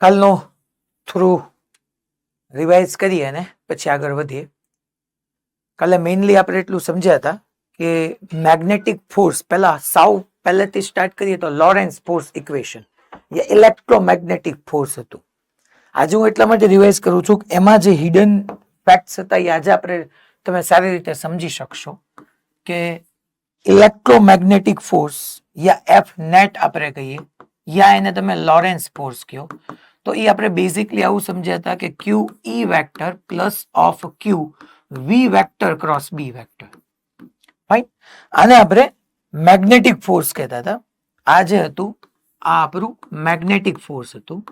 કાલનો through revise કરીએ ને પછી આગળ વધીએ. કાલે મેઇનલી આપણે એટલું સમજ્યા હતા કે મેગ્નેટિક ફોર્સ પહેલેથી સ્ટાર્ટ કરીએ તો લોરેન્સ ફોર્સ ઇક્વેશન યા ઇલેક્ટ્રોમેગ્નેટિક ફોર્સ હતું. આજે હું એટલા માટે રિવાઇઝ કરું છું કે એમાં જે હિડન ફેક્ટ્સ હતા એ આજે આપણે તમે સારી રીતે સમજી શકશો કે ઇલેક્ટ્રોમેગ્નેટિક ફોર્સ યા એફ નેટ આપણે કહીએ યા એને તમે લોરેન્સ ફોર્સ કહો તો એ આપણે બેઝિકલી આવું સમજ્યા હતા કે Q E vector plus of Q V vector cross B vector. Fine. આને આપણે મેગ્નેટિક ફોર્સ કહેતા હતા. આ જે હતું આ આપણું મેગ્નેટિક ફોર્સ હતું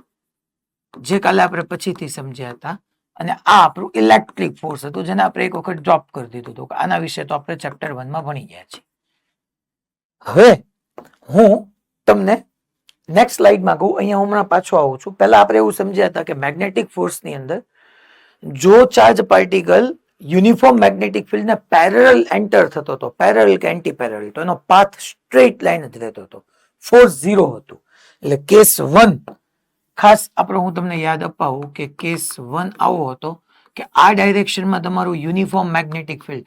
જે કાલે આપણે પછીથી સમજ્યા હતા. અને આ આપણું ઇલેક્ટ્રિક ફોર્સ હતું જેને આપણે એક વખત ડ્રોપ કરી દીધું હતું. આના વિશે તો આપણે ચેપ્ટર 1 માં ભણી ગયા છીએ. હવે હું તમને નેક્સ્ટ સ્લાઇડમાં કહું. અહીંયા હું હમણાં પાછો આવું છું. પહેલા આપણે એવું સમજ્યા હતા કે મેગ્નેટિક ફોર્સની અંદર જો charge particle uniform magnetic field ને પેરેલલ એન્ટર થતો હતો, પેરેલલ કે એન્ટી પેરેલલ, તો એનો પાથ સ્ટ્રેટ લાઈન જ રહેતો હતો, ફોર્સ 0 હતું. એટલે કેસ 1 ખાસ આપણે હું તમને યાદ અપાવું કે કેસ 1 આવો હતો કે આ ડાયરેક્શનમાં તમારું યુનિફોર્મ મેગ્નેટિક ફિલ્ડ.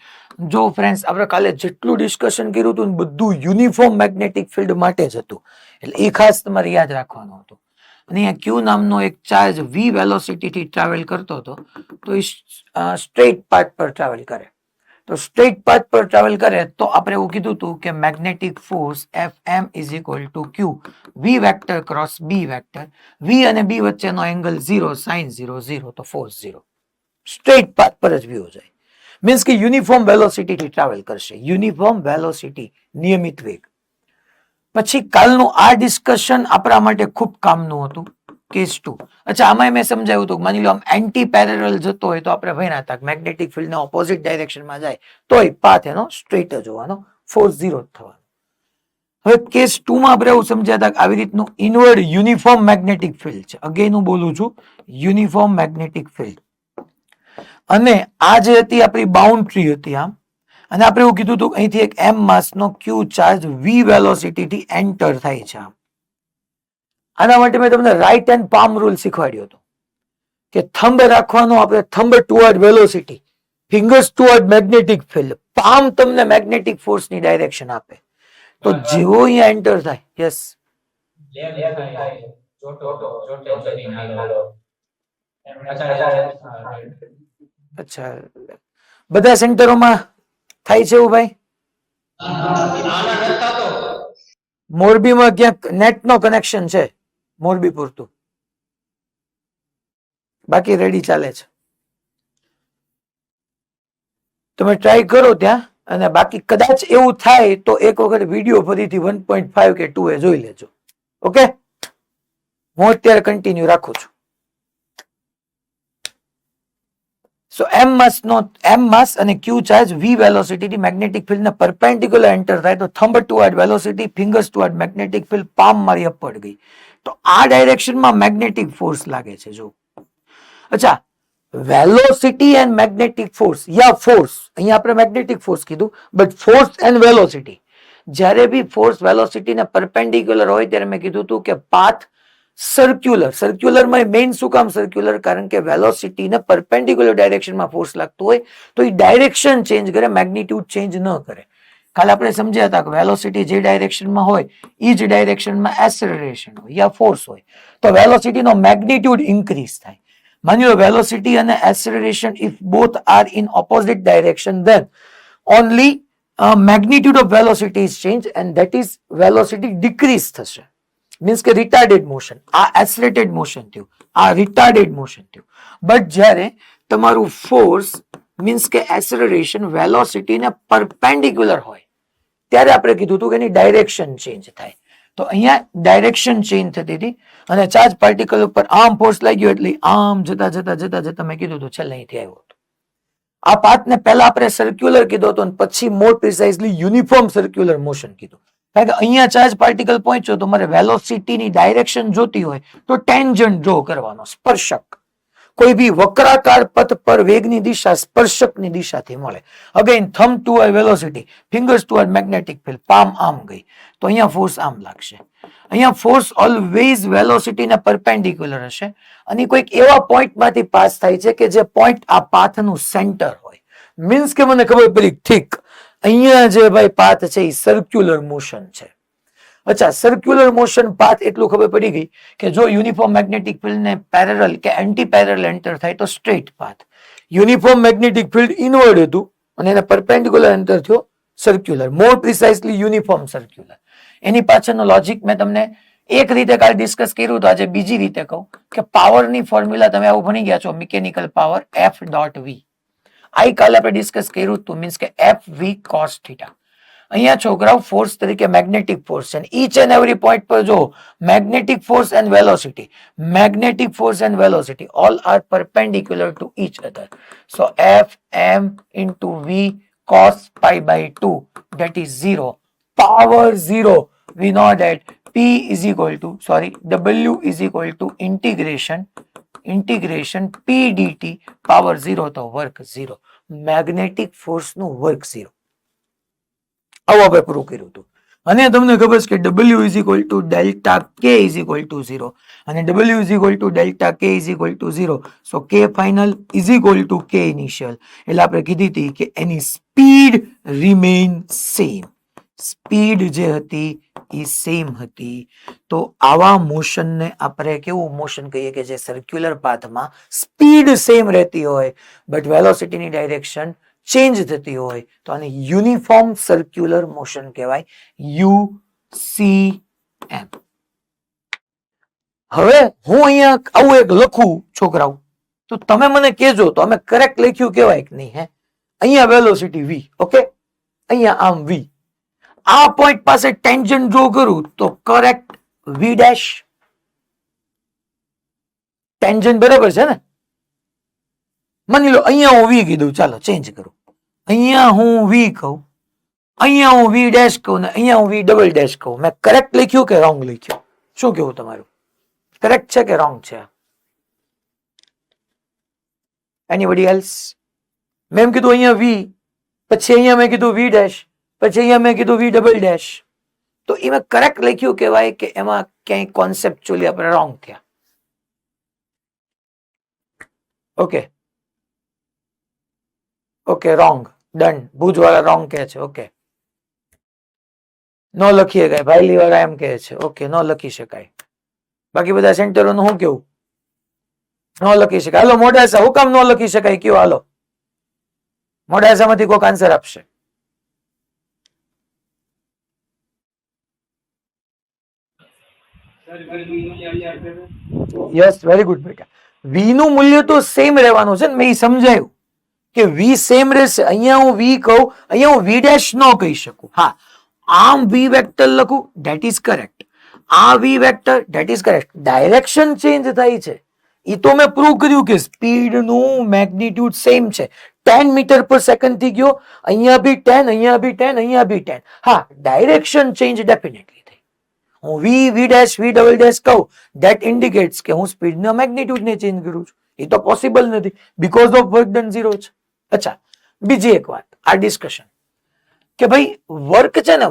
જો ફ્રેન્ડ્સ આપણે કાલે જેટલું ડિસ્કશન કર્યું હતું બધું યુનિફોર્મ મેગ્નેટિક ફિલ્ડ માટે જ હતું. એટલે એ ખાસ તમારે યાદ રાખવાનું હતું. અને અહીંયા ક્યુ નામનો એક ચાર્જ વી વેલોસિટી થી ટ્રાવેલ કરતો હતો તો એ સ્ટ્રેટ પાથ પર ટ્રાવેલ કરે. તો સ્ટ્રેટ પાથ પર ટ્રાવેલ કરે તો આપણે એવું કીધું હતું કે magnetic force F M is equal to Q V vector cross B vector. V અને બી વચ્ચેનો એંગલ 0 સાઇન 0 0 તો ફોર્સ 0. સ્ટ્રેટ પાથ પર જ વ્યૂ જાય. મીન્સ કે યુનિફોર્મ વેલોસિટી થી ટ્રાવેલ કરશે. યુનિફોર્મ વેલોસિટી, નિયમિત વેગ. પછી કાલનું આ ડિસ્કશન આપણા માટે ખૂબ કામનું હતું. કેસ 2. અચ્છા, આમાં મેં સમજાવ્યું હતું માની લો આમ એન્ટી પેરેલલ જતો હોય તો આપણે ભણ્યા હતા મેગ્નેટિક ફિલ્ડ ને ઓપોઝિટ ડાયરેક્શનમાં જાય તોય પાથ એનો સ્ટ્રેટ જ હોવાનો, ફોર્સ 0 જ થવાનો. હવે કેસ 2 માં આપણે એવું સમજ્યા હતા કે આવી રીતનું ઇનવર્ડ યુનિફોર્મ મેગ્નેટિક ફિલ્ડ છે. અગેન હું બોલું છું, યુનિફોર્મ મેગ્નેટિક ફિલ્ડ. અને આ જે હતી આપણી બાઉન્ડ્રી હતી આમ. અને આપણે એવું કીધું હતું અહીંથી એક એમ માસનો ક્યુ ચાર્જ વી વેલોસિટી થી એન્ટર થાય છે આમ. આના માટે મેં તમને રાઈટ હેન્ડ પામ રૂલ શીખવાડ્યો હતો કે થંબ રાખવાનો, આપણે thumb toward velocity, fingers toward magnetic field. Palm તમને મેગ્નેટિક ફોર્સ ની ડાયરેક્શન આપે. તો જેવો અહીંયા એન્ટર થાય, યસ અચ્છા, બધા સેન્ટરોમાં થાય છે એવું ભાઈ? મોરબીમાં ક્યાંક નેટ નો કનેક્શન છે, મોરબી પૂરતું, બાકી રેડી ચાલે છે. તમે ટ્રાય કરો ત્યાં. અને બાકી કદાચ એવું થાય તો એક વખત વિડીયો ફરીથી 1.5 કે 2 એ જોઈ લેજો. ઓકે, હું અત્યારે કન્ટિન્યુ રાખું છું. સો એમ માસ અને ક્યુ ચાર્જ વી વેલોસિટી થી મેગ્નેટિક ફિલ્ડ ને પરપેન્ડિક્યુલર એન્ટર થાય તો thumb toward velocity, fingers toward magnetic field, palm મારી અપવર્ડ ગઈ. તો આ ડાયરેક્શનમાં મેગ્નેટિક ફોર્સ લાગે છે. જો અચ્છા, velocity and magnetic force yeah force, અહીંયા આપણે મેગ્નેટિક ફોર્સ કીધું, બટ ફોર્સ એન્ડ વેલોસિટી, જ્યારે બી ફોર્સ વેલોસિટી ને પરપેન્ડિક્યુલર હોય ત્યારે મેં કીધું હતું કે પાથ સર્ક્યુલર. સર્ક્યુલરમાં મેઇન શું કામ સર્ક્યુલર? કારણ કે વેલોસિટી ને પરપેન્ડિક્યુલર ડાયરેક્શનમાં ફોર્સ લાગતો હોય તો એ ડાયરેક્શન ચેન્જ કરે, મેગ્નિટ્યુડ ચેન્જ ન કરે. કાલે આપણે સમજ્યા હતા કે વેલોસિટી જે ડાયરેક્શનમાં હોય એ જ ડાયરેક્શનમાં એસેલરેશન હોય યા ફોર્સ હોય તો વેલોસિટીનો મેગ્નિટ્યુડ ઇન્ક્રીઝ થાય. માની લો વેલોસિટી અને acceleration if both are in opposite direction than only magnitude of velocity is changed and that is velocity decrease થશે. મીન્સ કે રિટાર્ડેડ મોશન. આ એસલેટેડ મોશન થયું, આ રિટાર્ડેડ મોશન થયું. બટ જ્યારે તમારું ફોર્સ મીન્સ કે એસેલરેશન વેલોસિટી ને પરપેન્ડિક્યુલર હોય ત્યારે આપણે કીધું હતું કે એની ડાયરેક્શન ચેન્જ થાય. તો અહીંયા ડાયરેક્શન ચેન્જ થતી હતી અને ચાર્જ પાર્ટિકલ ઉપર આમ ફોર્સ લાગ્યો એટલે આમ જતા જતા જતા જતા મેં કીધું હતું છેલ્લે અહીંથી આવ્યો હતો. આ પાથને પહેલા આપણે સર્ક્યુલર કીધો હતો અને પછી મોર પ્રિસાઇઝલી યુનિફોર્મ સર્ક્યુલર મોશન કીધું. કારણ કે અહીંયા ચાર્જ પાર્ટિકલ પહોંચ્યો તો મારે વેલોસિટીની ડાયરેક્શન જોતી હોય તો ટેન્જન્ટ ડ્રો કરવાનો, સ્પર્શક. કોઈ બી વક્રાકાર પથ પર વેગની દિશા સ્પર્શકની દિશાથી મળે. Again thumb toward velocity, fingers toward magnetic field, palm આમ ગઈ તો અહીંયા ફોર્સ આમ લાગશે. અહીંયા ફોર્સ ઓલવેઝ વેલોસિટીના પરપેન્ડિક્યુલર હશે અને કોઈક એવા પોઈન્ટમાંથી પાસ થાય છે કે જે પોઈન્ટ આ પાથનું સેન્ટર હોય. મીન્સ કે મને ખબર પડી ઠીક અહીંયા જે ભાઈ પાથ છે એ સર્ક્યુલર મોશન છે. અચ્છા, સર્ક્યુલર મોશન પાથ એટલું ખબર પડી ગઈ કે જો યુનિફોર્મ મેગ્નેટિક ફિલ્ડ ને પેરેલલ કે એન્ટી પેરેલલ એન્ટર થાય તો straight path. Uniform magnetic field inward હતું અને એને પરપેન્ડિક્યુલર એન્ટર થયો સર્ક્યુલર, મોર પ્રિસાઇઝલી યુનિફોર્મ સર્ક્યુલર. એની પાછળનો લોજિક મેં તમને એક રીતે કાલે ડિસ્કસ કર્યું તો આજે બીજી રીતે કહું કે પાવરની ફોર્મ્યુલા તમે આવું ભણી ગયા છો, મિકેનિકલ પાવર એફ ડોટ વી. આઈ કાલે આપણે ડિસ્કસ કર્યું હતું, મીન્સ કે એફ વી કોસ થીટા. અહીંયા છોકરાઓ ફોર્સ તરીકે મેગ્નેટિક ફોર્સ છે. ઈચ એન્ડ એવરી પોઈન્ટ પર જો magnetic force and velocity, magnetic force and velocity all are perpendicular to each other. So F M into V cos pi by 2 that is 0, power 0. We know that P is equal to, W is equal to integration P dt, power 0 તો work 0. Magnetic force નું work 0. આવું આપણે prove કર્યું હતું. અને તમને ખબર છે કે W is equal to delta K is equal to 0 અને W is equal to delta K is equal to 0. So K final is equal to K initial. એટલે આપણે કીધી હતી કે એની સ્પીડ રિમેઇન સેમ. સ્પીડ જે હતી એ સેમ હતી. તો આવા મોશનને આપણે કેવું મોશન કહીએ કે જે સર્ક્યુલર પાથમાં સ્પીડ સેમ રહેતી હોય બટ વેલોસિટીની ડાયરેક્શન ચેન્જ થતી હોય તો આને યુનિફોર્મ સર્ક્યુલર મોશન કહેવાય, UCM. હવે હું અહીંયા આવું એક લખું છોકરાઓ તો તમે મને કહેજો તો અમે કરેક્ટ લખ્યું કહેવાય કે નહીં. હે, અહીંયા વેલોસિટી v, ઓકે, અહીંયા આમ v. આ પોઈન્ટ પાસે ટેન્જન્ટ ડ્રો કરું તો કરેક્ટ v ડેશ. ટેન્જન્ટ બરાબર છે ને? માની લો અહીંયા હું v કીધું, ચાલો ચેન્જ કરું. અહીંયા હું v કહું, અહીંયા હું v ડેશ કહું ને અહીંયા હું v ડબલ ડેશ કહું. મેં કરેક્ટ લખ્યું કે રોંગ લખ્યું? શું કેવું તમારું? કરેક્ટ છે કે રોંગ છે? Anybody else? મેં કીધું અહીંયા v, પછી અહીંયા મેં કીધું v ડેશ, પછી અહીંયા મેં કીધું v ડબલ ડેશ. તો એ મેં કરેક્ટ લખ્યું કહેવાય કે એમાં ક્યાંય કોન્સેપ્ચ્યુઅલી આપણે રોંગ થયા? Okay okay, wrong, done. ભુજવાળા રોંગ કહે છે. ઓકે, ન લખીએ કાંઈ. ભાઈલી વાળા એમ કહે છે ઓકે ન લખી શકાય. બાકી બધા સેન્ટરોનું શું કેવું? ન લખી શકાય. હાલો મોડાસા, હું કામ ન લખી શકાય કયો? હાલો મોડાસામાંથી કોઈક આન્સર આપશે. યસ, વેરી ગુડ બેટા. વી નું મૂલ્ય તો સેમ રહેવાનું છે ને, મેં સમજાયું કે v સેમ રહેશે. અહીંયા હું v કહું, અહીંયા હું v ડેશ ન કહી શકું. હા, આમ v વેક્ટર લખું, ધેટ ઇઝ કરેક્ટ. આ v vector, that is correct. Direction change થાય છે એ તો મેં પ્રૂવ કર્યું કે સ્પીડ નું મેગ્નિટ્યુડ સેમ છે. 10 મીટર પર સેકન્ડ થી ગયો, અહીંયા બી 10, અહીંયા બી 10, અહીંયા બી 10. હા, ડાયરેક્શન ચેન્જ ડેફિનેટલી થઈ. હું v dash v double dash કહું, ધેટ ઇન્ડિકેટ્સ કે હું સ્પીડના મેગ્નિટ્યુડ ને ચેન્જ કરું છું. એ તો પોસિબલ નથી બીકોઝ ઓફ વર્ક ડન 0 છે. અચ્છા, બીજી એક વાત આ ડિસ્કશન કે ભાઈ વર્ક છે ને,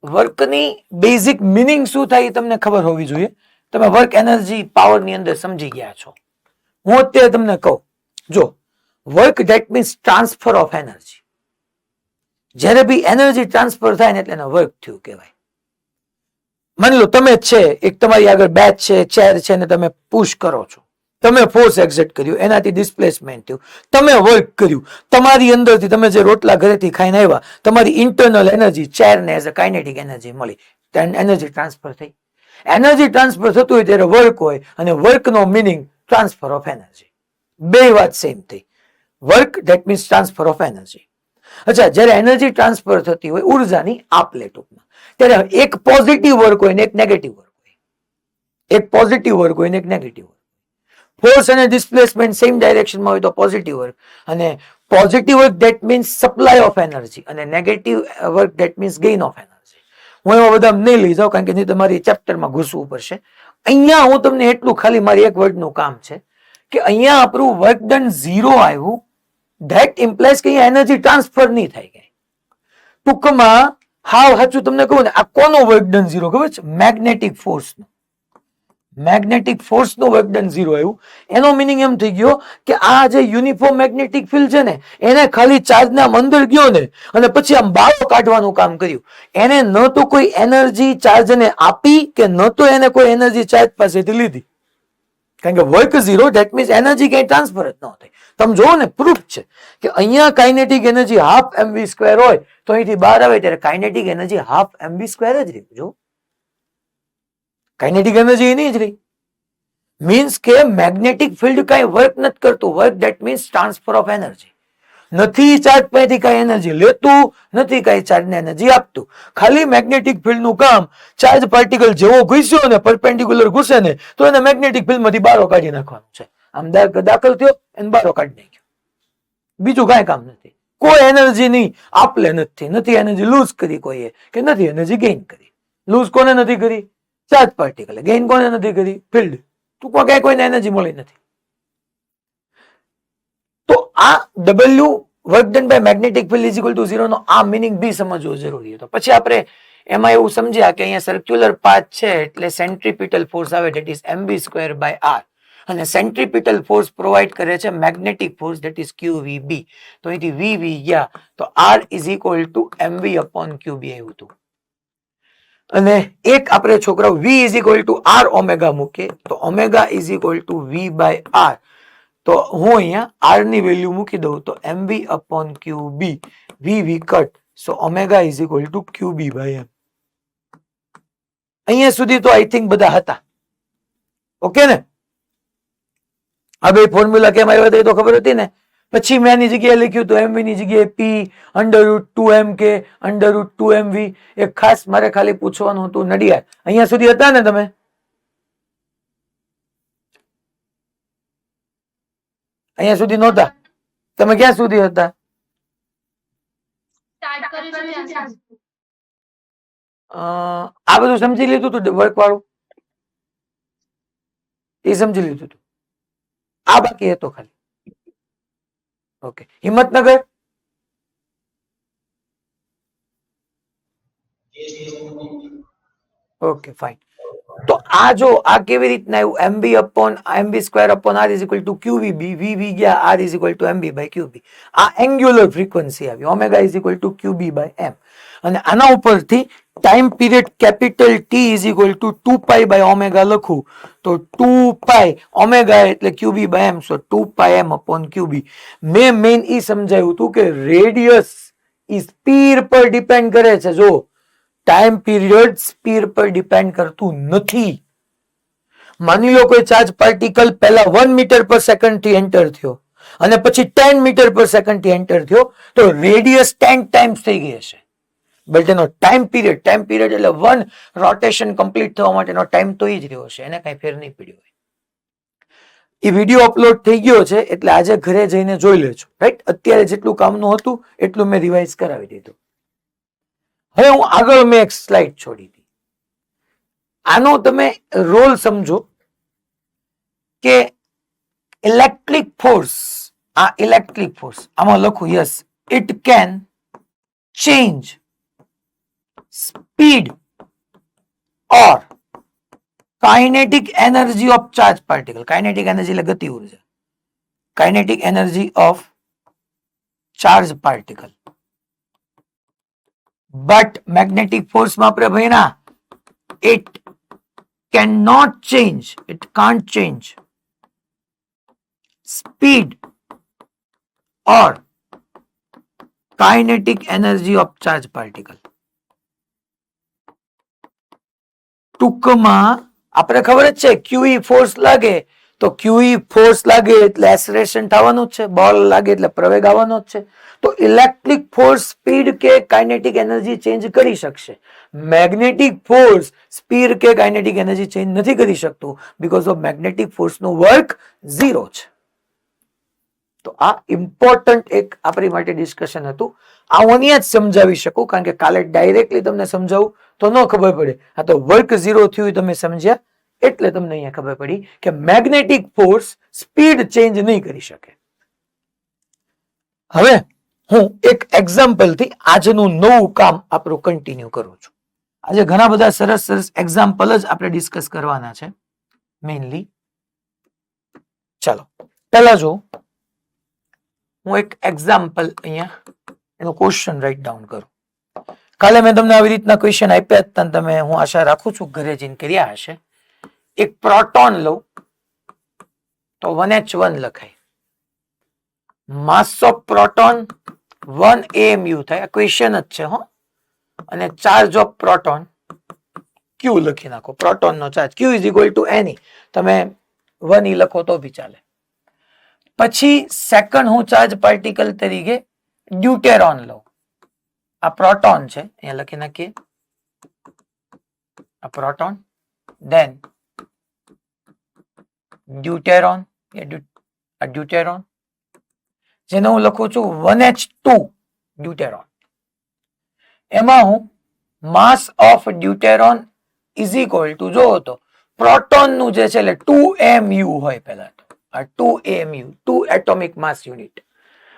વર્કની બેઝિક મિનિંગ શું થાય એ તમને ખબર હોવી જોઈએ. તમે વર્ક એનર્જી પાવર ની અંદર સમજી ગયા છો. હું અત્યારે તમને કહું, જો work that means transfer of energy. જ્યારે બી એનર્જી ટ્રાન્સફર થાય ને એટલે એને વર્ક થયું કહેવાય. માની લો તમે છે એક, તમારી આગળ બેચ છે, ચેર છે ને તમે પુશ કરો છો, તમે ફોર્સ એક્ઝર્ટ કર્યું, એનાથી ડિસ્પ્લેસમેન્ટ થયું, તમે વર્ક કર્યું, તમારી અંદરથી તમે જે રોટલા ઘરેથી ખાઈને આવ્યા, તમારી ઇન્ટરનલ એનર્જી ચેરને એઝ અ કાઇનેટિક એનર્જી મળી, એનર્જી ટ્રાન્સફર થઈ. એનર્જી ટ્રાન્સફર થતું હોય ત્યારે વર્ક હોય અને વર્કનો મિનિંગ ટ્રાન્સફર ઓફ એનર્જી. બે વાત સેમ થઈ. Work that means transfer of energy. અચ્છા, જ્યારે એનર્જી ટ્રાન્સફર થતી હોય ઉર્જાની આપલે ટૂંકમાં, ત્યારે એક પોઝિટિવ વર્ક હોય ને એક નેગેટિવ વર્ક હોય. એક પોઝિટિવ વર્ક હોય ને એક નેગેટિવ વર્ક. ફોર્સ અને ડિસ્પ્લેસમેન્ટ સેમ ડાયરેક્શનમાં હોય તો પોઝિટિવ વર્ક, અને positive work that means supply of energy અને negative work that means gain of energy. હું એમાં બધા નહીં લઈ જાઉં કારણ કે નહીં તમારી ચેપ્ટરમાં ઘૂસવું પડશે. અહીંયા હું તમને એટલું ખાલી મારી એક વર્ડનું કામ છે કે અહીંયા આપણું વર્ક ડન 0 આવ્યું, ધેટ ઇમ્પ્લાઇઝ કે અહીંયા એનર્જી ટ્રાન્સફર નહીં થાય ગઈ. ટૂંકમાં હાવ સાચું તમને કહું ને, આ કોનો વર્ક ડન 0 ખબર છે? મેગ્નેટિક ફોર્સ નો. મેગ્નેટિક ફોર્સ નું વર્ક ડન 0 આવ્યું. એનો મિનિંગ એમ થઈ ગયો કે આ જે યુનિફોર્મ મેગ્નેટિક ફિલ્ડ છે ને, એને ખાલી ચાર્જ ના અંદર ગયો ને અને પછી આમ બાળો કાઢવાનું કામ કર્યું. એને ન તો કોઈ એનર્જી ચાર્જ ને આપી કે ન તો એને કોઈ એનર્જી ચાર્જ પાસેથી લીધી. કારણ કે વર્ક 0 ધેટ મીન્સ એનર્જી કઈ ટ્રાન્સફર જ ન થઈ. તમે જોવો ને, પ્રૂફ છે કે અહીંયા કાઇનેટિક એનર્જી હાફ mv² હોય તો અહીંથી બહાર આવે ત્યારે કાઇનેટિક એનર્જી હાફ mv² જ રહી. જો કાઇનેટિક એનર્જી નહીં જ રહી. મીન્સ કે મેગ્નેટિક ફિલ્ડ કઈ વર્ક નથી કરતું. Work that means transfer of energy. નથી ચાર્જ પાસેથી કઈ એનર્જી લેતું, નથી કઈ ચાર્જ ને એનર્જી આપતું. ખાલી મેગ્નેટિક ફિલ્ડ નું કામ, ચાર્જ પાર્ટિકલ જેવો ઘૂસ્યો ને પરપેન્ડિક્યુલર ઘૂસે ને તો એને મેગ્નેટિક ફિલ્ડ માંથી બારો કાઢી નાખવાનું છે. આમ દાખલ થયો એને બારો કાઢી નાખ્યો. બીજું કઈ કામ નથી. કોઈ એનર્જી નહીં આપલે નથી. નથી એનર્જી લૂઝ કરી કોઈએ, કે નથી એનર્જી ગેઇન કરી. લૂઝ કોને નથી કરી? Charge particle. ગેઇન કોને નથી કરી? ફિલ્ડ. ટૂંકમાં ક્યાંય કોઈને એનર્જી મળી નથી. તો આ W work done by magnetic field is equal to 0 નો આ મિનિંગ બી સમજવો જરૂરી હતો. પછી આપણે એમાં એવું સમજ્યા કે અહીંયા સર્ક્યુલર પાથ છે એટલે સેન્ટ્રીપિટલ ફોર્સ આવે, that is mv² by r. અને સેન્ટ્રીપિટલ ફોર્સ પ્રોવાઈડ કરે છે magnetic force, that is qvb. તો અહીંથી vv ગયા તો r is equal to mv upon qb આવ્યું હતું. અને એક આપણે છોકરાઓ v is equal to r omega મૂકે તો omega is equal to v by r. તો હું અહીંયા r ની વેલ્યુ મૂકી દઉં તો mv upon qb, vv cut, so omega is equal to qb by m. અહીંયા સુધી તો આઈ થિંક બધા હતા. ઓકે ને? આ બે ફોર્મ્યુલા કેમ આવ્યા હતા એ તો ખબર હતી ને. પછી મેં આની જગ્યાએ લખ્યું તો mv ની જગ્યાએ p √2mk √2mv. એક ખાસ મારે ખાલી પૂછવાનું હતું, નડિયાદ અહીંયા સુધી હતા ને તમે? અહીંયા સુધી નહોતા? તમે ક્યાં સુધી હતા? આ બધું સમજી લીધું તું વર્ક વાળું? એ સમજી લીધું તું? આ બાકી હતો ખાલી. ઓકે. હિંમતનગર? Okay fine. તો આ જો આ કેવી રીતના આવ્યું? mv upon mv² upon r is equal to qvb, vv ગયા r is equal to mb by qb. આ એંગ્યુલર ફ્રીક્વન્સી આવી. Omega is equal to qb by m. અને આના ઉપરથી time period capital t is equal to 2π by omega લખું તો 2π omega એટલે qb by m, so 2πm upon qb. Main ઈ સમજાયું હતું કે રેડિયસ ઈ સ્પીડ પર ડિપેન્ડ કરે છે. જો ટાઈમ પીરિયડ સ્પીડ પર ડિપેન્ડ કરતું નથી. માની લો કોઈ ચાર્જ પાર્ટિકલ પહેલા 1 મીટર પર સેકન્ડ થી એન્ટર થયો અને પછી 10 મીટર પર સેકન્ડ થી એન્ટર થયો તો રેડિયસ 10 ટાઈમ્સ થઈ ગઈ હશે. બટ એનો ટાઈમ પીરિયડ એટલે 1 રોટેશન કમ્પ્લીટ થવા માટેનો ટાઈમ તો એ જ રહ્યો હશે. એને કઈ ફેર નહીં પડ્યો હોય. એ વિડીયો અપલોડ થઈ ગયો છે એટલે આજે ઘરે જઈને જોઈ લેજો. રાઈટ? અત્યારે જેટલું કામનું હતું એટલું મેં રિવાઇઝ કરાવી દીધું. હવે હું આગળ મેં એક સ્લાઇડ છોડી હતી. આનો તમે રોલ સમજો કે ઇલેક્ટ્રિક ફોર્સ, આ ઇલેક્ટ્રિક ફોર્સ આમાં લખું, yes, it can change speed or kinetic energy of charge particle. Kinetic energy એટલે ગતિ ઉર્જા. Kinetic energy of charge particle. But magnetic ફોર્સમાં આપણે ભણ્યા, it cannot change, it can't change speed or kinetic energy of charge particle. ટૂંકમાં આપણે ખબર જ છે QE ફોર્સ લાગે તો QE ફોર્સ લાગે એટલે એસરેશન થવાનું જ છે, બોલ લાગે એટલે પ્રવેગ આવવાનો જ છે. તો ઇલેક્ટ્રિક ફોર્સ સ્પીડ કે કાઇનેટિક એનર્જી ચેન્જ કરી શકશે. મેગ્નેટિક ફોર્સ સ્પીડ કે કાઇનેટિક એનર્જી ચેન્જ નથી કરી શકતું બીકોઝ ઓફ મેગ્નેટિક ફોર્સ નું વર્ક 0 છે. તો આ ઇમ્પોર્ટન્ટ એક આપણી માટે ડિસ્કશન હતું. આ હું અહીંયા જ સમજાવી શકું કારણ કે કાલે ડાયરેક્ટલી તમને સમજાવું તો ન ખબર પડે. આ તો વર્ક 0 થયું તમે સમજ્યા એટલે તમને અહીંયા ખબર પડી કે મેગ્નેટિક ફોર્સ સ્પીડ ચેન્જ નહીં કરી શકે. હવે હું એક એક્ઝામ્પલ થી આજનું નવું કામ આપણું કન્ટિન્યુ કરું છું. આજે ઘણા બધા સરસ સરસ એક્ઝામ્પલ જ આપણે ડિસ્કસ કરવાના છે મેઇનલી. ચાલો પહેલા જો હું એક એક્ઝામ્પલ અહીંયા એનો ક્વેશ્ચન રાઇટ ડાઉન કરું. કાલે મેં તમને આવી રીતના ક્વેશ્ચન આપ્યા હતા, તમે હું આશા રાખું છું ઘરે જઈને કર્યા હશે. એક પ્રોટોન લઉં તો 1h1 લખાય. માસ ઓફ પ્રોટોન 1 AMU થાય. ક્વેશ્ચન જ છે હો. અને ચાર્જ ઓફ પ્રોટોન Q લખી નાખો. પ્રોટોન નો charge Q is equal to NE. તમે 1E લખો તો બી ચાલે. પછી સેકન્ડ હું ચાર્જ પાર્ટિકલ તરીકે ડ્યુટેરોન લઉં. આ પ્રોટોન છે, અહીંયા લખી નાખીએ આ પ્રોટોન. દેન ડ્યુટેરોન, આ ડ્યુટેરોન જેને હું લખું છું 1H2 ડ્યુટેરોન. એમાં હું mass of deuteron is equal to જો તો પ્રોટોન નું જે છે એટલે 2mu હોય. પહેલા તો આ 2mu 2 એટોમિક માસ યુનિટ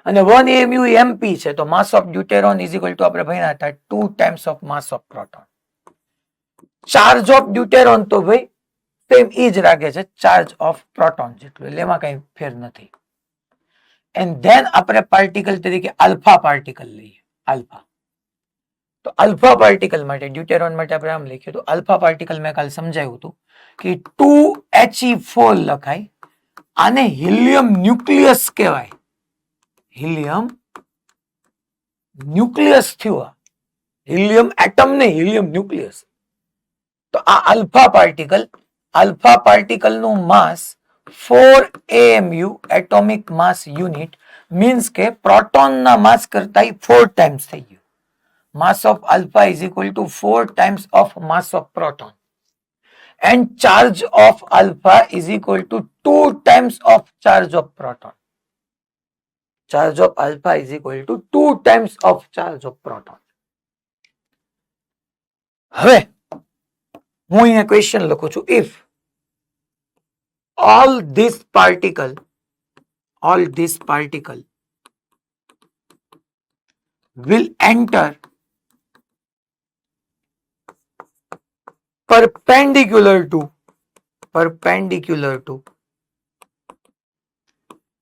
અને 1 AMU MP છે. તો mass of deuteron is equal to આપણે ભણ્યા હતા 2 times of mass of proton. Charge of deuteron તો ભાઈ સેમ ઈ જ રાખે છે ચાર્જ ઓફ પ્રોટોન જેટલું, એટલે એમાં કઈ ફેર નથી. એન્ડ ધેન આપણે પાર્ટિકલ તરીકે આલ્ફા પાર્ટિકલ લઈએ. આલ્ફા તો આલ્ફા પાર્ટિકલ માટે ડ્યુટેરોન માટે આપણે આમ લખીએ તો આલ્ફા પાર્ટિકલ મેં કાલે સમજાવ્યું હતું કે 2He4 લખાય. આને હિલિયમ ન્યુક્લિયસ કહેવાય. હિલિયમ ન્યુક્લિયસ થયું. હિલિયમ એટમ ને હિલિયમ ન્યુક્લિયસ. તો આ આલ્ફા પાર્ટિકલ નું માસ 4 AMU એટોમિક માસ યુનિટ મીન્સ કે પ્રોટોન ના માસ કરતા 4 ટાઈમ્સ થઈ ગયું. માસ of alpha is equal two 4 times of mass of proton and charge of alpha is equal to 2 times of charge of proton. Charge of alpha is equal to 2 times of charge of proton. હવે હું અહીંયા question લખું છું. If all this particle will enter perpendicular to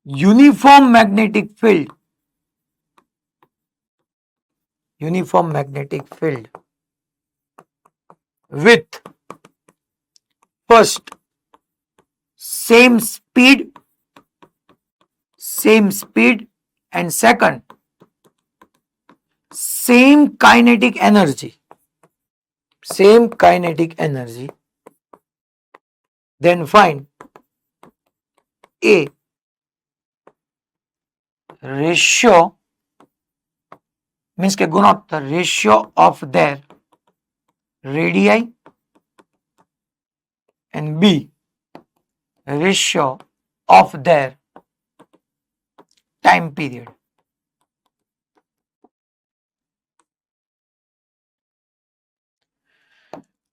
uniform magnetic field with first same speed and second same kinetic energy, then find a ratio means के गुणोत्तर ratio of their radii and b ratio of their time period.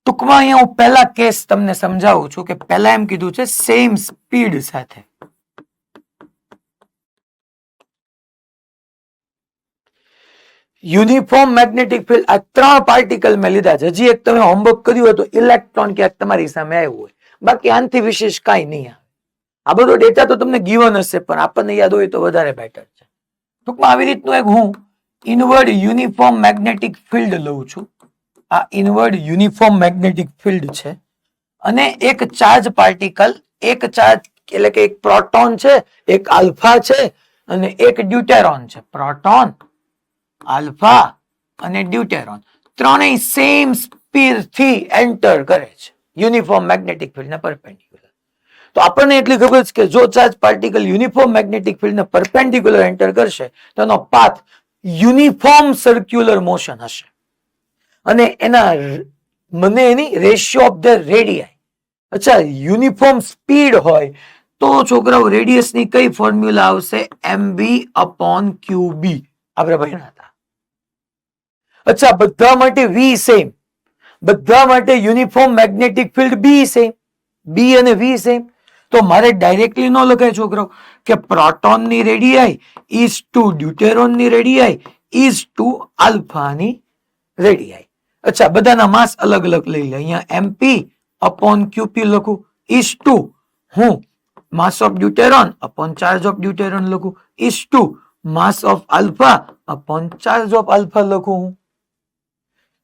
ટૂંકમાં અહીંયા હું પહેલા case તમને સમજાવું છું કે પહેલા એમ કીધું છે સેમ સ્પીડ સાથે. યુનિફોર્મ મેગ્નેટિક ફિલ્ડ આ 3 પાર્ટિકલ મેં લીધા છે. હજી એક તમે હોમવર્ક કર્યું હોય તો ઇલેક્ટ્રોન ક્યાંક તમારી સામે આવ્યું હોય, બાકી આનાથી વિશેષ કાંઈ નહીં આવે. આ બધો ડેટા તો તમને ગિવન હશે પણ આપણને યાદ હોય તો વધારે બેટર છે. ટૂંકમાં આવી રીતનું એક હું ઇનવર્ડ યુનિફોર્મ મેગ્નેટિક ફિલ્ડ લઉં છું. આ ઇનવર્ડ યુનિફોર્મ મેગ્નેટિક ફિલ્ડ છે અને એક ચાર્જ પાર્ટિકલ, એક ચાર્જ એટલે કે એક પ્રોટોન છે, એક આલ્ફા છે અને એક ડ્યુટેરોન છે. પ્રોટોન, આલ્ફા અને ડ્યુટેરોન ત્રણેય સેમ સ્પીડ થી એન્ટર કરે છે યુનિફોર્મ મેગ્નેટિક ફિલ્ડ ને પરપેન્ડિક્યુલર. તો આપણને એટલી ખબર છે કે જો charge particle uniform magnetic field ને પરપેન્ડિક્યુલર એન્ટર કરશે તો એનો પાથ યુનિફોર્મ સર્ક્યુલર મોશન હશે અને એની રેશિયો ઓફ ધ રેડિયાઈ. અચ્છા, યુનિફોર્મ સ્પીડ હોય તો છોકરાઓ રેડિયસ ની કઈ ફોર્મ્યુલા આવશે? mv/qb આપણે ભણ્યા હતા. અચ્છા, બધા માટે v સેમ, બધા માટે યુનિફોર્મ મેગ્નેટિક ફિલ્ડ બી સેમ. બી અને વી સેમ. તો મારે ડાયરેક્ટલી ન લખાય છોકરાઓ કે પ્રોટોનની રેડિયાઈ ઇઝ ટુ ડ્યુટેરોનની રેડિયાઈ ઇઝ ટુ આલ્ફાની રેડિયાઈ. અચ્છા, બધાના માસ અલગ અલગ લઈ લે. અહીંયા એમપી અપોન ક્યુપી લખું ઇઝ ટુ હું mass of deuteron upon charge of deuteron લખું is to mass of alpha upon charge of alpha લખું હું.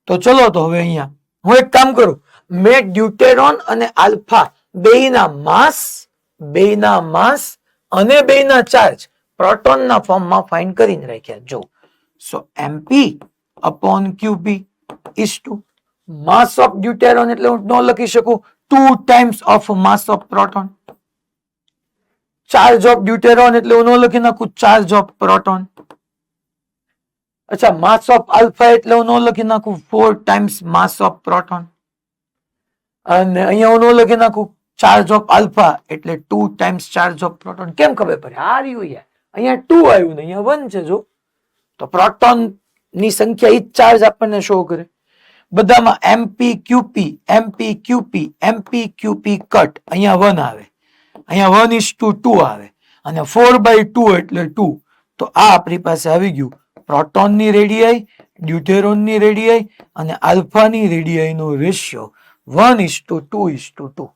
તો ચલો, તો હવે અહીંયા હું એક કામ કરું, મેં ડ્યુટેરોન અને આલ્ફા બેયના માસ અને બેયના ચાર્જ પ્રોટોનના ફોર્મમાં ફાઇન્ડ કરીને રાખ્યા. જો, so MP upon QP is to mass of deuteron એટલે હું ન લખી શકું 2 times of mass of proton. Charge of deuteron એટલે હું ન લખી નાખું ચાર્જ ઓફ પ્રોટોન. અચ્છા, માસ ઓફ આલ્ફા એટલે હું ન લખી નાખું 4 times માસ ઓફ પ્રોટોન. અને અહીંયા હું ન લખી નાખું ચાર્જ ઓફ આલ્ફા એટલે 2 times ચાર્જ ઓફ પ્રોટોન. કેમ ખબર પડે? આ રહ્યું યાર, અહીંયા 2 આવ્યું ને અહીંયા 1 છે. જો, તો પ્રોટોન ની સંખ્યા ઈ ચાર્જ આપણને શો કરે. બધામાં એમપી ક્યુપી કટ, અહીંયા 1 આવે, અહીંયા 1:2 આવે, અને 4/2 એટલે 2. તો આ આપણી પાસે આવી ગયું પ્રોટોનની રેડિયાઈ, ડ્યુટેરોનની રેડિયાઈ અને આલ્ફાની રેડિયાઈ નો રેશિયો 1:2:2.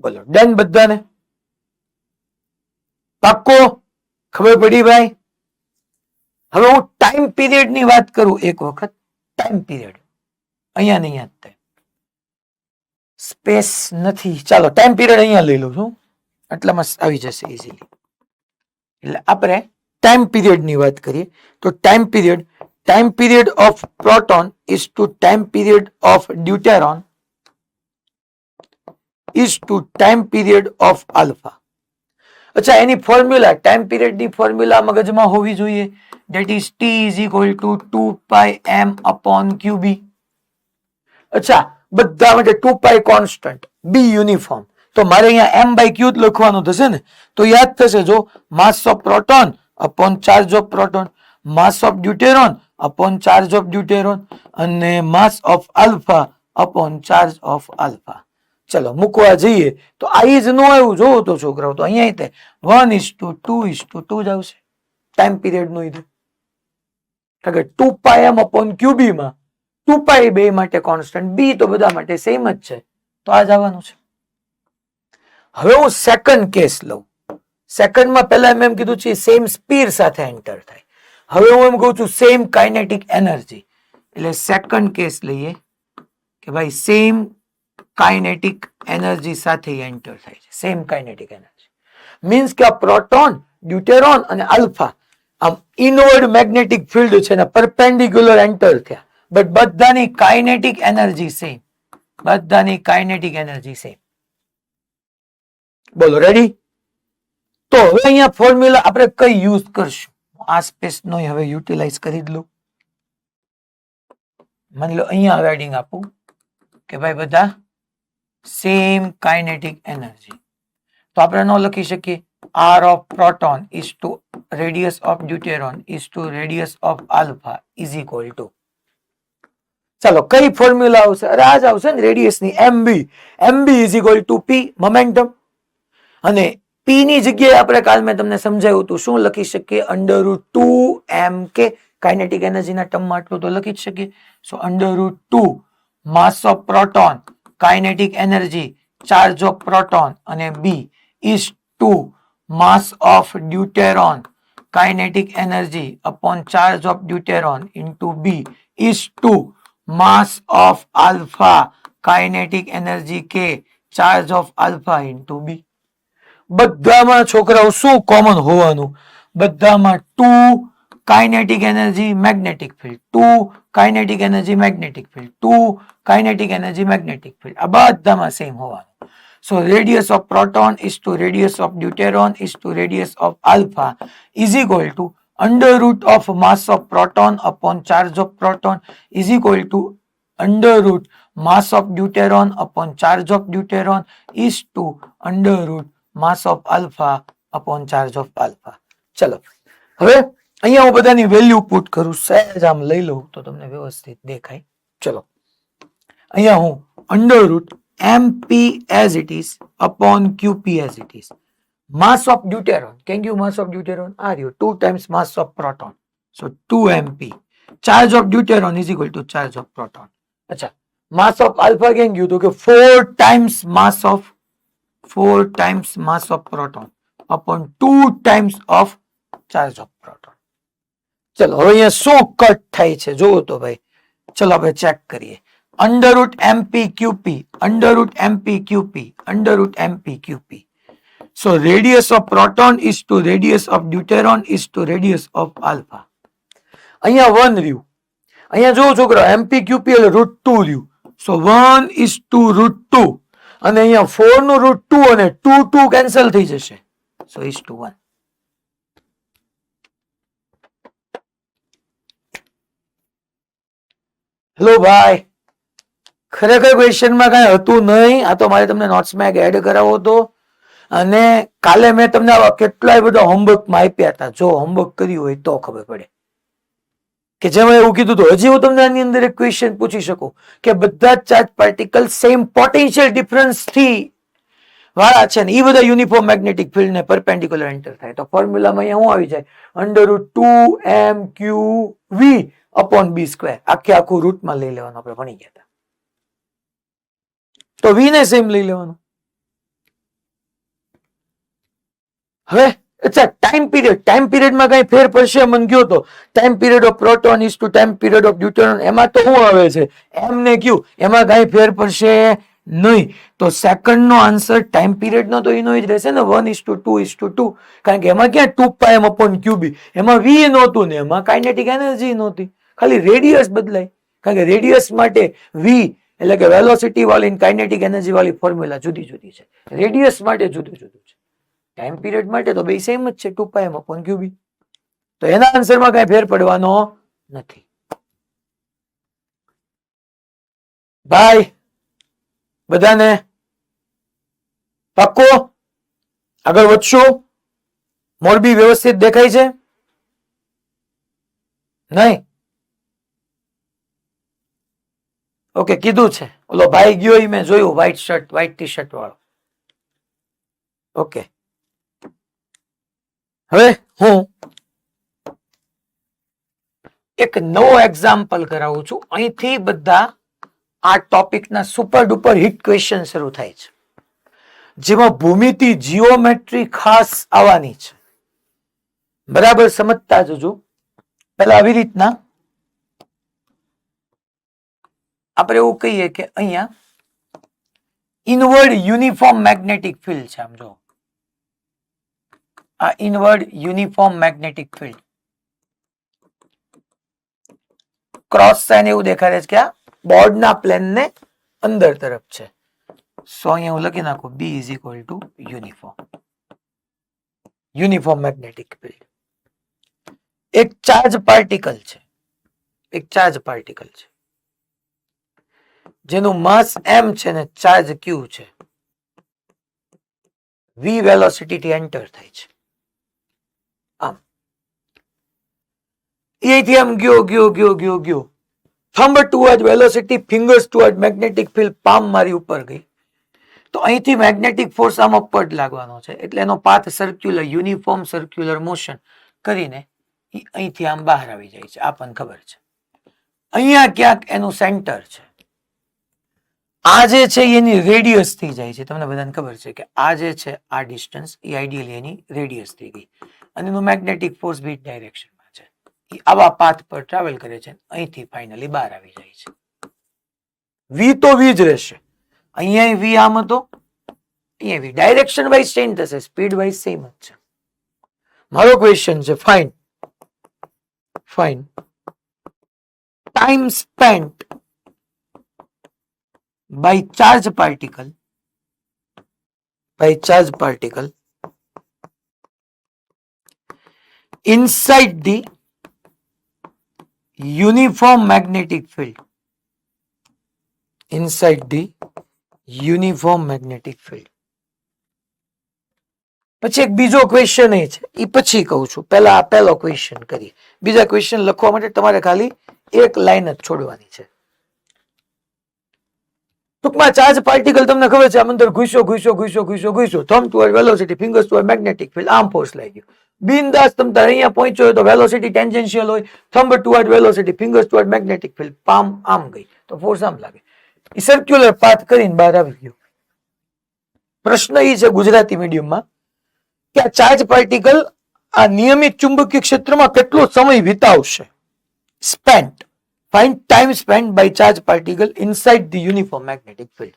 બોલો, ડન બધાને? પાક્કો? ખબર પડી ભાઈ? હવે હું ટાઈમ પીરિયડ ની વાત કરું એક વખત. ટાઈમ પીરિયડ અહીંયા નહીં યાદ થાય, સ્પેસ નથી. ચાલો, ટાઈમ પીરિયડ અહીંયા લઈ લઉં છું, આટલામાં આવી જશે ઇઝીલી. એટલે આપણે ટાઈમ પીરિયડ ની વાત કરીએ તો time period of proton is to time period of deuteron is to time period of alpha. અચ્છા, એની ફોર્મ્યુલા, ટાઈમ પીરિયડ ની ફોર્મ્યુલા મગજમાં હોવી જોઈએ. that is t is equal to 2 pi m upon qb. અચ્છા, બધા માટે 2 pi કોન્સ્ટન્ટ, b યુનિફોર્મ. તો મારે અહીંયા m by q જ લખવાનું થશે ને. તો યાદ થશે, જો, mass of proton upon charge of proton, mass of deuteron upon charge of deuteron અને mass of alpha upon charge of alpha. ચલો, મૂકવા જઈએ તો આ જ નો આવ્યું. જોવો તો છોકરાઓ, તો અહીંયા 1:2:2 જ આવશે ટાઈમ પીરિયડ નું. કારણ કે 2 pi m upon qb માં 2 pi બે માટે કોન્સ્ટન્ટ, b તો બધા માટે સેમ જ છે, તો આ જ આવવાનું છે. હવે હું સેકન્ડ કેસ લઉં. સેકન્ડમાં પહેલા એમ કીધું છે સેમ સ્પીડ સાથે એન્ટર થાય. હવે હું એમ કહું છું સેમ કાઇનેટિક એનર્જી. એટલે સેકન્ડ કેસ લઈએ કે ભાઈ સેમ કાઇનેટિક એનર્જી સાથે એન્ટર થાય છે. સેમ કાઇનેટિક એનર્જી મીન્સ કે આ પ્રોટોન, ડ્યુટેરોન અને આલ્ફા આમ ઇનવર્ડ મેગ્નેટિક ફિલ્ડ છે ને પરપેન્ડિક્યુલર એન્ટર થયા, બટ બધાની કાઇનેટિક એનર્જી સેમ. બધાની કાઇનેટિક એનર્જી સેમ. બોલો, રેડી? તો હવે અહીંયા ફોર્મ્યુલા આપણે કઈ યુઝ કરશું? આ સ્પેસ નો હવે યુટિલાઇઝ કરી જ લઉં. માની લો અહીંયા વેડિંગ આપું કે ભાઈ બધા સેમ કાઇનેટિક એનર્જી. તો આપણે ન લખી શકીએ r of proton is to radius of deuteron is to radius of alpha is equal to. ચાલો, કઈ ફોર્મ્યુલા આવશે? અરે આ જ આવશે ને, રેડિયસ ની mb is equal to p momentum. અને p ની જગ્યાએ આપણે કાલ મેં તમને સમજાવ્યું હતું શું લખી શકીએ? √2mk કાઇનેટિક એનર્જી ના ટર્મમાં આટલું તો લખી જ શકીએ. સો √2 માસ of proton, kinetic energy, charge of proton અને b is to mass of deuteron kinetic energy upon charge of deuteron into b is to mass of alpha kinetic energy k charge of alpha into b. બધામાં છોકરાઓ શું common હોવાનું? બધામાં 2 kinetic energy magnetic field, 2 kinetic energy magnetic field, 2 kinetic energy magnetic field. આ બધામાં same હોવાનું. So radius of proton is to radius of deuteron is to radius of alpha is equal to under root of mass of proton upon charge of proton is equal to under root mass of deuteron upon charge of deuteron is to under root mass of alpha upon charge of alpha. ચલો, હવે અહીંયા હું બધાની value put કરું, સહેજ આમ લઈ લઉં તો તમને વ્યવસ્થિત દેખાય. ચલો, અહીંયા હું under root mp as it is upon qp as it is. Mass of deuteron, can give mass of deuteron? Are you 2 times mass of proton, so 2 mp. Charge of deuteron is equal to charge of proton. अच्छा, mass of alpha can give तो 4 times mass of proton upon 2 times of charge of proton. ચલો હવે અહીંયા શું cut થાય છે જોવો તો ભાઈ, ચલો આપણે ચેક કરીએ. Under route MP ક્યુપી, under route MP ક્યુપી, under route MP ક્યુપી. So radius of proton is to radius of deuteron is to radius of alpha. અહીંયા 1 રહ્યું, અહીંયા જો છોકરા એમપી ક્યુપી એટલે √2 રહ્યું, so 1 is to √2 અને અહીંયા 4 નું √2 અને 2 કેન્સલ થઈ જશે, so is to 1. હેલો ભાઈ, ખરેખર ક્વેશ્ચનમાં કઈ હતું નહીં, આ તો મારે તમને નોટ્સમાં એડ કરાવો હતો અને કાલે મેં તમને કેટલાય બધા હોમવર્કમાં આપ્યા હતા, જો હોમવર્ક કર્યું હોય તો ખબર પડે કે જેમાં એવું કીધું હતું. હજી હું તમને આની અંદર એક ક્વેશ્ચન પૂછી શકું કે બધા જ charge particle same potential difference થી વાળા છે ને એ બધા યુનિફોર્મ મેગ્નેટિક ફિલ્ડ ને પરપેન્ડિક્યુલર એન્ટર થાય, તો ફોર્મ્યુલામાં અહીંયા શું આવી જાય? √2mqv upon b square. આખું રૂટમાં લઈ લેવાનું, આપણે ભણી ગયા હતા. તો v ને સેમ લઈ લેવાનું. હવે અચ્છા, ટાઈમ પીરિયડમાં કઈ ફેર પડશે? મને કયો તો time period of proton is to time period of deuteron, એમાં તો શું આવે છે? એમ ને ક્યુ, એમાં કઈ ફેર પડશે નહીં. તો સેકન્ડ નો આન્સર ટાઈમ પીરિયડ નો તો એનો જ રહેશે ને, 1:2:2, કારણ કે એમાં ક્યાં 2πm upon qb, એમાં v નહોતું ને એમાં કાઇનેટિક એનર્જી નહોતી, ખાલી રેડિયસ બદલાય, કારણ કે રેડિયસ માટે v એટલે કે વેલોસિટી વાળી કાઇનેટિક એનર્જી વાળી ફોર્મ્યુલા જુદી જુદી છે, રેડિયસ માટે જુદું જુદું છે. ટાઈમ પીરિયડ માટે તો બે સેમ જ છે, 2πm upon qb. તો એના આન્સરમાં કઈ ફેર પડવાનો નથી ભાઈ. બધાને પાક્કો? આગળ વધશું? મોરબી વ્યવસ્થિત દેખાય છે? નહીં? ઓકે, કીધું છે. ઓલો ભાઈ ગયો એ મેં જોયું, white shirt, white T shirt વાળો. ઓકે, હવે હું એક નવો એક્ઝામ્પલ કરાવું છું. અહીંથી બધા આ ટોપિકના સુપર ડુપર હિટ ક્વેશ્ચન શરૂ થાય છે, જેમાં ભૂમિતિ જીઓમેટ્રી ખાસ આવવાની છે. બરાબર સમજતા જજો. પેલા આવી રીતના આપણે એવું કહીએ કે અહીંયા ઇનવર્ડ યુનિફોર્મ મેગ્નેટિક ફિલ્ડ છે. આમ જો, આ inward uniform magnetic field, cross sign એવું દેખાડે છે કે આ બોર્ડના પ્લેન ને અંદર તરફ છે. સો અહીંયા હું લખી નાખું B is equal to uniform magnetic field. એક ચાર્જ પાર્ટિકલ છે, જેનું માસ m છે ને ચાર્જ q છે, v વેલોસિટી થી એન્ટર થાય છે. આમ અહીંથી આમ ગયો thumb toward velocity, fingers toward magnetic field, palm મારી ઉપર ગઈ, તો અહીંથી મેગ્નેટિક ફોર્સ આમ અપવર્ડ લાગવાનો છે, એટલે એનો path circular, uniform circular motion કરીને અહીંથી આમ બહાર આવી જાય છે, આપણને ખબર છે. અહીંયા ક્યાંક એનું સેન્ટર છે. આ જે છે એની રેડિયસ થઈ જાય છે, તમને બધાને ખબર છે કે આ જે છે આ ડિસ્ટન્સ એ આઈડિયલી એની રેડિયસ થઈ ગઈ, અને એનું મેગ્નેટિક ફોર્સ બી ડાયરેક્શનમાં છે, એ આવા પાથ પર ટ્રાવેલ કરે છે, અહીંથી ફાઇનલી બહાર આવી જાય છે. વી તો વી જ રહેશે, અહીંયા વી આમ હતો, અહીંયા વી, ડાયરેક્શન વાઇઝ ચેન્જ થશે, સ્પીડ વાઇઝ સેમ જ છે. મારો ક્વેશ્ચન છે, fine time spent by charge particle inside the uniform magnetic field, પછી એક બીજો ક્વેશ્ચન એ છે, એ પછી કહું છું, પહેલા આ પહેલો ક્વેશ્ચન કરીએ. બીજા ક્વેશ્ચન લખવા માટે તમારે ખાલી એક લાઈન જ છોડવાની છે. ટૂંકમાં ચાર્જ પાર્ટિકલ તમને ખબર છે આમ અંદર ઘૂસ્યો thumb toward velocity, fingers toward magnetic field, આમ ફોર્સ લાગી ગયો. બિંદાસ તમ તારે અહીંયા પહોંચ્યો હોય તો વેલોસિટી ટેન્જેન્શિયલ હોય, thumb toward velocity, fingers toward magnetic field, palm આમ ગઈ તો ફોર્સ આમ લાગે. એ સર્ક્યુલર પાથ કરીને બહાર આવી ગયો. પ્રશ્ન એ છે ગુજરાતી મીડિયમમાં કે આ ચાર્જ પાર્ટિકલ આ નિયમિત ચુંબકીય ક્ષેત્રમાં કેટલો સમય વિતાવશે. Spent, find time spent by charge particle inside the uniform magnetic field.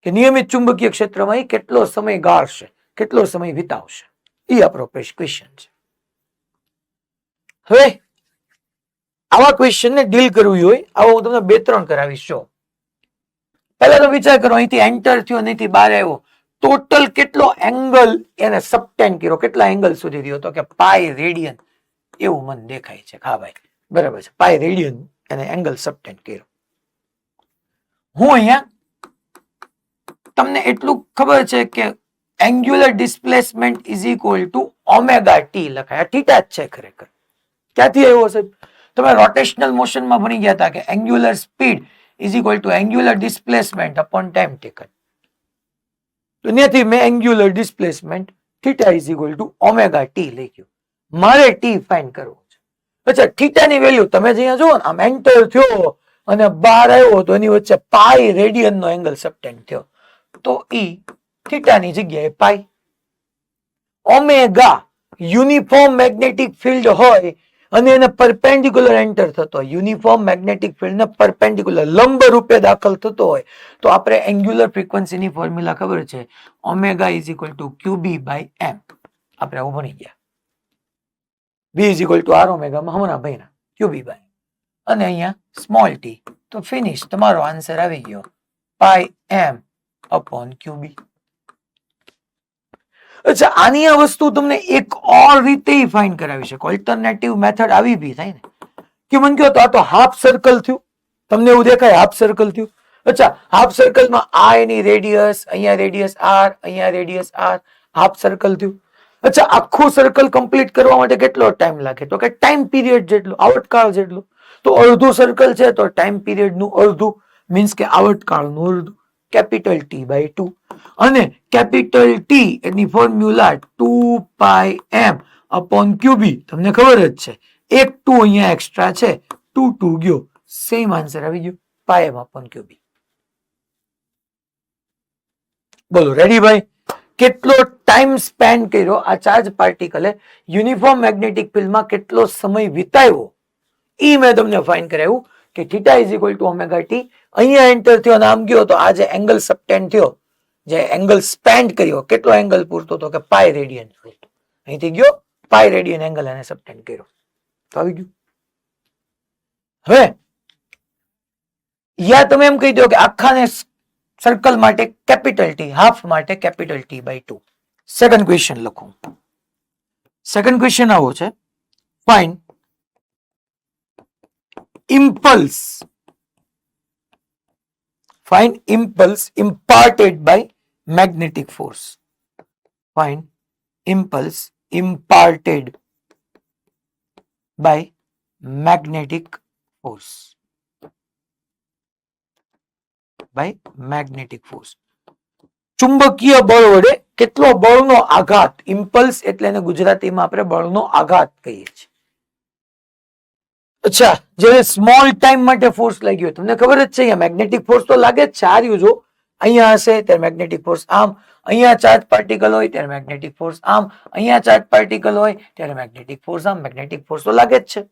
કે નિયમિત ચુંબકીય ક્ષેત્રમાં એ કેટલો સમય ગાળશે, કેટલો સમય વિતાવશે, એ આપણો ક્વેશ્ચન છે. હવે આવા ક્વેશ્ચન ને ડીલ કરવું હોય આવો હું તમને 2-3 કરાવીશ. જો પહેલા તો વિચાર કરો, અહીંથી એન્ટર થયો, અહીંથી બહાર આવ્યો, ટોટલ કેટલો એંગલ એને સબટેન્ડ કર્યો, કેટલા એંગલ સુધી થયો તો કે પાઈ રેડિયન, એવું મને દેખાય છે. હા ભાઈ બરાબર છે, પાઈ રેડિયન એને એંગલ સબટેન્ડ કર્યો. હું અહીંયા તમને એટલું ખબર છે કે angular displacement is equal two omega T લખાય. થીટા જ છે ખરેખર. ક્યાંથી આવ્યો સાહેબ? તમે રોટેશનલ મોશનમાં ભણી ગયા હતા કે angular speed is equal two angular displacement upon time taken. તો ત્યાંથી મેં angular displacement theta is equal two omega T લખ્યું. મારે ટી ફાઇન્ડ કરવો છે. અચ્છા, થીટાની વેલ્યુ તમે અહીંયા જુઓ ને, આમ એન્ટર થયો અને બહાર આવ્યો તો એની વચ્ચે પાઈ રેડિયન નો એંગલ સબટેન્ડ થયો, તો ઈ થીટાની જગ્યાએ પાઈ. ઓમેગા યુનિફોર્મ મેગ્નેટિક ફિલ્ડ હોય અને એને પરપેન્ડિક્યુલર એન્ટર થતો હોય, યુનિફોર્મ મેગ્નેટિક ફિલ્ડ ને પરપેન્ડિક્યુલર લંબ રૂપે દાખલ થતો હોય તો આપણે એંગ્યુલર ફ્રીક્વન્સીની ફોર્મ્યુલા ખબર છે, omega is equal to QB by M. આપણે આવું ભણી ગયા. v is equal to R ઓમેગામાં હમણાં ભણ્યા ક્યુબી બાય, અને અહીંયા સ્મોલ ટી, તો ફિનિશ, તમારો આન્સર આવી ગયો પાઈ એમ અપોન ક્યુબી. અચ્છા, આની આ વસ્તુ તમને એક ઓર રીતે ફાઇન્ડ કરાવી શકે. ઓલ્ટરનેટિવ મેથડ આવી બી થાય ને કે મને કહો તો આ તો હાફ સર્કલ થયું, તમને એવું દેખાય હાફ સર્કલ થયું. અચ્છા, હાફ સર્કલમાં આ એની રેડિયસ, અહીંયા રેડિયસ આર, અહીંયા રેડિયસ આર, હાફ સર્કલ થયું. અચ્છા, આખું સર્કલ કમ્પ્લીટ કરવા માટે કેટલો ટાઈમ લાગે તો કે ટાઈમ પીરિયડ જેટલો, આવર્તકાળ જેટલો. તો અડધું સર્કલ છે તો ટાઈમ પીરિયડ નું અડધું, મીન્સ કે આવર્તકાળનું અડધું, કેપિટલ ટી બાય 2. અને કેપિટલ ટી એની formula 2 pi M upon QB, તમને ખબર જ છે. એક 2 અહીંયા એક્સ્ટ્રા છે, 2 ગયો, સેમ આન્સર આવી ગયો પાઈ એમ અપોન ક્યુબી. બોલો રેડી ભાઈ? કેટલો ટાઈમ સ્પેન્ડ કર્યો આ ચાર્જ પાર્ટિકલે યુનિફોર્મ મેગ્નેટિક ફિલ્ડમાં, કેટલો સમય વિતાવ્યો એ મેં તમને ફાઇન્ડ કરાવ્યું કે theta is equal two omega T. અહીંયા એન્ટર થયો અને આમ ગયો તો આ જે એંગલ સબટેન્ડ થયો, જે એંગલ સ્પેન્ડ કર્યો, કેટલો એંગલ પૂરતો તો કે પાઈ રેડિયન. અહીંથી ગયો પાઈ રેડિયન એંગલ એને સબટેન્ડ કર્યો, તો આવી ગયું. હવે યા તમે એમ કહી દો કે આખાને સર્કલ માટે કેપિટલ ટી, હાફ માટે capital T by 2. Second question લખું. સેકન્ડ ક્વેશ્ચન આવો છે, find impulse, find impulse imparted by magnetic force. Find impulse imparted by magnetic force. By magnetic force. ચુંબકીય બળ વડે કેટલો બળનો આઘાત, ઇમ્પલ્સ એટલે એને ગુજરાતીમાં આપણે બળનો આઘાત કહીએ છીએ. અચ્છા, જ્યારે સ્મોલ ટાઈમ માટે ફોર્સ લાગ્યો, તમને ખબર જ છે અહીંયા મેગ્નેટિક ફોર્સ તો લાગે જ છે. આ રહ્યું જો, અહીંયા હશે ત્યારે મેગ્નેટિક ફોર્સ આમ, અહીંયા ચાર્જ પાર્ટિકલ હોય ત્યારે મેગ્નેટિક ફોર્સ આમ, અહીંયા ચાર્જ પાર્ટિકલ હોય ત્યારે મેગ્નેટિક ફોર્સ આમ, મેગ્નેટિક ફોર્સ તો લાગે જ છે.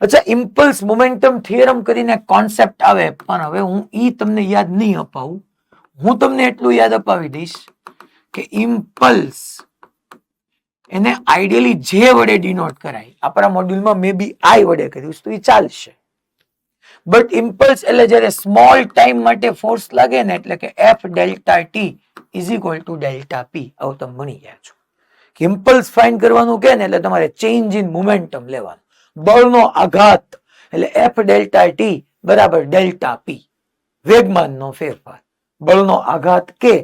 અચ્છા, ઇમ્પલ્સ મોમેન્ટમ થિયરમ કરીને કોન્સેપ્ટ આવે, પણ હવે હું ઈ તમને યાદ નહીં અપાવું. હું તમને એટલું યાદ અપાવી દઈશ કે ઇમ્પલ્સ એને આઈડિયલી જે વડે ડિનોટ કરાય. આપણા મોડ્યુલમાં મે બી આઈ વડે કર્યું તો એ ચાલશે, બટ ઇમ્પલ્સ એટલે જ્યારે સ્મોલ ટાઈમ માટે ફોર્સ લાગે ને, એટલે કે F delta T is equal to delta પી. આવું તમે ભણી ગયા છો. ઇમ્પલ્સ ફાઇન્ડ કરવાનું કે ને એટલે તમારે ચેન્જ ઇન મોમેન્ટમ લેવાનું. બળનો આઘાત એટલે એફ ડેલ્ટા ટી બરાબર ડેલ્ટા પી, વેગમાનનો ફેરફાર. બળનો આઘાત કે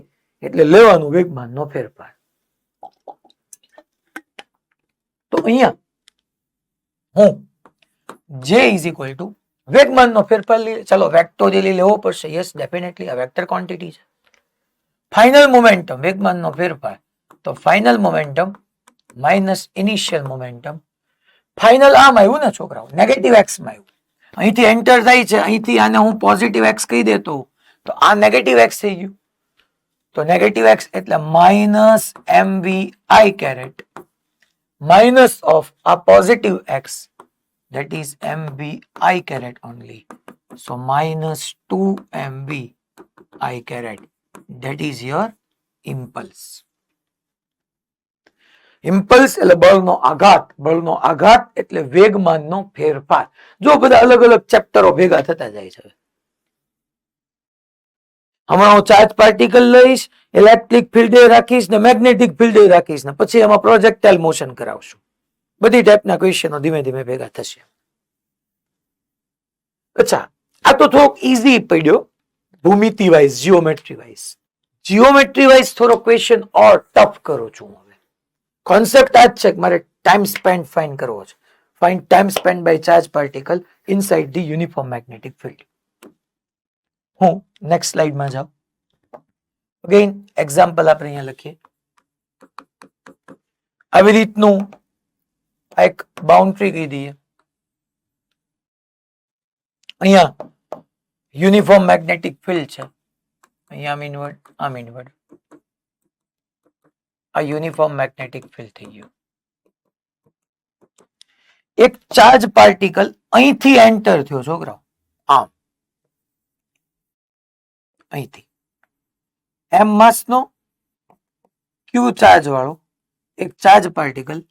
એટલે લેવાનું વેગમાનનો ફેરફાર. તો અહીંયા હું J ઇઝ ઇક્વલ ટુ વેગમાનનો ફેરફાર લઈએ. ચલો વેક્ટોરિયલી લેવો પડશે. યસ ડેફિનેટલી આ વેક્ટર ક્વોન્ટિટી છે. ફાઇનલ મોમેન્ટમ વેગમાનનો ફેરફાર તો final momentum minus initial momentum. Final આમ આવ્યું ને છોકરાઓ, નેગેટિવ એક્સ માં આવ્યું. અહીંથી એન્ટર થાય છે, અહીંથી આને હું પોઝિટિવ એક્સ કહી દેતો તો આ નેગેટિવ એક્સ થઈ ગયું. તો નેગેટિવ એક્સ એટલે minus mvi caret minus of આ positive X that is mvi caret only. So minus 2mvi caret. That is your impulse. Impulse એટલે બળનો આઘાત. બળનો આઘાત એટલે વેગમાનનો ફેરફાર. જો બધા અલગ અલગ ચેપ્ટરો ભેગા થતા જાય છે. હમણાં હું ચાર્જ પાર્ટિકલ લઈશ, ઇલેક્ટ્રિક ફિલ્ડ રાખીશ ને મેગ્નેટિક ફિલ્ડ રાખીશ ને પછી એમાં પ્રોજેક્ટાઇલ મોશન કરાવશું. બધી ટાઈપના ક્વેશ્ચનો ધીમે ધીમે ભેગા થશે. અચ્છા, આ તો થોડોક ઈઝી પડ્યો ભૂમિતિ wise, geometry wise. Geometry wise થોડો ક્વેશ્ચન ઓર ટફ કરું છું હવે. કોન્સેપ્ટ આ જ છે કે મારે ટાઈમ સ્પેન્ડ ફાઇન્ડ કરવો છે. Find time spend by charge particle inside the uniform magnetic field. હું નેક્સ્ટ સ્લાઇડમાં જાઉં. અગેન એક્ઝામ્પલ આપણે અહીંયા લખીએ. આવી રીતનું એક બાઉન્ડ્રી કહી દઈએ. અહીંયા યુનિફોર્મ મેગ્નેટિક ફિલ્ડ છે. અહીંયા આમ ઇનવર્ડ, આમ ઇનવર્ડ. આ યુનિફોર્મ મેગ્નેટિક ફિલ્ડ થઈ ગયું. એક ચાર્જ પાર્ટિકલ અહીંથી એન્ટર થયો છોકરાઓ, આમ અહીંથી એમ માસનો ક્યુ ચાર્જ વાળો એક ચાર્જ પાર્ટિકલ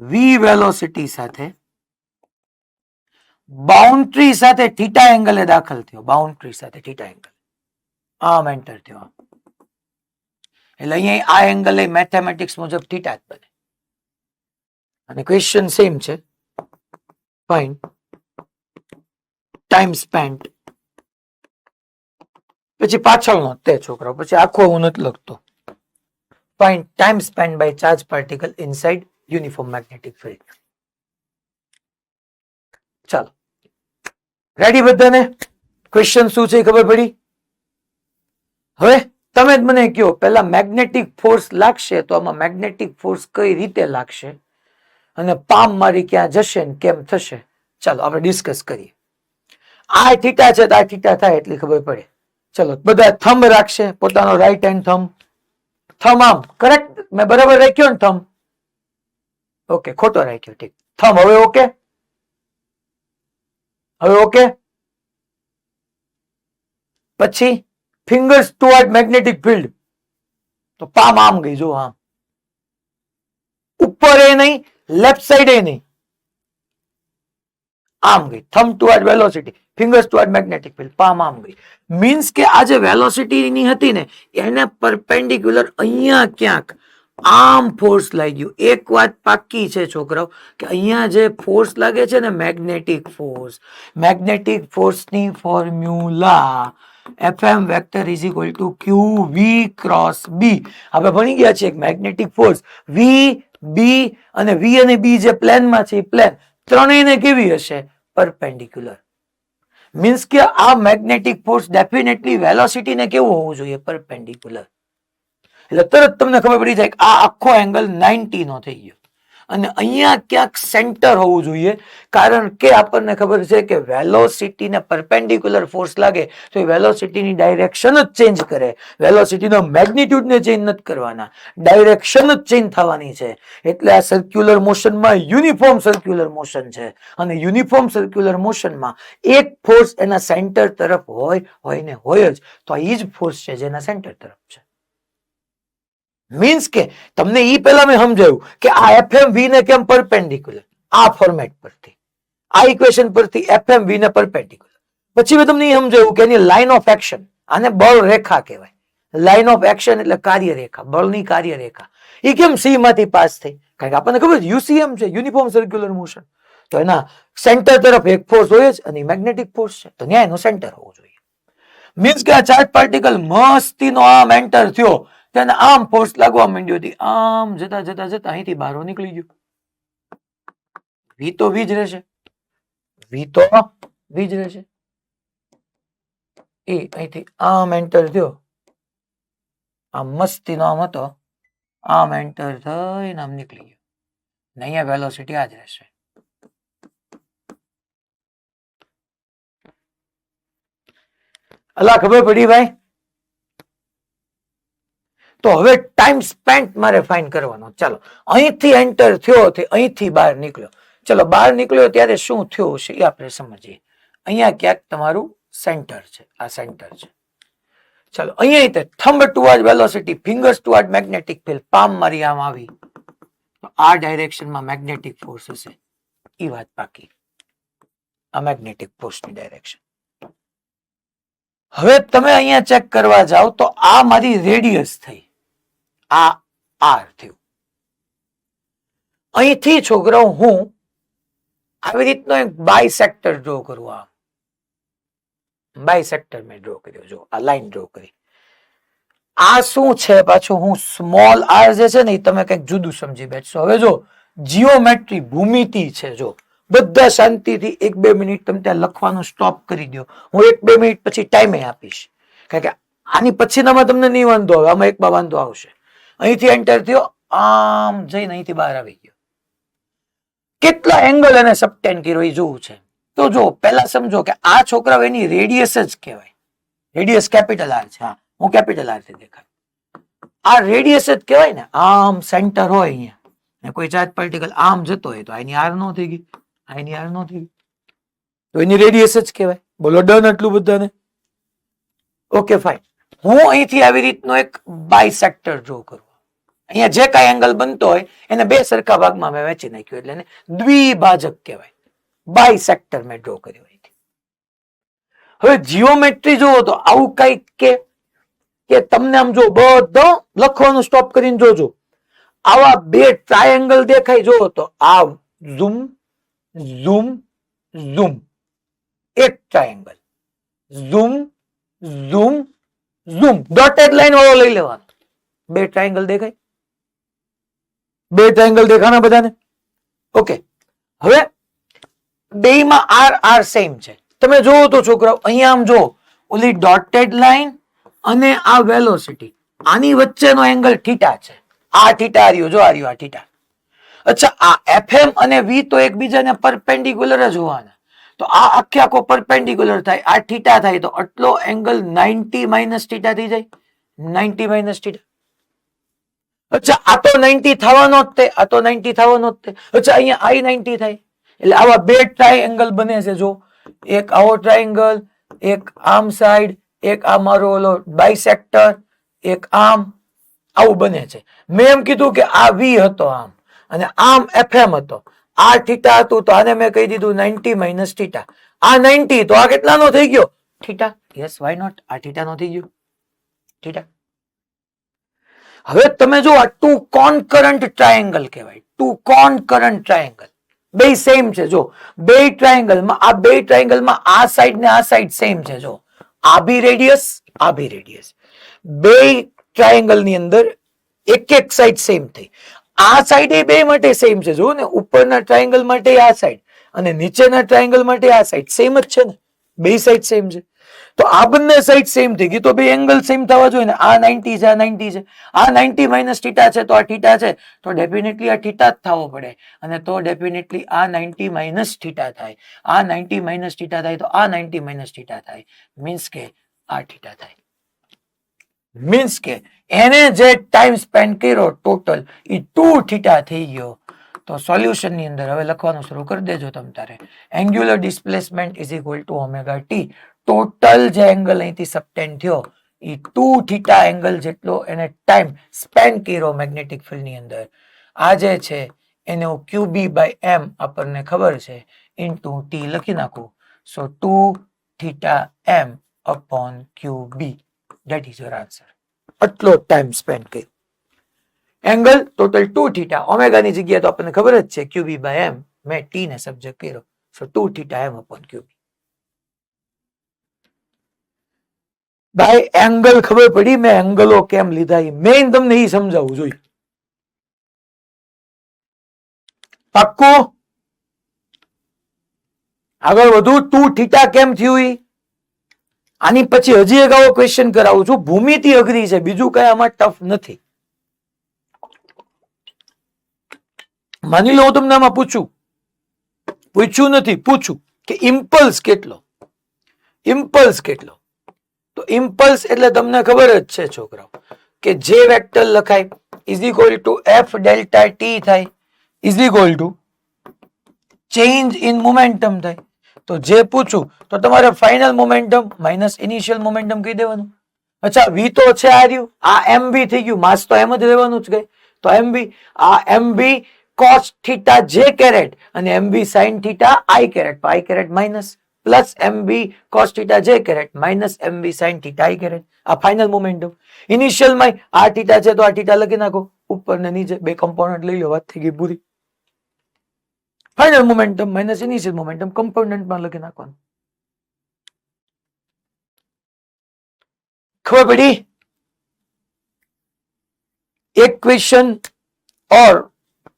વી વેલોસિટી સાથે બાઉન્ડ્રી સાથે થીટા એંગલે દાખલ થયો. બાઉન્ડ્રી સાથે થીટા એંગલ આમ એન્ટર થયો. એટલે અહીંયા આ એંગલ એ મેથેમેટિક્સ મુજબ થીટા જ બને. અને ક્વેશ્ચન સેમ છે. Find time spent. પછી પાછળનો તે છોકરાઓ, પછી આખો હું નથી લખતો. Find time spent by charge particle inside uniform magnetic field. ચાલો રેડી બધાને? ક્વેશ્ચન શું છે ખબર પડી? હવે તમે જ મને કહો, પેલા મેગ્નેટિક ફોર્સ લાગશે તો આમાં મેગ્નેટિક ફોર્સ કઈ રીતે લાગશે અને પામ મારી ક્યાં જશે ને કેમ થશે? ચાલો આપણે ડિસ્કસ કરીએ. આ થીટા છે તો આ થીટા થાય એટલી ખબર પડે. ચલો બધા થંબ રાખશે, પોતાનો રાઈટ હેન્ડ થંબ. થંબ આમ કરેક્ટ? મેં બરાબર રાખ્યો ને થંબ? ઓકે, ખોટો રાખ્યો. ઠીક. થંબ હવે ઓકે? હવે ઓકે? પછી ફિંગર્સ ટુવર્ડ મેગ્નેટિક ફિલ્ડ. તો પામ આમ ગઈ, જો આમ. ઉપર એ નહીં, લેફ્ટ સાઈડ એ નહીં, આમ ગઈ. Thumb toward velocity, fingers toward magnetic field, palm આમ ગઈ. મીન્સ કે આ જે વેલોસિટી ની હતી ને એને પરપેન્ડિક્યુલર અહીંયા ક્યાંક આમ ફોર્સ લાગ્યું. એક વાત પાકી છે છોકરાઓ કે અહીંયા જે ફોર્સ લાગે છે ને મેગ્નેટિક ફોર્સ, મેગ્નેટિક ફોર્સની formula Fm vector is equal to Q V cross B. આપણે ભણી ગયા છીએ મેગ્નેટિક ફોર્સ વી બી અને વી અને બી જે પ્લેનમાં છે એ પ્લેન ત્રણેયને કેવી હશે? પરપેન્ડિક્યુલર. મીન્સ કે આ મેગ્નેટિક ફોર્સ ડેફિનેટલી વેલોસિટી ને કેવું હોવું જોઈએ? પરપેન્ડિક્યુલર. એટલે તરત તમને ખબર પડી જાય કે આ આખો એંગલ 90 નો થઈ ગયો અને અહીંયા ક્યાંક સેન્ટર હોવું જોઈએ. કારણ કે આપણને ખબર છે કે વેલોસિટી ને પરપેન્ડિક્યુલર ફોર્સ લાગે તો એ વેલોસિટીની ડાયરેક્શન જ ચેન્જ કરે. વેલોસિટીનો મેગ્નિટ્યુડ ને ચેન્જ નથી કરવાના, ડાયરેક્શન જ ચેન્જ થવાની છે. એટલે આ સર્ક્યુલર મોશનમાં યુનિફોર્મ સર્ક્યુલર મોશન છે અને યુનિફોર્મ સર્ક્યુલર મોશનમાં એક ફોર્સ એના સેન્ટર તરફ હોય ને હોય જ. તો આ એ જ ફોર્સ છે જેના સેન્ટર તરફ છે. મીન્સ કે તમને ઈ પહેલા મેં સમજાવ્યું કે આ એફએમ વી ને કેમ પરપેન્ડિક્યુલર, આ ફોર્મેટ પરથી, આ ઇક્વેશન પરથી એફએમ વી ને પરપેન્ડિક્યુલર. પછી મેં તમને સમજાવ્યું કે એની લાઇન ઓફ એક્શન, આને બળ રેખા કહેવાય. લાઇન ઓફ એક્શન એટલે કાર્ય રેખા, બળની કાર્ય રેખા. એ કેમ સી માંથી પાસ થઈ? કારણ કે આપણને ખબર છે યુસીએમ છે, યુનિફોર્મ સર્ક્યુલર મોશન. તો એના સેન્ટર તરફ એક ફોર્સ હોય જ અને મેગ્નેટિક ફોર્સ છે તો ત્યાં એનું સેન્ટર હોવું જોઈએ. મીન્સ કે આ ચાર્જ પાર્ટિકલ મસ્તીનો આમ એન્ટર થયો, તેને આમ ફોર્સ લાગવા માંડ્યો હતી. આમ જતા જતા જતા અહીંથી બહાર નીકળી ગયું. વી તો વી જ રહેશે, વી તો વી જ રહેશે. એ અહીંથી આમ એન્ટર થયો, આમ મસ્તીનો આમ હતો, આમ એન્ટર થઈને આમ નીકળી ગયો. ને અહીંયા વેલોસિટી આ જ રહેશે. અલા ખબર પડી ભાઈ? તો હવે ટાઈમ સ્પેન્ટ મારે ફાઇન્ડ કરવાનો. ચાલો અહીંથી એન્ટર થયો, અહીંથી બહાર નીકળ્યો. ચલો બહાર નીકળ્યો ત્યારે શું થયું છે એ આપણે સમજીએ. અહીંયા ક્યાંક તમારું સેન્ટર છે, આ સેન્ટર છે. ચાલો અહીંયા thumb toward velocity, fingers toward magnetic field, palm મારી આમ આવી, તો આ ડાયરેક્શનમાં મેગ્નેટિક ફોર્સ હશે. એ વાત બાકી, આ મેગ્નેટિક ફોર્સની ડાયરેક્શન. હવે તમે અહીંયા ચેક કરવા જાઓ તો આ મારી રેડિયસ થઈ, આ આર થયું. અહીંથી છોકરાઓ હું આવી રીતનો એક બાયસેક્ટર ડ્રો કરું. આમ બાયસેક્ટર મેં ડ્રો કર્યો, જો આ લાઈન ડ્રો કરી. આ શું છે પાછું, હું સ્મોલ આર જે છે ને એ તમે કંઈક જુદું સમજી બેઠશો. હવે જો જીઓમેટ્રી ભૂમિતિ છે, જો બધા શાંતિથી 1-2 મિનિટ તમે ત્યાં લખવાનું સ્ટોપ કરી દો. હું 1-2 મિનિટ પછી ટાઈમે આપીશ, કારણ કે આની પછીનામાં તમને નહીં વાંધો આવે, આમાં એકમાં વાંધો આવશે. અહીંથી એન્ટર થયો, આમ જઈને અહીંથી બહાર આવી ગયો. કેટલા એંગલ અને સબટેન કર્યો એ જોવું છે. તો જો પહેલા સમજો કે આ છોકરાઓ એની રેડિયસ જ કહેવાય. રેડિયસ કેપિટલ આર છે, હા હું કેપિટલ આર થી દેખાય. આ રેડિયસ જ કહેવાય ને. આમ સેન્ટર હોય અહીંયા, કોઈ ચાર્જ પાર્ટિકલ આમ જતો હોય તો એની આર નો થઈ ગઈ, એની આર નો થઈ ગઈ, તો એની રેડિયસ જ કહેવાય. બોલો ડન આટલું બધાને? Okay fine. હું અહીંથી આવી રીતનો એક બાયસેક્ટર ડ્રો કરું. અહીંયા જે કાંઈ એંગલ બનતો હોય એને બે સરખા ભાગમાં મેં વહેંચી નાખ્યું, એટલે એને દ્વિભાજક કહેવાય. બાયસેક્ટર મેં ડ્રો કર્યો. હવે જીઓમેટ્રી જોવો તો આવું કઈક કે તમને આમ જો બધો લખવાનું સ્ટોપ કરીને જોજો, આવા બે ટ્રાયેંગલ દેખાય. જોવો તો આ ઝૂમ ઝૂમ ઝૂમ, એક triangle, zoom zoom zoom, dotted line વાળો લઈ લેવાનો. બે ટ્રાયેંગલ દેખાય, બે ટ્રાયેંગલ દેખાના બધાને? ઓકે. હવે બેમાં આર આર સેમ છે. તમે જોવો તો છોકરાઓ અહીંયા આમ જો, ઓલી ડોટેડ લાઈન અને આ વેલોસિટી, આની વચ્ચેનો એંગલ થીટા છે. આ થીટા રહ્યો, જો આ રહ્યો આ થીટા. અચ્છા, આ એફએમ અને વી તો એકબીજાને પરપેન્ડિક્યુલર જ હોવાના, તો આ આખે આખો પરપેન્ડિક્યુલર થાય, આ થીટા થાય, તો આટલો એંગલ 90 માઇનસ થીટા થઈ જાય. 90 માઇનસ થીટા. અચ્છા, આ તો 90 થવાનો જ તે, આ તો 90 થવાનો જ તે. અચ્છા, અહીંયા આઈ 90 થાય. એટલે આવા બે ટ્રાયેંગલ બને છે. જો એક આવો ટ્રાયેંગલ, એક આમ સાઈડ, એક આ મારો ઓલો બાયસેક્ટર, એક આમ, આવું બને છે. મેં એમ કીધું કે આ વી હતો આમ, અને આમ એફએમ હતો, આ થીટા હતું, તો આને મેં કહી દીધું 90 માઇનસ થીટા. આ 90, તો આ કેટલાનો થઈ ગયો? થીટા. Yes, why not? આ થીટા નો થઈ ગયો, થીટા. હવે તમે જો આ ટુ કોનકરન્ટ ટ્રાયેંગલ કહેવાય, ટુ કોનકરન્ટ ટ્રાયેંગલ. બે સેમ છે. જો બે ટ્રાયેંગલમાં, આ બે ટ્રાયેંગલમાં આ સાઈડ ને આ સાઈડ સેમ છે. જો આ બી રેડિયસ, આ બી રેડિયસ. બે ટ્રાયેંગલ ની અંદર એક એક સાઈડ સેમ થઈ. આ સાઈડ એ બે માટે સેમ છે. જો ને, ઉપરના ટ્રાયેંગલ માટે આ સાઈડ અને નીચેના ટ્રાયેંગલ માટે આ સાઈડ સેમ જ છે ને, બે સાઈડ સેમ છે. તો આ બંને સાઈડ સેમ થઈ ગઈ, તો બે એંગલ સેમ થવા જોઈએ ને. આ 90 છે, આ 90 છે, આ 90 માઇનસ થીટા છે, તો આ થીટા છે, તો ડેફિનેટલી આ થીટા જ થવો પડે. અને તો ડેફિનેટલી આ 90 માઇનસ થીટા થાય. આ 90 માઇનસ થીટા થાય, તો આ 90 માઇનસ થીટા થાય. મીન્સ કે આ થીટા થાય. મીન્સ કે એને જે ટાઈમ સ્પેન્ડ કર્યો ટોટલ એ 2 થીટા થઈ ગયો. તો સોલ્યુશન ની અંદર હવે લખવાનું શરૂ કરી દેજો તમ તારે. Angular displacement is equal two omega T. Total જે એંગલ અહીંથી સબટેન્ડ થયો એ 2 થીટા એંગલ જેટલો એને ટાઈમ સ્પેન્ડ કર્યો મેગ્નેટિક ફિલ્ડ ની અંદર. આ જે છે એને હું QB બાય M આપણને ખબર છે ઇન્ટુ T લખી નાખું. સો 2 theta M upon QB, that is your answer. આટલો ટાઈમ સ્પેન્ડ કર્યો. એંગલ ટોટલ 2 થીટા, ઓમેગા ની જગ્યાએ તો આપણને ખબર જ છે QB બાય M, મેં T ને સબ્જેક્ટ કર્યો. સો 2 થીટા M અપોન QB. ભાઈ એંગલ ખબર પડી, મેં એંગલો કેમ લીધા મેં તમને એ સમજાવવું જોઈએ. પાક્કું? આગળ વધુ 2 થીટા કેમ થયું ઈ? આની પછી હજી એક આવો ક્વેશ્ચન કરાવું છું, ભૂમિતિ અઘરી છે, બીજું કઈ આમાં ટફ નથી. માની લો હું તમને આમાં પૂછ્યું નથી, પૂછું કે ઇમ્પલ્સ કેટલો, ઇમ્પલ્સ કેટલો? તો ઇમ્પલ્સ એટલે તમને ખબર જ છે છોકરાઓ કે જે વેક્ટર લખાય is equal to F delta T થાય is equal to change in momentum થાય. તો જે પૂછું તો તમારે final momentum minus initial momentum કહી દેવાનું. અચ્છા વી તો છે આ રહ્યું, આ એમ બી થઈ ગયું, માસ તો એમ જ રહેવાનું જ ગઈ. તો એમ બી, આ M B cos theta J caret અને M B sine theta I caret, I caret minus plus M B cos theta J caret minus M B sine theta I caret. આ final momentum. Initial માં આ theta છે તો આ theta લખી નાખો, ઉપર ને નીચે બે કમ્પોનન્ટ લઈ લો, વાત થઈ ગઈ પૂરી. Final momentum minus initial momentum કમ્પોનન્ટમાં લખી નાખવાનું. ખબર પડી? એક ક્વેશ્ચન ઓર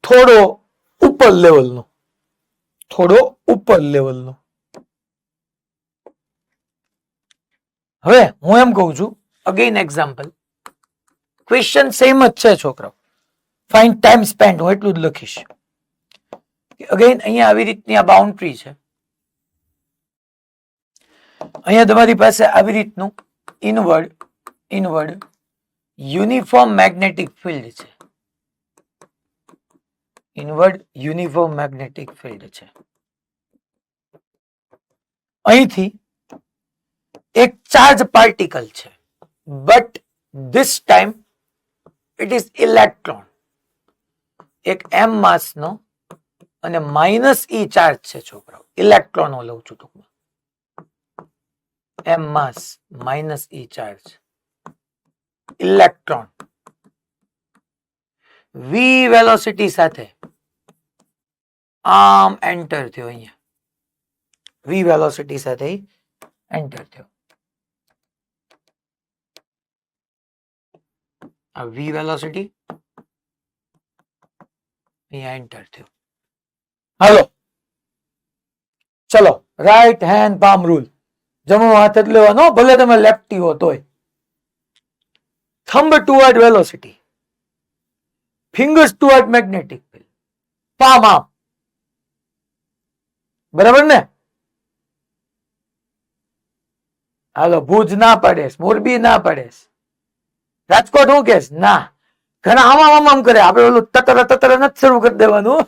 થોડો ઉપર લેવલનો, થોડો ઉપર લેવલનો. હવે હું એમ કહું છું, અગેન એક્ઝામ્પલ, ક્વેશ્ચન સેમ જ છે છોકરાઓ, ફાઇન્ડ ટાઈમ સ્પેન્ટ, હું એટલું જ લખીશ. અગેન અહીંયા આવી રીતની આ બાઉન્ડ્રી છે, અહીંયા તમારી પાસે આવી રીતનું ઇનવર્ડ યુનિફોર્મ મેગ્નેટિક ફિલ્ડ છે, ઇનવર્ડ યુનિફોર્મ મેગ્નેટિક ફિલ્ડ છે. અહીંથી એક ચાર્જ પાર્ટિકલ છે, but this time it is electron. એક એમ માસ નો અને માઇનસ ઈ ચાર્જ છે છોકરાઓ, ઇલેક્ટ્રોનો લઉં છું ટૂંકમાં, એમ માસ માઇનસ ઈ ચાર્જ, ઇલેક્ટ્રોન વી વેલોસિટી સાથે આમ એન્ટર થયો, અહીંયા વી વેલોસિટી સાથે એન્ટર થયો. આ વી વેલોસિટી અહીંયા એન્ટર થયો. હાલો ચલો, રાઈટ હેન્ડ પામ રૂલ, જમણો હાથ જ લેવાનો, ભલે તમે લેફ્ટી હો તોય. Thumb toward velocity, fingers toward magnetic field, palm આમ. બરાબર ને? હાલો, ભુજ ના પડેસ, મોરબી ના પડેસ, રાજકોટ હું કેસ ના, ઘણા આમ આમ કરે, આપણે ઓલું તતર તતર નથી શરૂ કરી દેવાનું.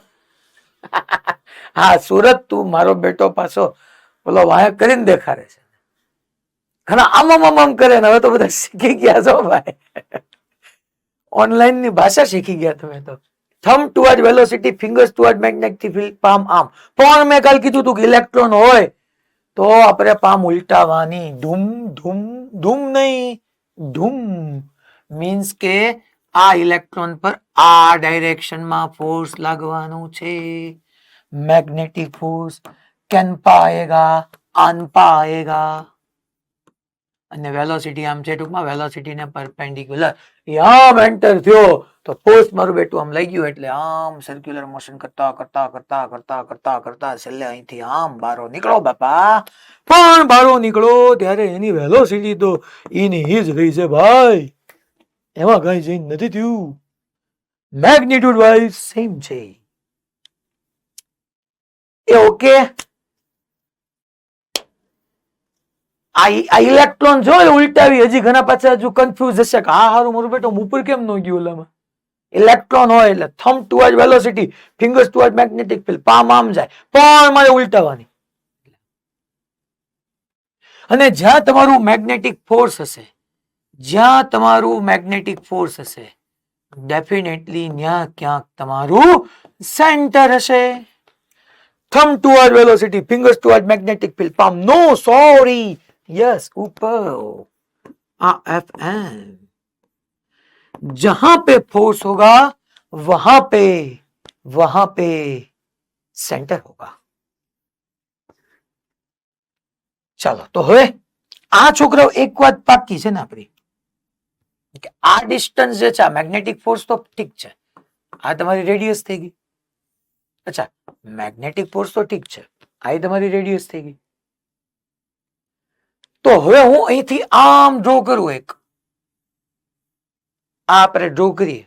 હા સુરત, તું મારો બેટો પાછો ઓલો વાંક કરીને દેખાડે છે, ઘણા આમ કરે ને. હવે તો બધા શીખી ગયા છો ભાઈ, ઓનલાઈન ની ભાષા શીખી ગયા તમે તો. Thumb toward velocity, fingers toward magnetic field, palm આમ. પણ મેં કાલ કીધું તું કે ઇલેક્ટ્રોન હોય તો આપણે પામ ઉલટાવાની, ધૂમ ધૂમ ધૂમ નહીં, ધૂમ મીન્સ કે આ ઇલેક્ટ્રોન પર આ ડાયરેક્શનમાં ફોર્સ લાગવાનું છે, मैग्नेटिक फोर्स कैनपा आएगा, आनपा आएगा. અને વેલોસિટી આમ છે, ટૂંકમાં વેલોસિટી ને પરપેન્ડિક્યુલર આમ એન્ટર થયો તો ફોર્સ મારું બેટું આમ લઈ ગયું, એટલે આમ સર્ક્યુલર મોશન કરતા કરતા કરતા કરતા કરતા કરતા છેલ્લે અહીંથી આમ બારો નીકળો બાપા. પણ બારો નીકળો ત્યારે એની વેલોસિટી તો એની જ રહી છે ભાઈ, એમાં કઈ ચેન્જ નથી થયું, મેગ્નિટ્યુડ વાઇઝ સેમ છે. એ ઓકે. આ ઇલેક્ટ્રોન જો ઉલટાવી, હજી ઘણા પાછા હજુ કન્ફ્યુઝ હશે કે હા હારું મારું બેટો ઉપર કેમ ન ગયું ઓલામાં. ઇલેક્ટ્રોન હોય એટલે thumb toward velocity, fingers toward magnetic field, palm આમ જાય, પણ મારે ઉલટાવાની. અને જ્યાં તમારું મેગ્નેટિક ફોર્સ હશે, જ્યાં તમારું મેગ્નેટિક ફોર્સ હશે, ડેફિનેટલી ત્યાં ક્યાંક તમારું સેન્ટર હશે. Thumb toward velocity, fingers toward magnetic field, palm no sorry, yes ऊपर, FM जहां पे फोर्स होगा वहां पे सेंटर होगा. ચાલો તો હવે આ છોકરાઓ એક વાત પાકી છે ને આપણી, કે આ ડિસ્ટન્સ જે છે, મેગ્નેટિક ફોર્સ તો ઠીક છે, આ તમારી રેડિયસ થઈ ગઈ. અચ્છા મેગ્નેટિક ફોર્સ તો ઠીક છે, આ તમારી રેડિયસ થઈ ગઈ. તો હવે હું અહીંથી આમ ડ્રો કરું એક, આ આપણે ડ્રો કરીએ.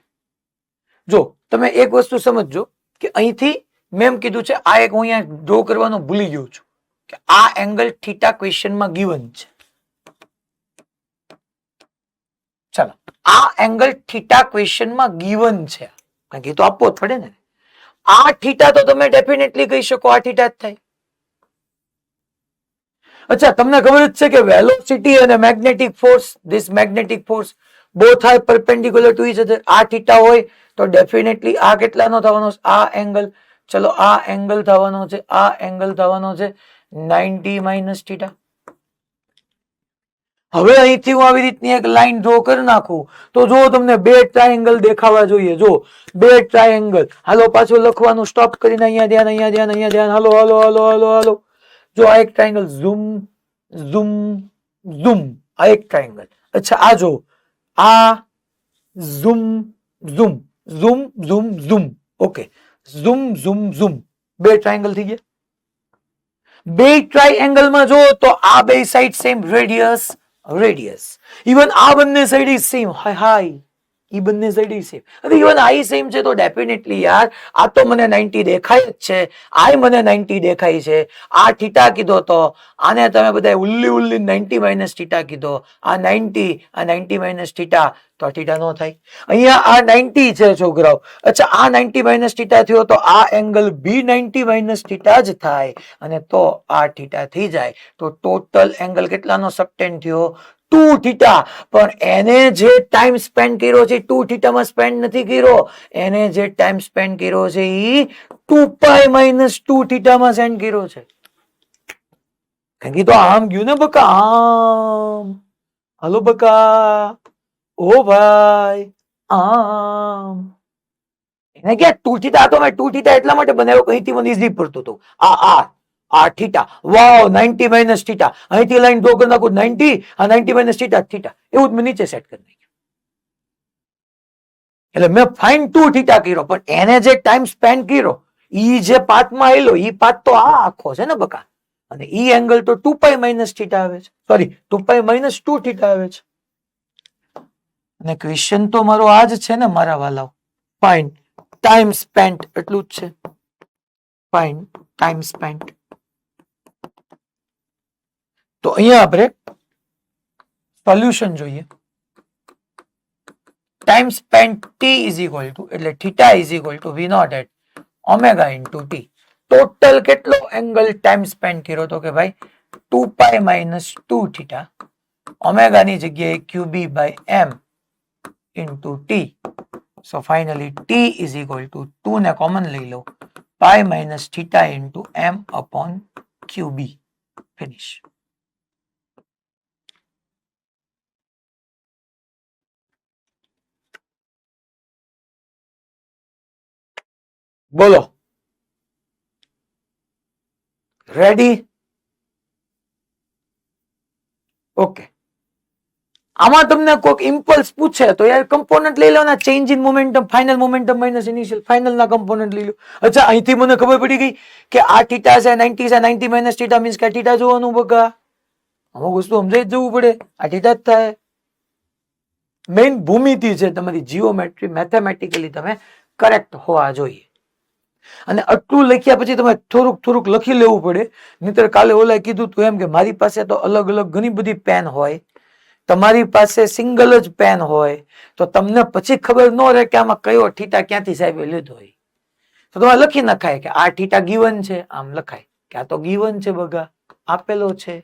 જો તમે એક વસ્તુ સમજજો કે અહીંથી મેં કીધું છે આ એક હું અહીંયા ડ્રો કરવાનું ભૂલી ગયો છું કે આ એંગલ થીટા ક્વેશ્ચનમાં ગિવન છે. ચાલો આ એંગલ થીટા ક્વેશ્ચનમાં ગિવન છે, કારણ કે તો આપવો જ પડે ને. આ થીટા તો તમે ડેફિનેટલી કહી શકો આ થીટા જ થાય. અચ્છા તમને ખબર જ છે કે વેલોસિટી અને magnetic force, this magnetic force both are perpendicular to each અધર. આ થીટા હોય તો ડેફિનેટલી આ કેટલાનો થવાનો છે? આ એંગલ. ચલો આ એંગલ થવાનો છે, આ એંગલ થવાનો છે 90 માઇનસ થીટા. હવે અહીંથી હું આવી રીતની એક લાઈન ડ્રો કરી નાખું તો જો તમને બે ટ્રાયેંગલ દેખાવા જોઈએ. જો બે ટ્રાયેંગલ. હાલો પાછું લખવાનું સ્ટોપ કરીને અહીંયા ધ્યાન, અહીંયા ધ્યાન, અહીંયા ધ્યાન. હાલો હાલો હાલો હાલો હાલો. જો આ એક ટ્રાયેંગલ, ઝૂમ ઝૂમ ઝૂમ, આ એક ટ્રાયેંગલ. અચ્છા આ જો આ zoom zoom zoom zoom zoom. Okay, zoom zoom zoom, બે ટ્રાયેંગલ થઈ ગયા. બે ટ્રાયેંગલમાં જો તો આ બે side same radius radius. Even આ બંને side is same. Hi hi, ઈ બંને સાઈડ ઇઝ સેમ. અને ઇવન આ સેમ છે તો ડેફિનેટલી યાર આ તો મને 90 દેખાય જ છે, આ મને 90 દેખાય છે. આ થીટા કીધો તો આને તમે બધા ઉલ્લી ઉલ્લી 90 માઇનસ થીટા કીધો. આ 90 માઇનસ થીટા તો આ થીટા નો થાય. અહીંયા આ 90 છે છોકરાઓ. અચ્છા આ 90 માઇનસ થીટા થયો તો આ એંગલ બી 90 માઇનસ થીટા જ થાય અને તો આ થીટા થઈ જાય. તો ટોટલ એંગલ કેટલાનો સબટેન્ડ થયો? 2 થીટા. પણ એને જે ટાઈમ સ્પેન્ડ કર્યો છે 2 થીટામાં સ્પેન્ડ નથી કર્યો, એને જે ટાઈમ સ્પેન્ડ કર્યો છે એ 2 પાઈ માઇનસ 2 થીટામાં સ્પેન્ડ કર્યો છે. કારણ કે તો આમ ગયું ને બકા, આમ. હલો બકા, ઓ ભાઈ, આમ. એને કે 2 થીટા તો મેં 2 થીટા એટલા માટે બનાવ્યો કઈથી મને ઈઝી પડતું હતું. આ થીટા, વાવ 90 માઇનસ થીટા. અહીંથી લાઈન ડ્રો કરી નાખું 90, આ 90 માઇનસ થીટા થીટા, એવું જ મેં નીચે સેટ કરી નાખ્યું. એટલે મેં ફાઇન 2 થીટા કર્યો, પણ એને જે ટાઈમ સ્પેન્ડ કર્યો ઈ જે પાથમાં આવેલો ઈ પાથ તો આ આખો છે ને બકા. અને ઈ એંગલ તો 2 પાઈ માઇનસ થીટા આવે છે, સોરી 2 પાઈ માઇનસ 2 થીટા આવે છે. અને ક્વેશ્ચન તો મારો આ જ છે ને મારા વાલાઓ. ફાઇન ટાઈમ સ્પેન્ટ એટલું જ છે. Fine time spent. તો અહીંયા આપણે સોલ્યુશન જોઈએ. Time spent T is equal to, એટલે theta is equal to V naught at omega into T. Total કેટલો એંગલ ટાઈમ સ્પેન્ડ કર્યો તો કે ભાઈ 2 પાઈ માઇનસ 2 થીટા. ઓમેગા ની જગ્યાએ QB by M into T. So finally T is equal to 2 ને common લઈ લો, pi minus theta into M upon QB. Finish. બોલો, રેડી? ઓકે. આમાં તમને કોઈક ઇમ્પલ્સ પૂછે તો યાર કમ્પોનન્ટ લઈ લેવાના. Change in momentum, final momentum minus initial, final ના કમ્પોનન્ટ લઈ લો. અચ્છા અહીંથી મને ખબર પડી ગઈ કે આ થીટા છે 90 છે, 90 માઇનસ થીટા મીન્સ કે થીટા જોવાનું બગા. અમુક વસ્તુ સમજાઈ જ જવું પડે, આ થીટા જ થાય. મેઇન ભૂમિતિ છે તમારી જીઓમેટ્રી, મેથેમેટિકલી તમે કરેક્ટ હોવા જોઈએ. અને આટલું લખ્યા પછી તમે થોડુંક થોડુંક લખી લેવું પડે. નહીતર કાલે ઓલા કીધું તું એમ કે મારી પાસે તો અલગ અલગ ઘણી બધી પેન હોય, તમારી પાસે સિંગલ જ પેન હોય, તો તમને પછી ખબર ન રહે કે આમાં કયો થીટા ક્યાંથી સાહેબે લીધો હોય. તો તમારે લખી નખાય કે આ થીટા ગીવન છે, આમ લખાય કે આ તો ગીવન છે બગા, આપેલો છે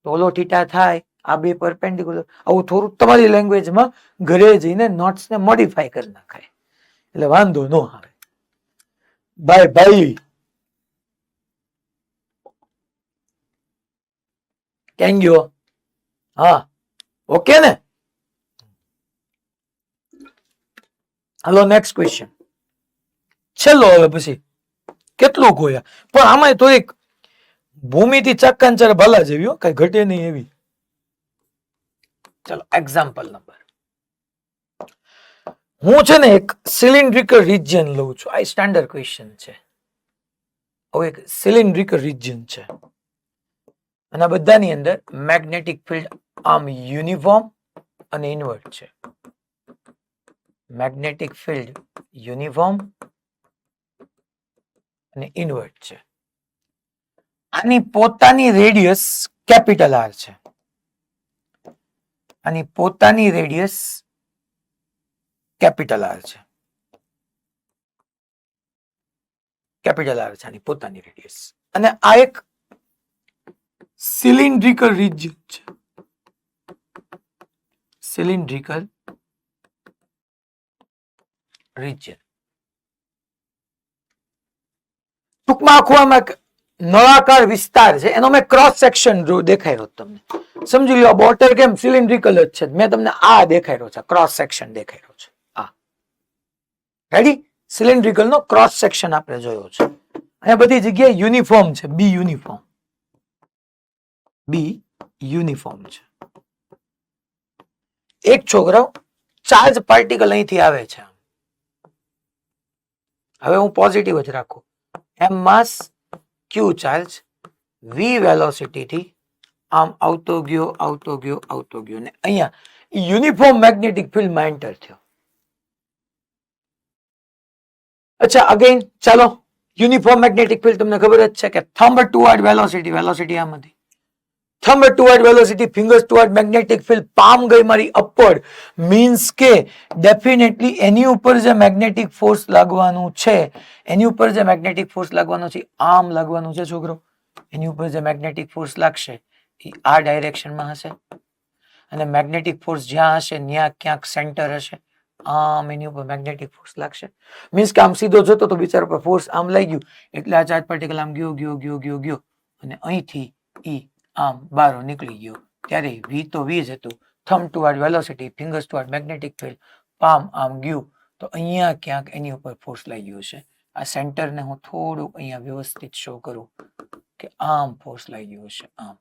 તો ઓલો થીટા થાય. આ બે પરપેન્ડિક્યુલર. આવું થોડુંક તમારી લેંગ્વેજમાં ઘરે જઈને નોટ્સ ને મોડિફાય કરી નખાય એટલે વાંધો ન આવે. બાય ભાઈ. કેમ ગયો? હા, ઓકે ને? હાલો નેક્સ્ટ ક્વેશ્ચન. છેલ્લો હવે પછી કેટલું ગોયા, પણ આમાં તો એક ભૂમિથી ચક્કાંચર ભલા જેવી, કઈ ઘટે નહીં એવી. ચલો એક્ઝામ્પલ નંબર. હું છે ને એક સિલિન્ડ્રિકલ રિજિયન લઉં છું. આ સ્ટાન્ડર્ડ ક્વેશ્ચન છે. હવે એક સિલિન્ડ્રિકલ રિજિયન છે અને આ બધાની અંદર મેગ્નેટિક ફિલ્ડ આમ યુનિફોર્મ અને ઇન્વર્ટ છે. મેગ્નેટિક ફિલ્ડ યુનિફોર્મ અને ઇન્વર્ટ છે. આની પોતાની રેડિયસ કેપિટલ આર છે. આની પોતાની રેડિયસ કેપિટલ આર છે. કેપિટલ આર છે આની પોતાની રેડિયસ. અને આ એક સિલિન્ડ્રિકલ રિજિયન છે. Cylindrical region. ટૂંકમાં આખું આમાં નળાકાર વિસ્તાર છે એનો મેં ક્રોસ સેક્શન દેખાડ્યો તમને. સમજી લો બોટર કેમ સિલિન્ડ્રિકલ જ છે. મેં તમને આ દેખાડ્યો છે, ક્રોસ સેક્શન દેખાડ્યો છે. આ રેડી સિલિન્ડ્રિકલ નો ક્રોસ સેક્શન આપણે જોયો છે. અને બધી જગ્યાએ યુનિફોર્મ છે. બી યુનિફોર્મ. બી યુનિફોર્મ છે. એક છોકરો ચાર્જ પાર્ટિકલ અહીંથી આવે છે. હવે હું પોઝિટિવ જ રાખું. એમ માસ ક્યુ ચાર્જ વી વેલોસિટી થી આમ આવતો ગયો આવતો ગયો આવતો ગયો ને અહીંયા યુનિફોર્મ મેગ્નેટિક ફિલ્ડ માં એન્ટર થયો. અચ્છા અગેન ચાલો યુનિફોર્મ મેગ્નેટિક ફિલ્ડ તમને ખબર જ છે કે થંબ ટુવર્ડ વેલોસિટી. વેલોસિટી આમ હતી. Thumb toward velocity, fingers toward magnetic field, palm ગઈ મારી અપવર્ડ. મીન્સ કે ડેફિનેટલી એની ઉપર જે મેગ્નેટિક ફોર્સ લાગવાનું છે, એની ઉપર જે મેગ્નેટિક ફોર્સ લાગવાનો છે આમ લાગવાનું છે છોકરો. એની ઉપર જે મેગ્નેટિક ફોર્સ લાગશે એ આ ડાયરેક્શનમાં હશે અને મેગ્નેટિક ફોર્સ જ્યાં હશે ત્યાં ક્યાંક સેન્ટર હશે. આમ એની ઉપર મેગ્નેટિક ફોર્સ લાગશે. મીન્સ કે આમ સીધો જતો તો બિચારા પર ફોર્સ આમ લઈ ગયું એટલે આ ચાર્જ પાર્ટિકલ આમ ગયો ગયો ગયો ગયો ગયો અને અહીંથી ઈ આમ બહાર નીકળી ગયો. ત્યારે વી તો વી જ હતું. Thumb toward velocity, fingers toward magnetic field, palm આમ ગયું તો અહીંયા ક્યાંક એની ઉપર ફોર્સ લાગ્યો છે. આ સેન્ટરને હું થોડુંક અહીંયા વ્યવસ્થિત શો કરું કે આમ ફોર્સ લાગ્યો છે આમ.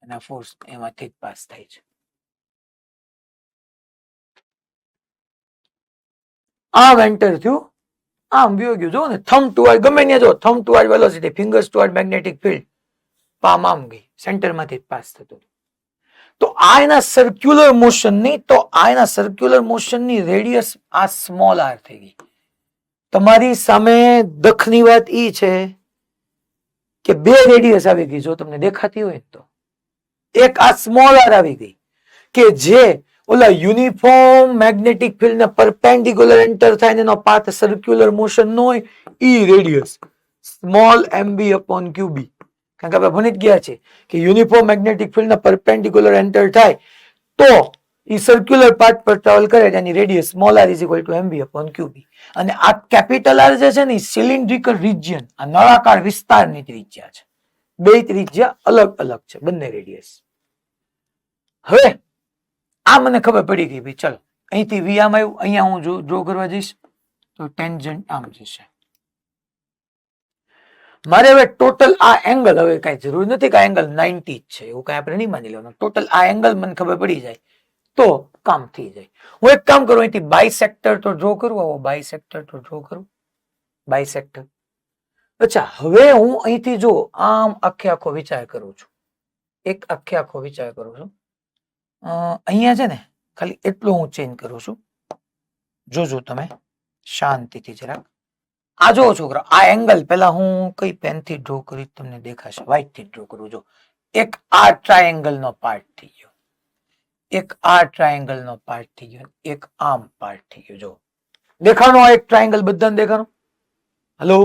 અને આ ફોર્સ એમાંથી જ પાસ થાય છે. આમ એન્ટર થયું આમ વયો ગયું. જો ને થંબ ટુવર્ડ ગમે ત્યાં જો thumb toward velocity, fingers toward magnetic field, palm આમ ગઈ સેન્ટરમાંથી જ પાસ થતું. તો આ એના સર્ક્યુલર મોશન ની તો આ એના સર્ક્યુલર મોશન ની રેડિયસ આ સ્મોલ આર થઈ ગઈ. તમારી સામે દખની વાત ઈ છે કે બે રેડિયસ આવી ગઈ. જો તમને દેખાતી હોય તો એક આ સ્મોલ આર આવી ગઈ કે જે ઓલા યુનિફોર્મ મેગ્નેટિક ફિલ્ડ ને પરપેન્ડિક્યુલર એન્ટર થાય એનો પાથ સર્ક્યુલર મોશન નો હોય ઈ radius small MB upon QB. કારણ કે આપણે ભણી જ ગયા છે કે યુનિફોર્મ મેગ્નેટિક ફિલ્ડ ના પરપેન્ડિક્યુલર એન્ટર થાય તો ઈ સર્ક્યુલર પાથ પર ટ્રાવેલ કરે એની radius small R is equal to MB upon QB. અને આ કેપિટલ આર જે છે ને સિલિન્ડ્રિકલ રિજિયન, આ નળાકાર વિસ્તારની ત્રિજ્યા છે. બે ત્રિજ્યા અલગ અલગ છે બંને રેડિયસ. હવે આ મને ખબર પડી ગઈ ભાઈ. ચલો અહીંથી વી આમ આવ્યું, અહીંયા હું ડ્રો કરવા જઈશ તો ટેન્જન્ટ આમ જશે. મારે હવે ટોટલ આ એંગલ, હવે કઈ જરૂર નથી કે આ એંગલ 90 જ છે એવું કઈ આપણે નહીં માની લેવાનું. ટોટલ આ એંગલ મને ખબર પડી જાય તો કામ થઈ જાય. હું એક કામ કરું, અહીંથી બાયસેક્ટર તો ડ્રો કરું. આવો બાયસેક્ટર તો ડ્રો કરું. બાયસેક્ટર. અચ્છા હવે હું અહીંથી જો આમ આખે આખો વિચાર કરું છું. એક આખે આખો વિચાર કરું છું. અહીંયા છે ને ખાલી એટલું હું ચેન્જ કરું છું. જોજો તમે શાંતિથી જરાક. આ જો છોકરા આ એંગલ પેલા હું કઈ પેન થી ડ્રો કરી તમને દેખાશે. વ્હાઈટ થી ડ્રો કરું. જો એક આ ટ્રાયેંગલ નો પાર્ટ થઈ ગયો, એક આ ટ્રાયેંગલ નો પાર્ટ થઈ ગયો, એક આમ પાર્ટ થઈ ગયો. જો દેખાણો આ એક ટ્રાયેંગલ બધાને દેખાણો. હેલો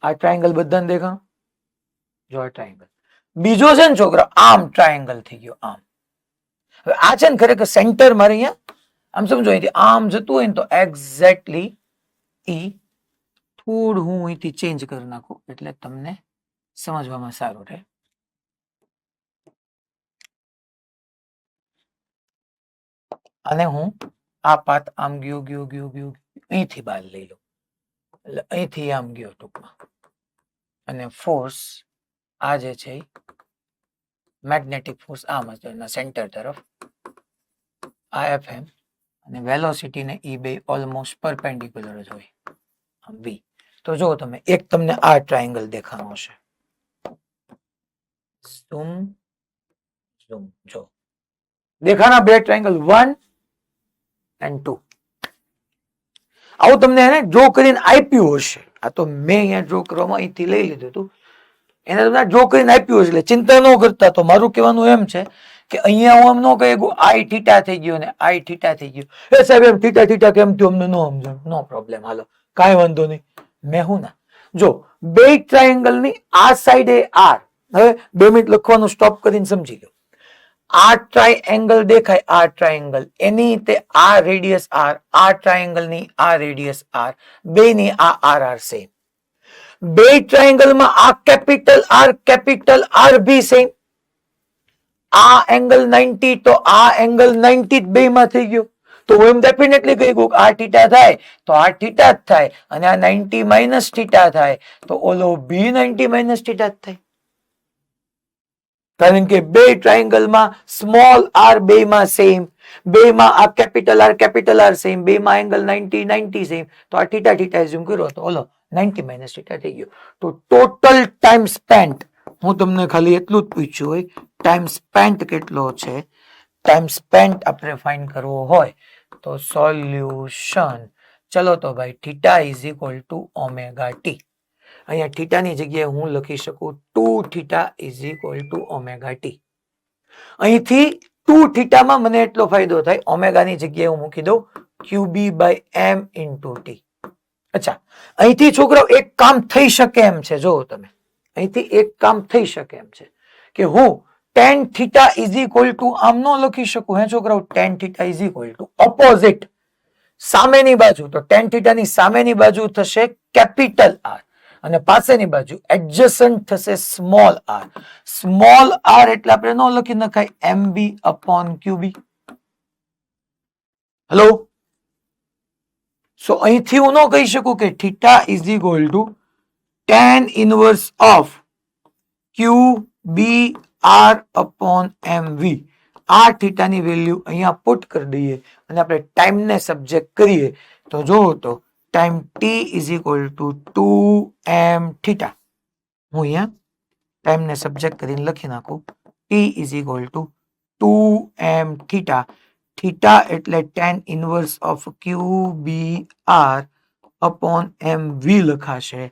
આ ટ્રાયેંગલ બધાને દેખાણો. જો આ ટ્રાયેંગલ. બીજો છે ને છોકરા આમ ટ્રાયેંગલ થઈ ગયો આમ. હવે આ છે ને ખરેખર સેન્ટર મારે અહીંયા આમ સમજો અહીંથી આમ જતું હોય ને તો એક્ઝેક્ટલી ઈ થોડું હું અહીંથી ચેન્જ કરી નાખું એટલે તમને સમજવામાં સારું રહે. અને હું આ પાથ આમ ગયો ગયો ગયો ગયો અહીંથી બહાર લઈ લઉં એટલે અહીંથી આમ ગયો ટૂંકમાં. અને ફોર્સ આ જે છે મેગ્નેટિક ફોર્સ આમ જ એના સેન્ટર તરફ આ એફએમ અને વેલોસિટી ને ઈ બે ઓલમોસ્ટ પરપેન્ડિક્યુલર જ હોય વી. તો જો તમે એક તમને આ ટ્રાયેંગલ દેખાણો છે, ઝૂમ ઝૂમ, જો દેખાણા બે ટ્રાયેંગલ 1 and 2. આવું તમને એને ડ્રો કરીને આપ્યું હશે. આ તો મેં અહીંયા ડ્રો કરવામાં અહીંથી લઈ લીધું હતું, એને તમને ડ્રો કરીને આપ્યું હશે એટલે ચિંતા ન કરતા. તો મારું કહેવાનું એમ છે કે અહીંયા હું એમ ન કહી શકું આઈ થીટા થઈ ગયો ને આઈ થીટા થઈ ગયું, એ સાહેબ એમ થીટા થીટા કેમ થયું અમને ન સમજણ, નો પ્રોબ્લેમ, હાલો કાંઈ વાંધો નહીં. મેં હું ના જો બે ટ્રાયેંગલ ની આ સાઈડે આર, હવે 2 મિનિટ લખવાનું સ્ટોપ કરીને સમજી ગયો. આ ટ્રાયેંગલ દેખાય, આ ટ્રાયેંગલ એની તે આ રેડિયસ આર, આ ટ્રાયેંગલ ની આ રેડિયસ આર, બે ની આ આર આર સેમ. બે ટ્રાયેંગલ માં આ કેપિટલ આર બી સેમ. આ એંગલ 90 તો આ એંગલ 90 બે માં થઈ ગયો. તો હું એમ ડેફિનેટલી કહી શકું આ થીટા થાય તો આ થીટા જ થાય, અને આ 90 માઇનસ થીટા થાય તો ઓલો બી 90 માઇનસ થીટા જ થાય. કારણ કે બે ટ્રાયેંગલ માં સ્મોલ આર બે માં સેમ, બે માં આ કેપિટલ આર સેમ, બે માં એંગલ 90 સેમ, તો આ થીટા થીટા એઝ્યુમ કર્યો તો ઓલો 90 માઇનસ થીટા થઈ ગયો. તો ટોટલ ટાઈમ સ્પેન્ટ, હું તમને ખાલી એટલું જ પૂછ્યું હોય ટાઈમ સ્પેન્ટ કેટલો છે, ટાઈમ સ્પેન્ટ આપણે ફાઇન્ડ કરવો હોય તો સોલ્યુશન, ચલો તો ભાઈ theta is equal two omega T. અહીંયા થીટાની જગ્યાએ હું લખી શકું 2 theta is equal two omega T. અહીંથી 2 થીટામાં મને એટલો ફાયદો થાય, ઓમેગાની જગ્યાએ હું મૂકી દઉં QB by M into T. અચ્છા, અહીંથી છોકરાઓ એક કામ થઈ શકે એમ છે, જો તમે અહીંથી એક કામ થઈ શકે એમ છે કે હું tan theta is equal two આમ ન લખી શકું હે છોકરાઓ, tan theta is equal two opposite સામેની બાજુ, તો tan થીટાની સામેની બાજુ થશે કેપિટલ આર અને પાસેની બાજુ એડજસન્ટ થશે સ્મોલ આર. સ્મોલ આર એટલે આપણે ન લખી નખાય MB upon QB. Hello, so અહીંથી હું ન કહી શકું કે theta is equal to tan inverse of Q B R upon M V. આ થીટાની વેલ્યુ અહીંયા પુટ કરી દઈએ અને આપણે ટાઈમને સબ્જેક્ટ કરીએ તો જોવો તો time T is equal to 2m theta. હું અહીંયા ટાઈમને સબ્જેક્ટ કરીને લખી નાખું T is equal to 2m theta. Theta એટલે tan inverse of Q B R upon M V લખાશે,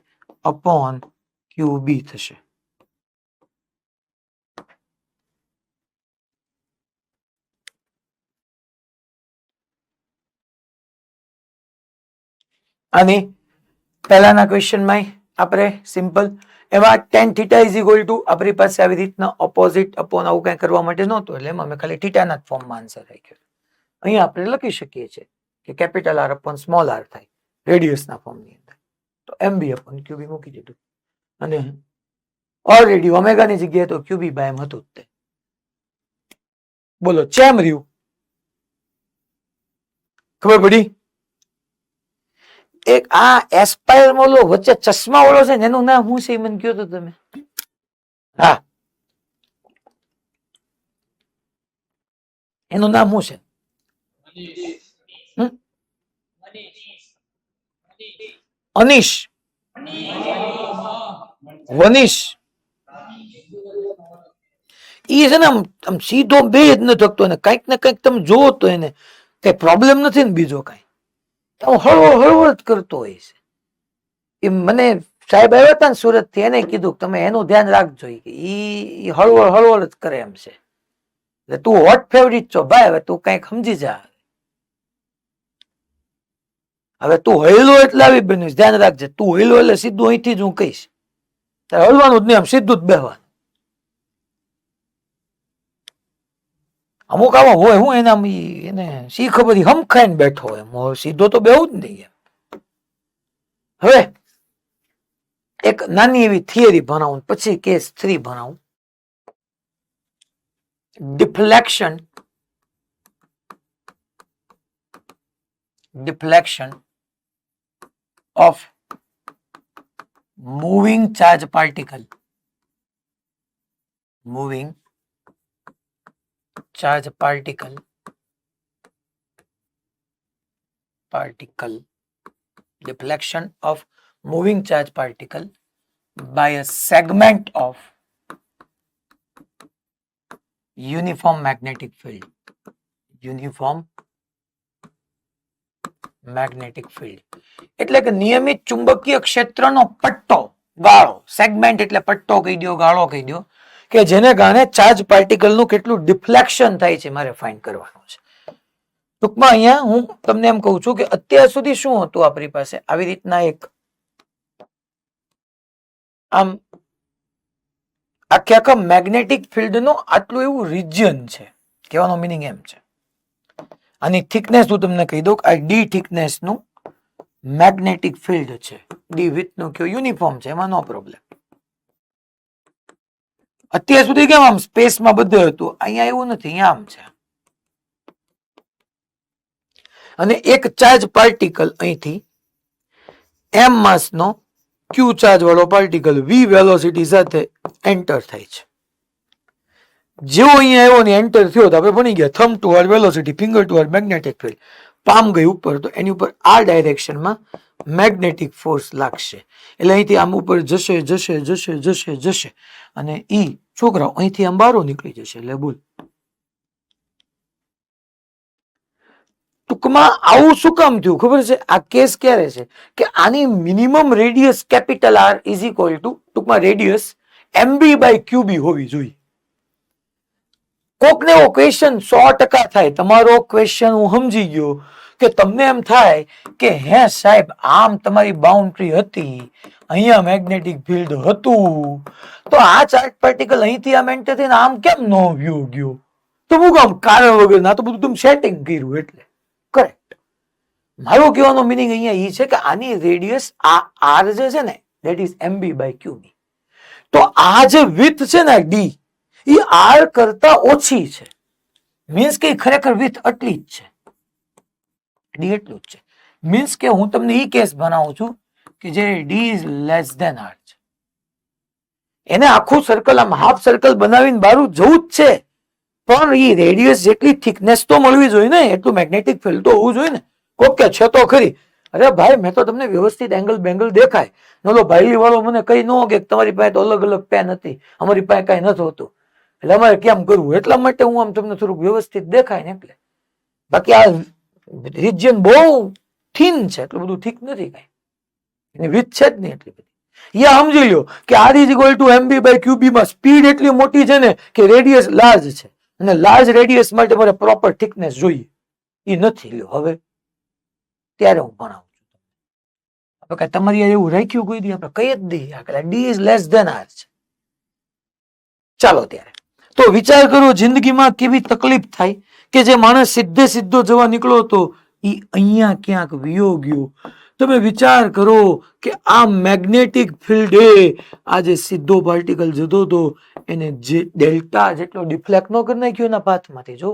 અપોન ક્યુ બી થશે. અને પહેલાના ક્વેશ્ચનમાં આપણે સિમ્પલ એમાં tan theta is equal two આપણી પાસે આવી રીતના ઓપોઝિટ અપોન આવું કઈ કરવા માટે નહોતું, એટલે એમાં અમે ખાલી થીટાના જ ફોર્મમાં આન્સર રાખ્યો. અહીંયા આપણે લખી શકીએ છીએ કે capital R upon small R થાય રેડિયસના ફોર્મની અંદર, તો એમબી અપોન ક્યુબી મૂકી દીધું અને ઓલરેડી ઓમેગાની જગ્યાએ તો ક્યુબી બાય એમ હતું જ તે. બોલો ચેમ રહ્યું, ખબર પડી? એક આ એસ્પાયર મોલો વચ્ચે ચશ્મા વાળો છે ને એનું નામ શું છે મને કયો તો તમે? હા, એનું નામ શું છે? અનીશ, વનીશ. ઈ છે ને આમ સીધો બે જ ન થકતો ને કઈક ને કઈક તમે જોવો તો એને કઈ પ્રોબ્લેમ નથી ને બીજો કઈ હળવળ હળવળ જ કરતો હોય છે. એ મને સાહેબ આવ્યા હતા ને સુરત થી, એને કીધું તમે એનું ધ્યાન રાખજો કે ઈ હળવળ હળવળ જ કરે એમ છે. એટલે તું હોટ ફેવરિટ છો ભાઈ, હવે તું કઈક સમજી જા. હવે તું હૈલો એટલે આવી બન્યું, ધ્યાન રાખજે. તું હૈલો એટલે સીધું અહીંથી જ હું કહીશ, હળવાનું જ નહીં, આમ સીધું જ બેહવાનું. અમુક આવા હોય હું એના એને શી ખબર હમ ખાઈને બેઠો હોય, સીધો તો બેવું જ નહીં. હવે એક નાની એવી થિયરી ભણાવું પછી કેસ 3 ભણાવું. Deflection of moving charge particle deflection of moving charge particle by a segment of uniform magnetic field. Uniform magnetic field એટલે કે નિયમિત ચુંબકીય ક્ષેત્રનો પટ્ટો, ગાળો. સેગમેન્ટ એટલે પટ્ટો કહી દો, ગાળો કહી દો, કે જેને કારણે ચાર્જ પાર્ટિકલનું કેટલું ડિફ્લેક્શન થાય છે મારે ફાઇન્ડ કરવાનું છે. ટૂંકમાં અહીંયા હું તમને એમ કહું છું કે અત્યાર સુધી શું હતું આપણી પાસે, આવી રીતના એક આમ આખા મેગ્નેટિક ફિલ્ડનો આટલું એવું રિજિયન છે. કહેવાનો મીનિંગ એમ છે, આની થિકનેસ હું તમને કહી દઉં, આ ડી થિકનેસ નું મેગ્નેટિક ફિલ્ડ છે. ડી વિથ નું કયો યુનિફોર્મ છે, એમાં નો પ્રોબ્લેમ. અત્યાર સુધી કેમ આમ સ્પેસમાં બધું હતું, અહીંયા એવું નથી, અહીંયા આમ છે. અને એક ચાર્જ પાર્ટિકલ અહીંથી એમ માસ નો ક્યુ ચાર્જ વાળો પાર્ટિકલ વી વેલોસિટી સાથે એન્ટર થાય છે. જેવો અહીંયા આવ્યો ને એન્ટર થયો તો આપણે ભણી ગયા thumb toward velocity, finger toward magnetic field, palm ગઈ ઉપર, તો એની ઉપર આ ડાયરેક્શનમાં મેગ્નેટિક ફોર્સ લાગશે. એટલે અહીંથી આમ ઉપર જશે જશે જશે જશે જશે અને ઈ છોકરાઓ અહીંથી આમ બહાર નીકળી જશે. એટલે બોલ, ટૂંકમાં આવું શું કામ થયું ખબર છે? આ કેસ ક્યારે છે કે આની minimum radius capital R is equal to, ટૂંકમાં રેડિયસ એમબી બાય ક્યુબી હોવી જોઈએ. કોકને એવો ક્વેશ્ચન 100% થાય, તમારો ક્વેશ્ચન હું સમજી ગયો કે તમને એમ થાય કે હે સાહેબ આમ તમારી બાઉન્ડ્રી હતી, અહીંયા મેગ્નેટિક ફિલ્ડ હતું, તો આ ચાર્જ પાર્ટિકલ અહીંથી આમ એન્ટર થઈને આમ કેમ નો વ્યૂ ગયો? તો હું કામ કારણ વગર ના, તો બધું તમે સેટિંગ કર્યું એટલે કરેક્ટ. મારો કહેવાનો મિનિંગ અહીંયા એ છે કે આની રેડિયસ આ આર જે છે ને that is MB by QB. તો આ જે વિથ છે ને ડી એ આર કરતા ઓછી છે, મીન્સ કે ખરેખર વિથ આટલી જ છે, ડી એટલું જ છે. મીન્સ કે હું તમને ઈ કેસ બનાવું છું કે જે D is less than R છે. એને આખું સર્કલ આમ હાફ સર્કલ બનાવીને બારું જવું જ છે, પણ એ રેડિયસ જેટલી થિકનેસ તો મળવી જોઈએ ને, એટલું મેગ્નેટિક ફિલ્ડ તો હોવું જોઈએ ને. કોક કે છે તો ખરી, અરે ભાઈ મેં તો તમને વ્યવસ્થિત એંગલ બેંગલ દેખાય, નોલો ભાઈલી વાળો મને કઈ ન કે તમારી પાસે તો અલગ અલગ પેન હતી, અમારી પાસે કઈ નથી હોતું, એટલે અમારે કેમ કરવું, એટલા માટે હું આમ તમને થોડુંક વ્યવસ્થિત દેખાય ને એટલે. બાકી આ રિજિયન બહુ થીન છે, એટલું બધું થીક નથી કઈ, એની વિથ છે જ નહીં એટલી બધી. યા સમજી લો કે R is equal to MB by QB માં સ્પીડ એટલી મોટી છે ને કે રેડિયસ લાર્જ છે, અને લાર્જ રેડિયસ માટે મારે પ્રોપર થિકનેસ જોઈએ, એ નથી. લ્યો હવે ત્યારે હું ભણાવું છું આપણે, તમારી એવું રાખ્યું કોઈ દી આપણે કઈ જ દઈએ કે D is less than R છે. ચાલો ત્યારે તો વિચાર કરો જિંદગીમાં કેવી તકલીફ થાય કે જે માણસ સીધે સીધો જવા નીકળો તો એ અહીંયા ક્યાંક વિયો ગયો. તમે વિચાર કરો કે આ મેગ્નેટિક ફિલ્ડે આ જે સીધો પાર્ટિકલ જતો હતો એને જે ડેલ્ટા જેટલો ડિફ્લેક્ટ ન કરી નાખ્યો એના પાથમાંથી. જો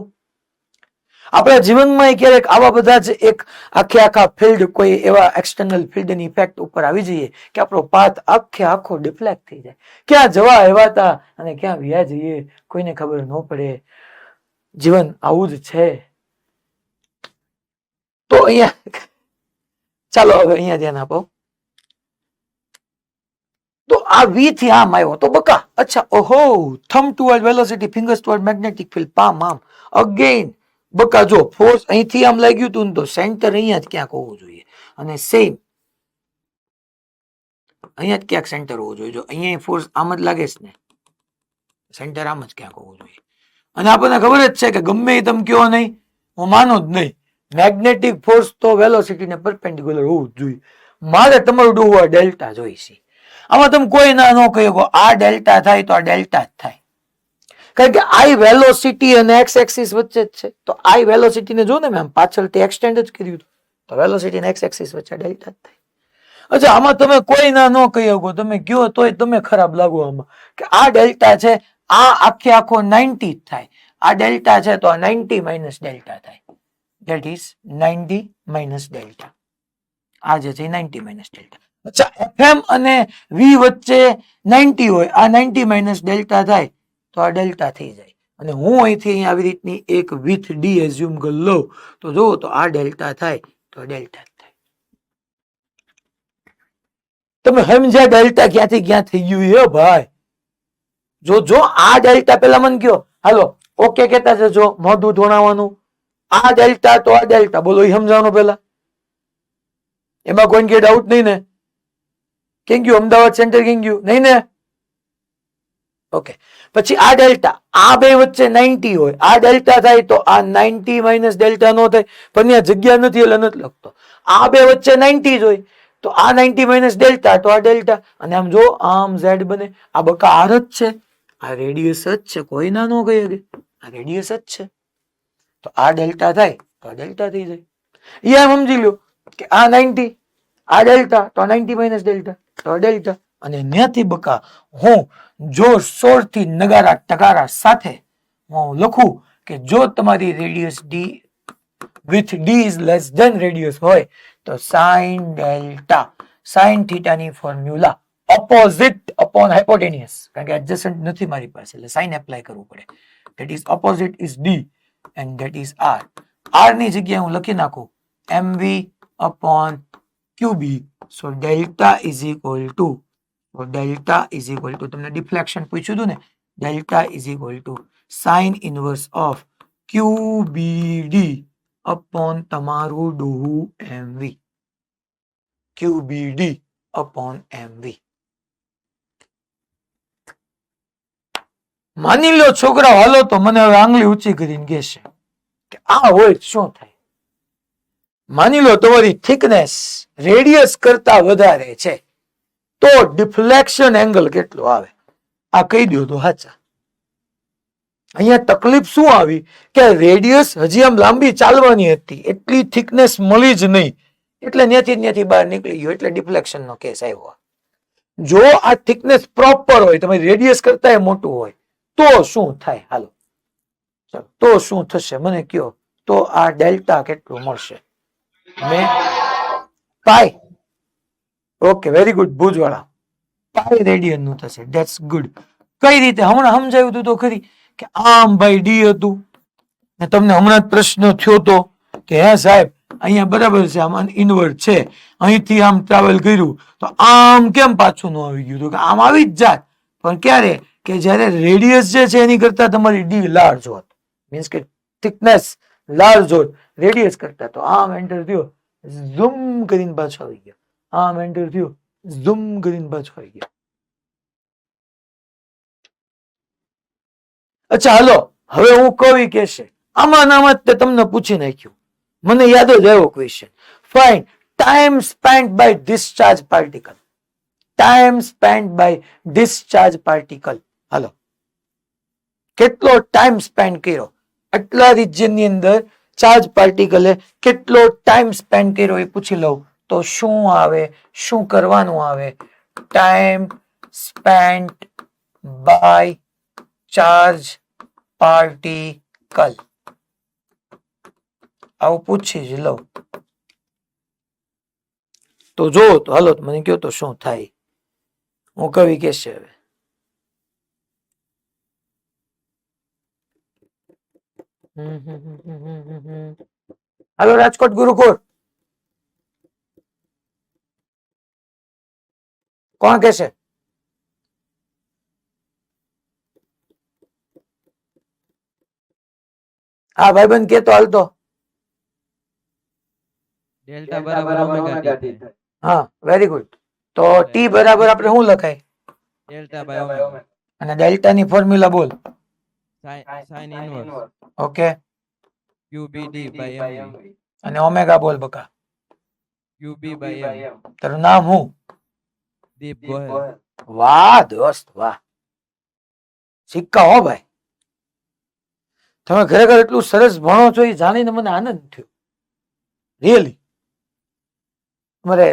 આપણા જીવનમાં ક્યારેક આવા બધા જ એક આખા ફિલ્ડ, કોઈ એવા એક્સટર્નલ ફિલ્ડની ઇફેક્ટ ઉપર આવી જઈએ કે આપણો પાથ આખો ડિફ્લેક્ટ થઈ જાય. ક્યાં જવા આવ્યા હતા અને ક્યાં વ્યા જઈએ કોઈને ખબર ન પડે. જીવન આવું જ છે. તો અહીંયા ચાલો હવે અહીંયા ધ્યાન આપો. તો આ વી થી આમ આવ્યો તો બકા, અચ્છા ઓહો, thumb toward velocity, fingers toward magnetic field, palm આમ અગેન બકા. જો ફોર્સ અહીંથી આમ લાગ્યું હતું ને તો સેન્ટર અહીંયા જ ક્યાંક હોવું જોઈએ, અને સેમ અહીંયા જ ક્યાંક સેન્ટર હોવું જોઈએ. જો અહીંયા ફોર્સ આમ જ લાગે છે ને, સેન્ટર આમ જ ક્યાંક હોવું જોઈએ. અને આપણને ખબર જ છે કે ગમે એ તમે કયો નહીં, હું માનું જ નહીં, મેગ્નેટિક ફોર્સ તો વેલોસિટી ને પરપેન્ડિક્યુલર હોવું જ જોઈએ. મારે તમારું ડૂબવા ડેલ્ટા જોઈશે. આમાં તમે કોઈ ના ન કહી શકો આ ડેલ્ટા થાય તો આ ડેલ્ટા જ થાય, કારણ કે આઈ વેલોસિટી અને એક્સ એક્સિસ વચ્ચે જ છે. તો આઈ વેલોસિટી ને જો ને મેં પાછળથી એક્સટેન્ડ જ કર્યું તો વેલોસિટી અને એક્સ એક્સિસ વચ્ચે ડેલ્ટા જ થાય. અચ્છા આમાં તમે કોઈ ના ન કહી શકો, તમે કયો તોય તમે ખરાબ લાગો આમાં કે આ ડેલ્ટા છે, આ આખો 90 થાય, આ ડેલ્ટા છે તો આ 90 માઇનસ ડેલ્ટા થાય, ધેટ ઇઝ 90 માઇનસ ડેલ્ટા. આ જે છે 90 માઇનસ ડેલ્ટા. અચ્છા એફએમ અને વી વચ્ચે 90 હોય, આ 90 માઇનસ ડેલ્ટા થાય તો આ ડેલ્ટા થઈ જાય. અને હું અહીંથી અહીં આવી રીતની એક વિથ ડી એઝ્યુમ કરી લઉં તો જુઓ તો આ ડેલ્ટા થાય તો ડેલ્ટા થાય. તમે સમજ્યા ડેલ્ટા ક્યાંથી ક્યાં થઈ ગયું હે ભાઈ? જો આ ડેલ્ટા પેલા મને કયો, હાલો ઓકે કેતા જજો, મોઢું ધોણાવાનું. આ ડેલ્ટા તો આ ડેલ્ટા, બોલો એ સમજાવવાનું પેલા. એમાં કોઈ કે ડાઉટ નહીં ને? કેમ ગયું અમદાવાદ સેન્ટર? કેમ ગયું? નહીં ને? ઓકે. પછી આ ડેલ્ટા, આ બે વચ્ચે 90 હોય, આ ડેલ્ટા થાય તો આ 90 માઇનસ ડેલ્ટા નો થાય, પણ ત્યાં જગ્યા નથી એટલે નથી લખતો. આ બે વચ્ચે 90 જ હોય તો આ 90 માઇનસ ડેલ્ટા તો આ ડેલ્ટા. અને આમ જો આમ ઝેડ બને. આ બકા આર જ છે, આ રેડિયસ જ છે, કોઈ ના નો કહી શકે, આ રેડિયસ જ છે. તો આ ડેલ્ટા થાય તો આ ડેલ્ટા થઈ જાય. એ આમ સમજી લો કે આ 90, આ ડેલ્ટા તો આ 90 માઇનસ ડેલ્ટા તો આ ડેલ્ટા. અને ત્યાંથી બકા હું જોરશોરથી નગારા ટકારા સાથે હું લખું કે જો તમારી radius D with D is less than radius હોય તો સાઇન ડેલ્ટા, સાઇન થીટાની ફોર્મ્યુલા ઓપોઝિટ અપોન હાઇપોટેનિયસ, કારણ કે એડજસન્ટ નથી મારી પાસે એટલે સાઇન એપ્લાય કરવું પડે. That is opposite is D and that is R. R ની જગ્યાએ હું લખી નાખું mv upon qb. So delta is equal to, delta is equal to, તમને ડિફ્લેક્શન પૂછ્યું હતું ને, delta is equal to sine inverse of QBD upon તમારું ડોહુ MV. QBD upon MV. માની લો છોકરા હાલો તો મને હવે આંગળી ઊંચી કરીને કહેશે કે આ હોય શું થાય? માની લો તમારી થિકનેસ રેડિયસ કરતા વધારે છે તો ડિફ્લેક્શન એંગલ કેટલો આવે? આ કહી દો તો સાચા. અહીંયા તકલીફ શું આવી કે રેડિયસ હજી આમ લાંબી ચાલવાની હતી, એટલી થિકનેસ મળી જ નહીં, એટલે ત્યાંથી બહાર નીકળી ગયો, એટલે ડિફ્લેક્શન નો કેસ આવ્યો. જો આ થિકનેસ પ્રોપર હોય, તમારી રેડિયસ કરતા મોટું હોય તો શું થાય? હાલો ચાલો, તો શું થશે મને કયો? તો આ ડેલ્ટા કેટલું મળશે? મેં પાઈ, ઓકે વેરી ગુડ ભુજવાળા, પાઈ રેડિયન નું થશે. That's good. કઈ રીતે? હમણાં સમજાવ્યું હતું તો ખરી કે આમ ભાઈ ડી હતું ને તમને હમણાં જ પ્રશ્ન થયો તો કે હે સાહેબ અહીંયા બરાબર છે, આમ ઇનવર્ડ છે, અહીંથી આમ ટ્રાવેલ કર્યું તો આમ કેમ પાછું ન આવી ગયું? તો કે આમ આવી જ જાત, પણ ક્યારે? કે જ્યારે રેડિયસ જે છે એની કરતા તમારી ડી લાર્જ હોત, મીન્સ કે થિકનેસ લાર્જ હોત રેડિયસ કરતા, તો આમ એન્ટર થયો, ઝૂમ કરીને પાછો આવી ગયો, આમ એન્ટર થયો, ઝૂમ કરીને પાછો આવી ગયો. અચ્છા હાલો, હવે હું કવિ કહેશે આમાં જ તમને પૂછી નાખ્યું, મને યાદ જ આવ્યો question. Find time spent by discharge particle. Time spent by discharge particle. હાલો, કેટલો ટાઈમ સ્પેન્ડ કર્યો આટલા રિજિયન ની અંદર ચાર્જ પાર્ટિકલે કેટલો ટાઈમ સ્પેન્ડ કર્યો એ પૂછી લઉં તો શું આવે? શું કરવાનું આવે? Time spent by charge particle, આવું પૂછી જ લઉં તો જો તો હાલો મને કહો તો શું થાય? હું કવિ કહેશે હવે. હાલો રાજકોટ ગુરુકુળ, કોણ કહેશે? હા ભાઈબંધ કેતો હાલતો. ડેલ્ટા બરાબર ઓમેગા ટી થાય. હા વેરી ગુડ. તો ટી બરાબર આપણે શું લખાય? Delta by omega. અને ડેલ્ટા ની ફોર્મ્યુલા બોલ. Sine inverse okay. QBD by MV. અને ઓમેગા બોલ બકા. QB by M. તારું નામ હું? દીપ ગોહેલ. વાહ દોસ્ત વાહ, સિક્કા હો ભાઈ. તમે ખરેખર એટલું સરસ ભણો છો એ જાણીને મને આનંદ થયો, રિયલી. અમારે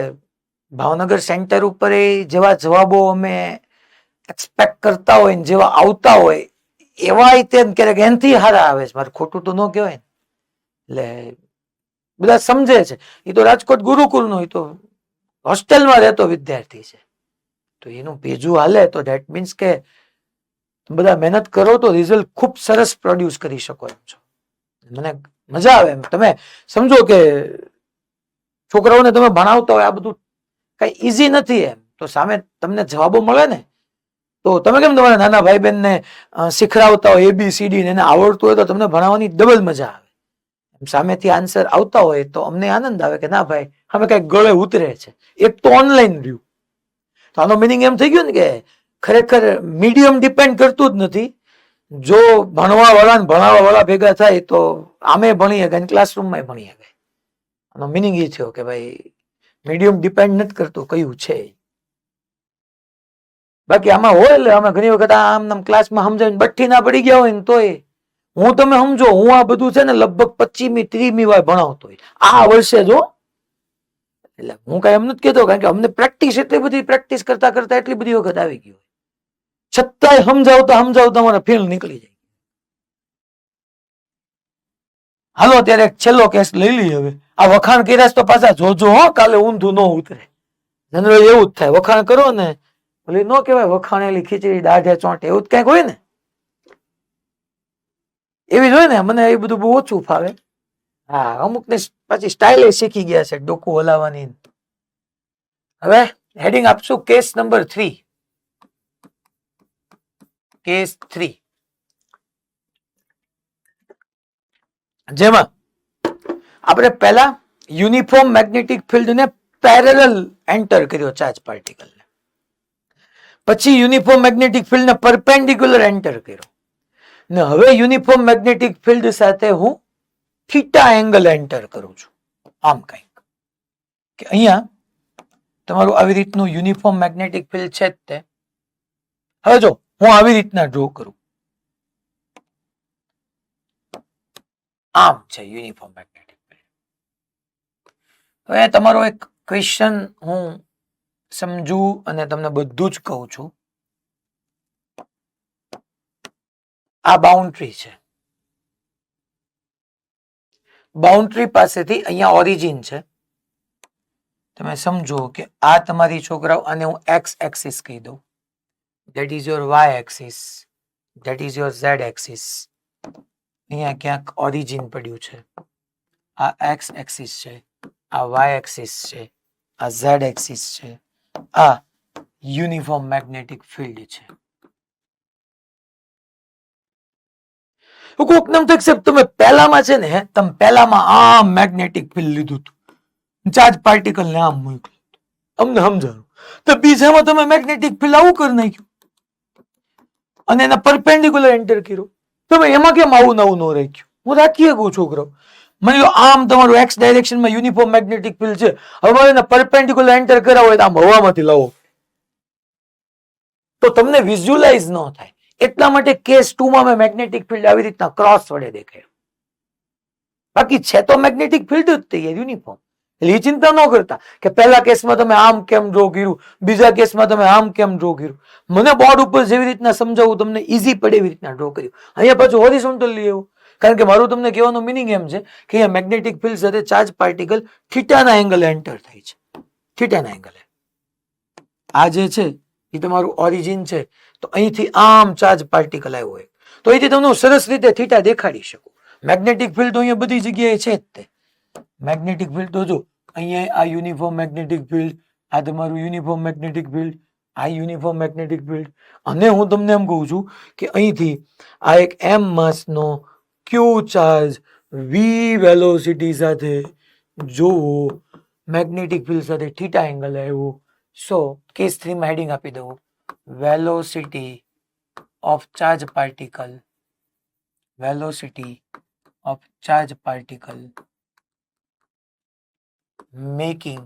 ભાવનગર સેન્ટર ઉપર એ જેવા જવાબો અમે એક્સપેક્ટ કરતા હોય ને જેવા આવતા હોય એવા ક્યારેક એનથી હારા આવે છે. મારે ખોટું તો ન કહેવાય ને, એટલે બધા સમજે છે. એ તો રાજકોટ ગુરુકુળ નો, એ તો હોસ્ટેલમાં રહેતો વિદ્યાર્થી છે, તો એનું ભેજું હાલે તો ધેટ મીન્સ કે બધા મહેનત કરો તો રિઝલ્ટ ખૂબ સરસ પ્રોડ્યુસ કરી શકો એમ છો. મને મજા આવે એમ. તમે સમજો કે છોકરાઓને તમે ભણાવતા હોય આ બધું કઈ ઈઝી નથી એમ. તો સામે તમને જવાબો મળે ને. તો તમે કેમ તમારા નાના ભાઈ બહેનને શીખડાવતા હોય ABCD ને એને આવડતું હોય તો તમને ભણાવવાની ડબલ મજા આવે. સામેથી આન્સર આવતા હોય તો અમને આનંદ આવે કે ના ભાઈ અમે કઈક ગળે ઉતરે છે. એક તો ઓનલાઈન રહ્યું, તો આનો મિનિંગ એમ થઈ ગયું ને કે ખરેખર મીડિયમ ડિપેન્ડ કરતું જ નથી. જો ભણવા વાળા ને ભણાવવા વાળા ભેગા થાય તો આમે ભણી શકે ક્લાસરૂમમાં ભણી શકે. આનો મિનિંગ એ થયો કે ભાઈ મીડિયમ ડિપેન્ડ નથી કરતું કયું છે. બાકી આમાં હોય એટલે અમે ઘણી વખત આમ ક્લાસમાં સમજાવીને બઠ્ઠી ના પડી ગયા હોય ને તોય હું તમે સમજો હું આ બધું છે ને લગભગ 25મી 30મી વાર ભણાવતો હોય આ વર્ષે જો. એટલે હું કઈ એમ નથી કેતો કારણ કે અમને પ્રેક્ટિસ એટલી બધી પ્રેક્ટિસ કરતા કરતા એટલી બધી વખત આવી ગઈ હોય છતાંય સમજાવતા સમજાવતા મારા ફીલ નીકળી જાય. હાલો ત્યારે એક છેલ્લો કેસ લઈ લઈએ. હવે આ વખાણ કર્યા તો પાછા જોજો હો, કાલે ઊંધું ન ઉતરે. જનરલ એવું જ થાય, વખાણ કરો ને એટલે ન કહેવાય વખાણેલી ખીચડી દાઢે ચોંટે, એવું જ કઈક હોય ને, એવી જ હોય ને. મને એ બધું બહુ ઓછું ફાવે. હા, અમુક ને પછી સ્ટાઇલ શીખી ગયા છે ડોકું હલાવવાની. હવે હેડિંગ આપશું કેસ નંબર 3. કેસ 3 જેમાં આપણે પહેલા યુનિફોર્મ મેગ્નેટિક ફિલ્ડ ને પેરેલલ એન્ટર કર્યો ચાર્જ પાર્ટિકલ ને, પછી યુનિફોર્મ મેગ્નેટિક ફિલ્ડ ને પરપેન્ડિક્યુલર એન્ટર કર્યો ને હવે યુનિફોર્મ મેગ્નેટિક ફિલ્ડ સાથે હું થીટા એંગલ એન્ટર કરું છું. આમ કંઈક કે અહીંયા તમારું આવી રીતનું યુનિફોર્મ મેગ્નેટિક ફિલ્ડ છે જ તે. હવે જો હું આવી રીતના ડ્રો કરું, આમ છે યુનિફોર્મ મેગ્નેટિક ફિલ્ડ. હવે તમારો એક ક્વેશ્ચન હું સમજુ અને તમને બધું જ કહું છું. આ બાઉન્ડ્રી છે, બાઉન્ડ્રી પાસેથી અહીંયા ઓરિજિન છે. તમે સમજો કે આ તમારી છોકરાઓ, આને હું એક્સ એક્સિસ કહી દઉં, that is your Y axis, that is your Z axis. અહીંયા ક્યાંક ઓરિજિન પડ્યું છે. આ એક્સ એક્સિસ છે, આ વાય એક્સિસ છે, આ ઝેડ એક્સિસ છે, આ યુનિફોર્મ મેગ્નેટિક ફિલ્ડ છે. કોક નામ તો એક્સેપ્ટ તમે પહેલામાં છે ને, તમે પહેલામાં આમ મેગ્નેટિક ફિલ્ડ લીધું હતું, ચાર્જ પાર્ટિકલ ને આમ મોકલ્યું, અમને સમજાયું. તો બીજામાં તમે મેગ્નેટિક ફિલ્ડ આવું કરી નાખ્યું અને એના પરપેન્ડિક્યુલર એન્ટર કર્યો. તમે એમાં કેમ આવું નવું ન રાખ્યું? હું રાખી શકું છોકરો. માની લો આમ તમારું એક્સ ડાયરેક્શનમાં યુનિફોર્મ મેગ્નેટિક ફિલ્ડ છે, હવે એને પરપેન્ડિક્યુલર એન્ટર કરાવો હોય તો આમ હવામાંથી લાવો તો તમને વિઝ્યુઅલાઇઝ ન થાય. એટલા માટે કેસ 2 માં મેં મેગ્નેટિક ફિલ્ડ આવી રીતના ક્રોસ વડે દેખાય. બાકી છે તો મેગ્નેટિક ફિલ્ડ જ તે યુનિફોર્મ. એટલે એ ચિંતા ન કરતા કે પહેલા કેસમાં તમે આમ કેમ ડ્રો કર્યું, બીજા કેસમાં તમે આમ કેમ ડ્રો કર્યું. મને બોર્ડ ઉપર જેવી રીતના સમજાવવું તમને ઈઝી પડે એવી રીતના ડ્રો કર્યું. અહીંયા પાછું હોરિઝોન્ટલી એવું, કારણ કે મારું તમને કહેવાનો મિનિંગ એમ છે કે અહીંયા મેગ્નેટિક ફિલ્ડ સાથે ચાર્જ પાર્ટિકલ થીટાના એંગલે એન્ટર થાય છે, થીટાના એંગલે. આ જે છે એ તમારું ઓરિજિન છે, તો અહીંથી આમ ચાર્જ પાર્ટિકલ આવ્યો હોય તો અહીંથી તમને સરસ રીતે થીટા દેખાડી શકું. મેગ્નેટિક ફિલ્ડ તો અહીંયા બધી જગ્યાએ છે જ તે. મેગ્નેટિક ફિલ્ડ તો જો અહીંયા આ યુનિફોર્મ મેગ્નેટિક ફિલ્ડ, આ તમારું યુનિફોર્મ મેગ્નેટિક ફિલ્ડ, આ યુનિફોર્મ મેગ્નેટિક ફિલ્ડ. અને હું તમને એમ કહું છું કે અહીંથી આ એક એમ માસનો ક્યુ ચાર્જ વી વેલોસિટી સાથે જોવો મેગ્નેટિક ફિલ્ડ સાથે થીટા એંગલ આવ્યો. સો કેસ 3 માં હેડિંગ આપી દઉં, velocity of charge particle, velocity of charge particle making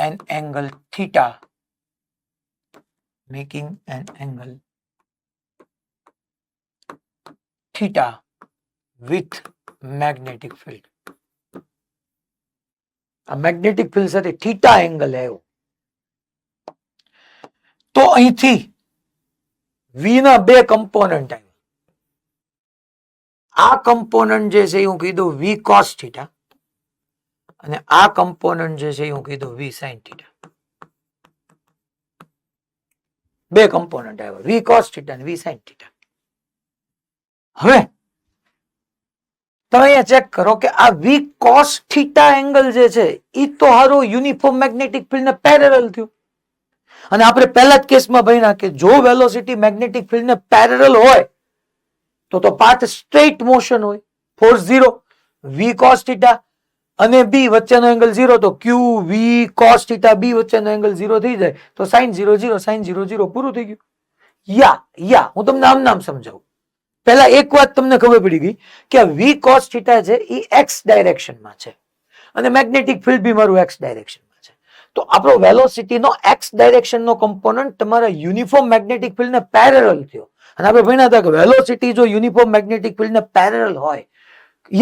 an angle theta, making an angle theta with magnetic field. આ મેગ્નેટિક ફિલ્ડ સાથે થીટા એંગલ આવ્યો તો અહીંથી V ના બે કમ્પોનન્ટ આવ્યા. આ કમ્પોનન્ટ જે છે હું કીધું V cos થીટા અને આ કમ્પોનન્ટ જે છે હું કીધું V sin થીટા. બે કમ્પોનન્ટ આવ્યા, V cos થીટા અને V sin થીટા. હવે તમે અહીંયા ચેક કરો કે આ v cos થીટા એંગલ જે છે એ તો હારો યુનિફોર્મ મેગ્નેટિક ફિલ્ડ ને પેરેલલ થયું. અને આપણે પહેલા જ કેસમાં ભણ્યા કે જો વેલોસિટી મેગ્નેટિક ફિલ્ડ ને પેરેલલ હોય તો પાથ સ્ટ્રેટ મોશન હોય. ફોર્સ 0, v cos થીટા અને b વચ્ચેનો એંગલ 0, તો q v cos theta b વચ્ચેનો એંગલ 0 થઈ જાય તો sin 0 0 sin 0 0 પૂરું થઈ ગયું. યા હું તમને આમ નામ સમજાવું. પહેલા એક વાત તમને ખબર પડી ગઈ કે v cos થીટા છે એ x ડાયરેક્શનમાં છે અને મેગ્નેટિક ફિલ્ડ બી મારું x ડાયરેક્શનમાં છે. તો આપણો વેલોસિટી નો x ડાયરેક્શન નો કમ્પોનન્ટ તમારા યુનિફોર્મ મેગ્નેટિક ફિલ્ડ ને પેરેલલ થયો. અને આપણે ભણ્યા હતા કે વેલોસિટી જો યુનિફોર્મ મેગ્નેટિક ફિલ્ડ ને પેરેલલ હોય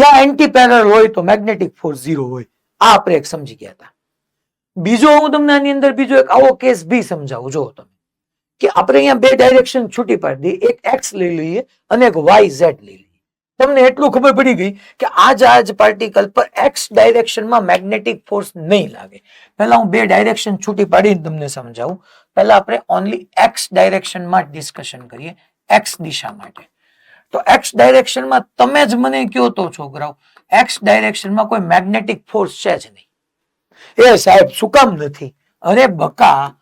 યા એન્ટી પેરેલલ હોય તો મેગ્નેટિક ફોર્સ 0 હોય. આ આપણે એક સમજી ગયા હતા. બીજો હું તમને આની અંદર બીજો એક આવો કેસ બી સમજાવું. જો તમે કે આપણે અહીંયા બે ડાયરેક્શન છૂટી પાડી દઈએ, એક x લઈ લઈએ અને એક yz લઈ લઈએ. તમને એટલું ખબર પડી ગઈ કે આ ચાર્જ પાર્ટિકલ પર x ડાયરેક્શનમાં મેગ્નેટિક ફોર્સ નહીં લાગે. પહેલા હું બે ડાયરેક્શન છૂટી પાડીને તમને સમજાવું. પહેલા આપણે ઓનલી x ડાયરેક્શનમાં ડિસ્કશન કરીએ, x દિશા માટે. તો x ડાયરેક્શનમાં તમે જ મને કહો તો છોકરાઓ x ડાયરેક્શનમાં કોઈ મેગ્નેટિક ફોર્સ છે જ નહીં. એ સાહેબ શું કામ નથી? અરે બકા,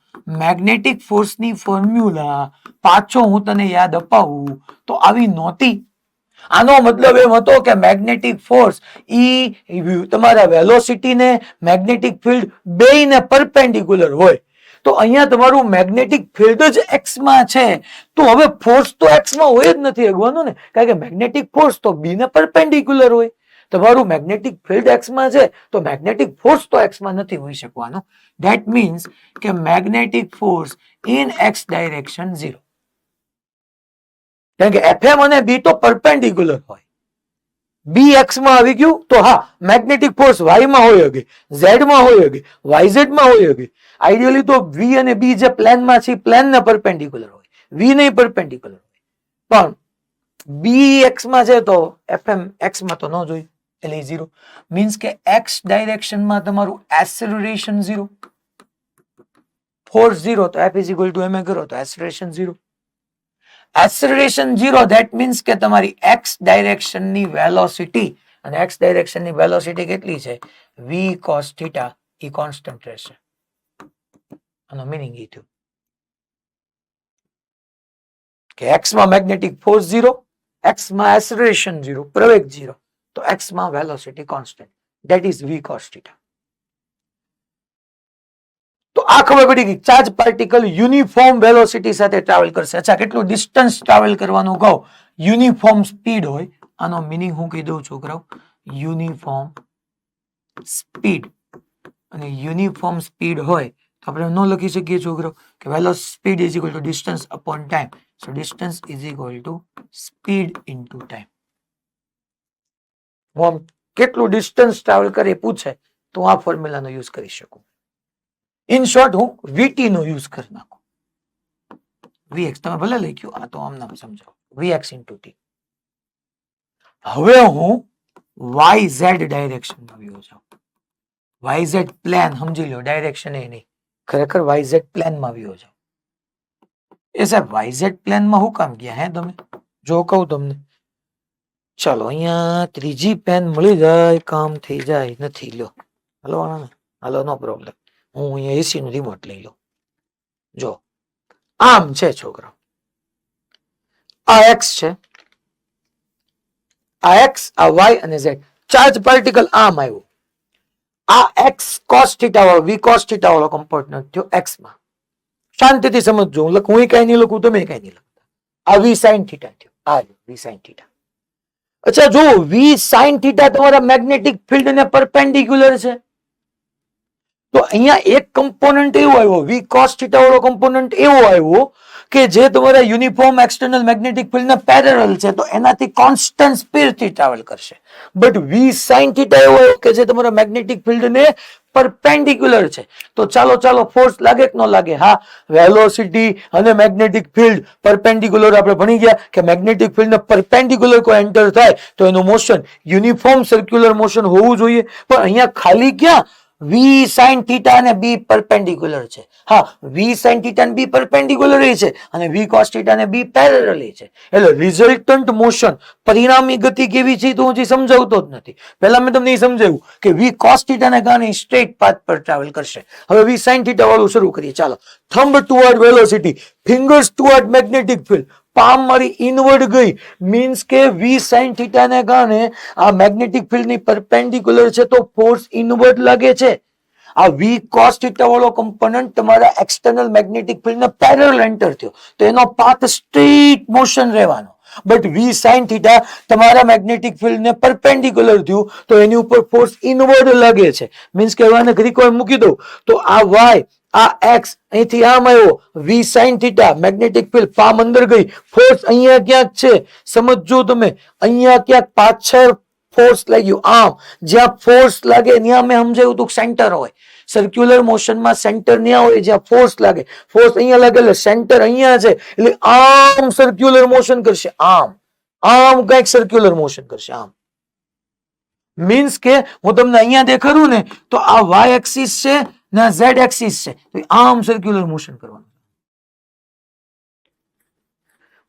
મેગ્નેટિક ફોર્સની ફોર્મ્યુલા પાછો હું તને યાદ અપાવું તો આવી નહોતી. આનો મતલબ એમ હતો કે મેગ્નેટિક ફોર્સ ઈ તમારા વેલોસિટી ને મેગ્નેટિક ફિલ્ડ બેયને પરપેન્ડિક્યુલર હોય. તો અહીંયા તમારું મેગ્નેટિક ફિલ્ડ જ x માં છે તો હવે ફોર્સ તો x માં હોય જ નથી અગવાનો ને, કારણ કે મેગ્નેટિક ફોર્સ તો b ને પરપેન્ડિક્યુલર હોય. તમારું મેગ્નેટિક ફિલ્ડ x માં છે તો મેગ્નેટિક ફોર્સ તો x માં નથી હોઈ શકવાનો. ધેટ મીન્સ કે magnetic force in x direction 0. કારણ કે fm અને b તો પરપેન્ડિક્યુલર હોય. b x માં આવી ગયું તો હા મેગ્નેટિક ફોર્સ y માં હોય શકે, z માં હોય શકે, yz માં હોય શકે. આઈડિયલી તો v અને b જે પ્લેન માં છે પ્લેન ને પરપેન્ડિક્યુલર હોય, v નહીં પરપેન્ડિક્યુલર હોય. પણ b x માં છે તો fm x માં તો ન જોઈ એટલે 0. મીન્સ કે x ડાયરેક્શન માં તમારું એક્સેલરેશન 0, ફોર્સ 0 તો f ma કરો તો એક્સેલરેશન 0. એક્સેલરેશન 0 ધેટ મીન્સ કે તમારી x ડાયરેક્શન ની વેલોસિટી, અને x ડાયરેક્શન ની વેલોસિટી કેટલી છે v cos થીટા એ કોન્સ્ટન્ટ રહેશે. આનો મીનિંગ એ થયું કે x માં મેગ્નેટિક ફોર્સ 0, x માં એક્સેલરેશન 0, પ્રવેગ 0, તો x માં velocity constant, that is v cos theta. તો આ ખબર પડી ગઈ ચાર્જ પાર્ટિકલ યુનિફોર્મ વેલોસિટી સાથે ટ્રાવેલ કરશે. અચ્છા, કેટલું ડિસ્ટન્સ ટ્રાવેલ કરવાનું કહો, યુનિફોર્મ સ્પીડ હોય. આનો મીનિંગ હું કહી દઉં છોકરાઓ, યુનિફોર્મ સ્પીડ. અને યુનિફોર્મ સ્પીડ હોય તો આપણે ન લખી શકીએ છોકરાઓ કે velocity speed is equal two distance upon time. So distance is equal two speed into time. હું કેટલું ડિસ્ટન્સ ટ્રાવેલ કરે પૂછે તો હું આ ફોર્મ્યુલાનો યુઝ કરી શકું. ઇન શોર્ટ હું vt નો યુઝ કરી નાખું. vx તમે ભલે લખ્યું, આ તો આમ નામ સમજાવો, vx ઇન્ટુ t. હવે હું yz ડાયરેક્શનમાં વ્યૂ જાઉં. yz પ્લેન સમજી લો, ડાયરેક્શન એ નહીં, ખરેખર yz પ્લેનમાં વ્યૂ જાઉં. એ સાહેબ yz પ્લેનમાં હું કામ ગયા હે તમે? જો કહું તમને, ચાલો અહીંયા ત્રીજી પેન મળી જાય, કામ થઈ જાય. નથી લ્યો, હાલો હાલો, નો પ્રોબ્લેમ. હું અહીંયા એસી નું રિમોટ લઈ લઉં. જો આમ છે છોકરા, આ x છે, આ x, આ y અને z. ચાર્જ પાર્ટિકલ આમ આવ્યો. આ x cos થીટા વાળો, v cos થીટા વાળો કમ્પોનન્ટ થયો x માં. શાંતિથી સમજજો, હું કઈ નહીં લખું, તમે કઈ નહીં લખતા. આ v sin થીટા થયો, આ v sin થીટા. અચ્છા જો v sin થીટા તમારા મેગ્નેટિક ફિલ્ડ ને પરપેન્ડિક્યુલર છે તો અહીંયા એક કમ્પોનન્ટ એવો આવ્યો, v cos થીટા વાળો કમ્પોનન્ટ એવો આવ્યો કે જે તમારા યુનિફોર્મ એક્સટર્નલ મેગ્નેટિક ફિલ્ડ ના પેરેલલ છે તો એનાથી કોન્સ્ટન્ટ સ્પીડથી ટ્રાવેલ કરશે. બટ v sin થીટા એવો આવ્યો કે જે તમારા મેગ્નેટિક ફિલ્ડ ને પરપેન્ડિક્યુલર છે. તો ચાલો ફોર્સ લાગે કે ન લાગે? હા, વેલોસિટી અને મેગ્નેટિક ફિલ્ડ પરપેન્ડિક્યુલર આપણે ભણી ગયા કે મેગ્નેટિક ફિલ્ડ ને પરપેન્ડિક્યુલર કોઈ એન્ટર થાય તો એનું મોશન યુનિફોર્મ સર્ક્યુલર મોશન હોવું જોઈએ. પણ અહીંયા ખાલી ક્યાં વી સાઇન થીટા અને બી પરપેન્ડિક્યુલર છે. હા, વી સાઇન થીટા અને બી પરપેન્ડિક્યુલર છે અને વી કોસ થીટા અને બી પેરેલલ છે. એટલે રિઝલ્ટન્ટ મોશન પરિણામી ગતિ કેવી છે તો હું હજી સમજાવતો જ નથી. પહેલા મેં તમને એ સમજાવ્યું કે વી કોસ થીટા ને કારણે સ્ટ્રેટ પાથ પર ટ્રાવેલ કરશે. હવે વી સાઇન થીટા વાળું શરૂ કરીએ. ચાલો, thumb toward velocity, fingers toward magnetic field. Palm મારી ઇનવર્ડ ગઈ, મીન્સ કે વી સાઇન થીટા ને કારણે આ મેગ્નેટિક ફિલ્ડ ની પરપેન્ડિક્યુલર છે તો ફોર્સ ઇનવર્ડ લાગે છે. આ વી કોસ થીટા વાળો કમ્પોનન્ટ તમારા એક્સટર્નલ મેગ્નેટિક ફિલ્ડ ને પેરેલલ એન્ટર થયો તો એનો પાથ સ્ટ્રેટ મોશન રહેવાનો. બટ વી સાઇન થીટા તમારા મેગ્નેટિક ફિલ્ડ ને પરપેન્ડિક્યુલર થયું તો એની ઉપર ફોર્સ ઇનવર્ડ લાગે છે. મીન્સ કે હવે આને ગ્રીક મૂકી દઉં તો આ વાય, આ એક્સ અહીંથી આમ આવ્યો, V sine theta magnetic field palm અંદર ગઈ, ફોર્સ અહીંયા ક્યાંક છે. સમજો તમે, અહીંયા ક્યાંક પાછળ ફોર્સ લાગ્યું. આમ જ્યાં ફોર્સ લાગે ત્યાં મેં સમજાવ્યું હતું સેન્ટર હોય. સર્ક્યુલર મોશનમાં સેન્ટર ત્યાં હોય જ્યાં ફોર્સ લાગે. ફોર્સ અહીંયા લાગે એટલે સેન્ટર અહીંયા છે એટલે આમ સર્ક્યુલર મોશન કરશે. આમ આમ કઈક સર્ક્યુલર મોશન કરશે. આમ મીન્સ કે હું તમને અહીંયા દેખાડું ને તો આ વાય એક્સિસ છે ને આ ઝેડ એક્સિસ છે તો આમ સર્ક્યુલર મોશન કરવાનું.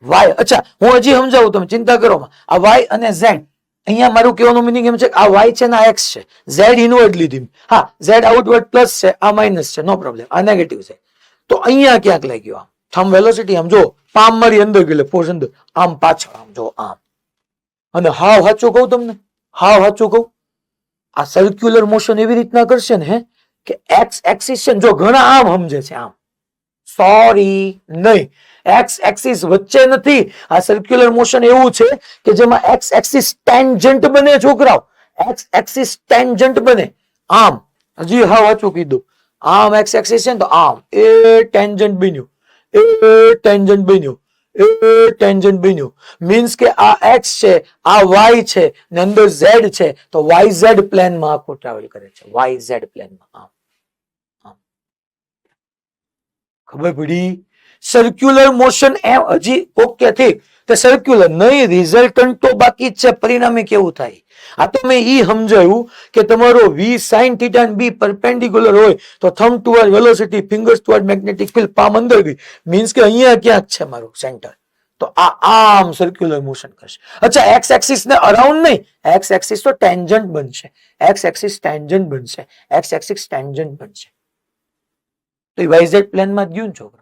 વાય, અચ્છા હું હજી સમજાવું, તમે ચિંતા કરો. આ વાય અને ઝેડ, અહીંયા મારું કહેવાનું મિનિંગ એમ છે કે આ વાય છે ને આ એક્સ છે, ઝેડ ઇનવર્ડ લીધી. હા, ઝેડ આઉટવર્ડ પ્લસ છે, આ માઇનસ છે, નો પ્રોબ્લેમ. આ નેગેટિવ છે તો અહીંયા ક્યાંક લાગ્યો. આમ થંબ વેલોસિટી, આમ જો પામ મારી અંદર ગયેલો, ફોર્સ અંદર, આમ પાછળ, આમ જો આમ. અને હાવ સાચું કહું તમને, હાવ સાચું કહું, આ સર્ક્યુલર મોશન એવી રીતના કરશે ને કે એક્સ એક્સિસ છે, જો ઘણા આમ સમજે છે આમ, સોરી નહીં, એક્સ એક્સિસ વચ્ચે નથી. આ સર્ક્યુલર મોશન એવું છે કે જેમાં એક્સ એક્સિસ ટેન્જન્ટ બને. છોકરાઓ, એક્સ એક્સિસ ટેન્જન્ટ બને. આમ હજી હા વાંચું કીધું, આમ એક્સ એક્સિસ છે ને તો આમ એ ટેન્જન્ટ બન્યું, એ ટેન્જન્ટ બન્યું, એ ટેન્જન્ટ બન્યું. મીન્સ કે આ એક્સ છે, આ વાય છે ને અંદર ઝેડ છે તો વાય ઝેડ પ્લેનમાં આખું ટ્રાવેલ કરે છે. વાય ઝેડ પ્લેનમાં આમ. ખબર પડી? સર્ક્યુલર મોશન એમ હજી ઓકે ઠીક, તો સર્ક્યુલર નહીં, રિઝલ્ટન્ટ તો બાકી જ છે. પરિણામે કેવું થાય આ તો મેં ઈ સમજાયું કે તમારો વી સાઇન થીટા અને બી પરપેન્ડિક્યુલર હોય તો thumb toward velocity, fingers toward magnetic field, palm અંદર ગઈ, મીન્સ કે અહીંયા ક્યાંક છે મારું સેન્ટર તો આ આમ સર્ક્યુલર મોશન કરશે. અચ્છા, એક્સ એક્સિસ ને અરાઉન્ડ નહીં, એક્સ એક્સિસ તો ટેન્જન્ટ બનશે, એક્સ એક્સિસ ટેન્જન્ટ બનશે, એક્સ એક્સિસ ટેન્જન્ટ બનશે. તો એ વાયઝેડ પ્લેનમાં જ ગયું ને છોકરો.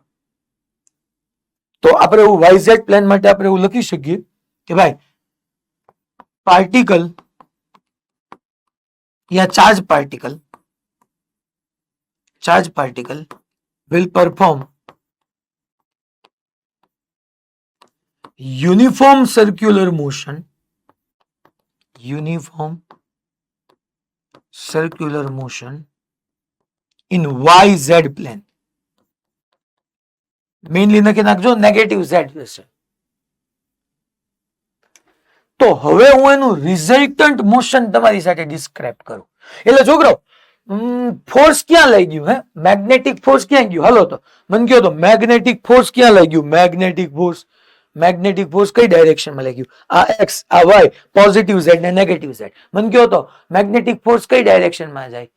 તો આપણે એવું વાયઝેડ પ્લેન માટે આપણે એવું લખી શકીએ કે ભાઈ પાર્ટિકલ या charge particle will perform uniform circular motion in YZ plane. Mainly નક્કી નાખજો નેગેટિવ ઝેડ હશે. તો હવે હું એનું રિઝલ્ટન્ટ મોશન તમારી સાથે ડિસ્ક્રાઇબ કરું. એટલે છોકરો ફોર્સ ક્યાં લઈ ગયું? મેગ્નેટિક ફોર્સ ક્યાં ગયું? હાલો તો મને કહો તો મેગ્નેટિક ફોર્સ ક્યાં લઈ ગયું? મેગ્નેટિક ફોર્સ કઈ ડાયરેક્શનમાં લઈ ગયું? આ એક્સ, આ વાય, પોઝિટિવ ઝેડ ને નેગેટિવ ઝેડ. મને કહો તો મેગ્નેટિક ફોર્સ કઈ ડાયરેક્શનમાં જાય?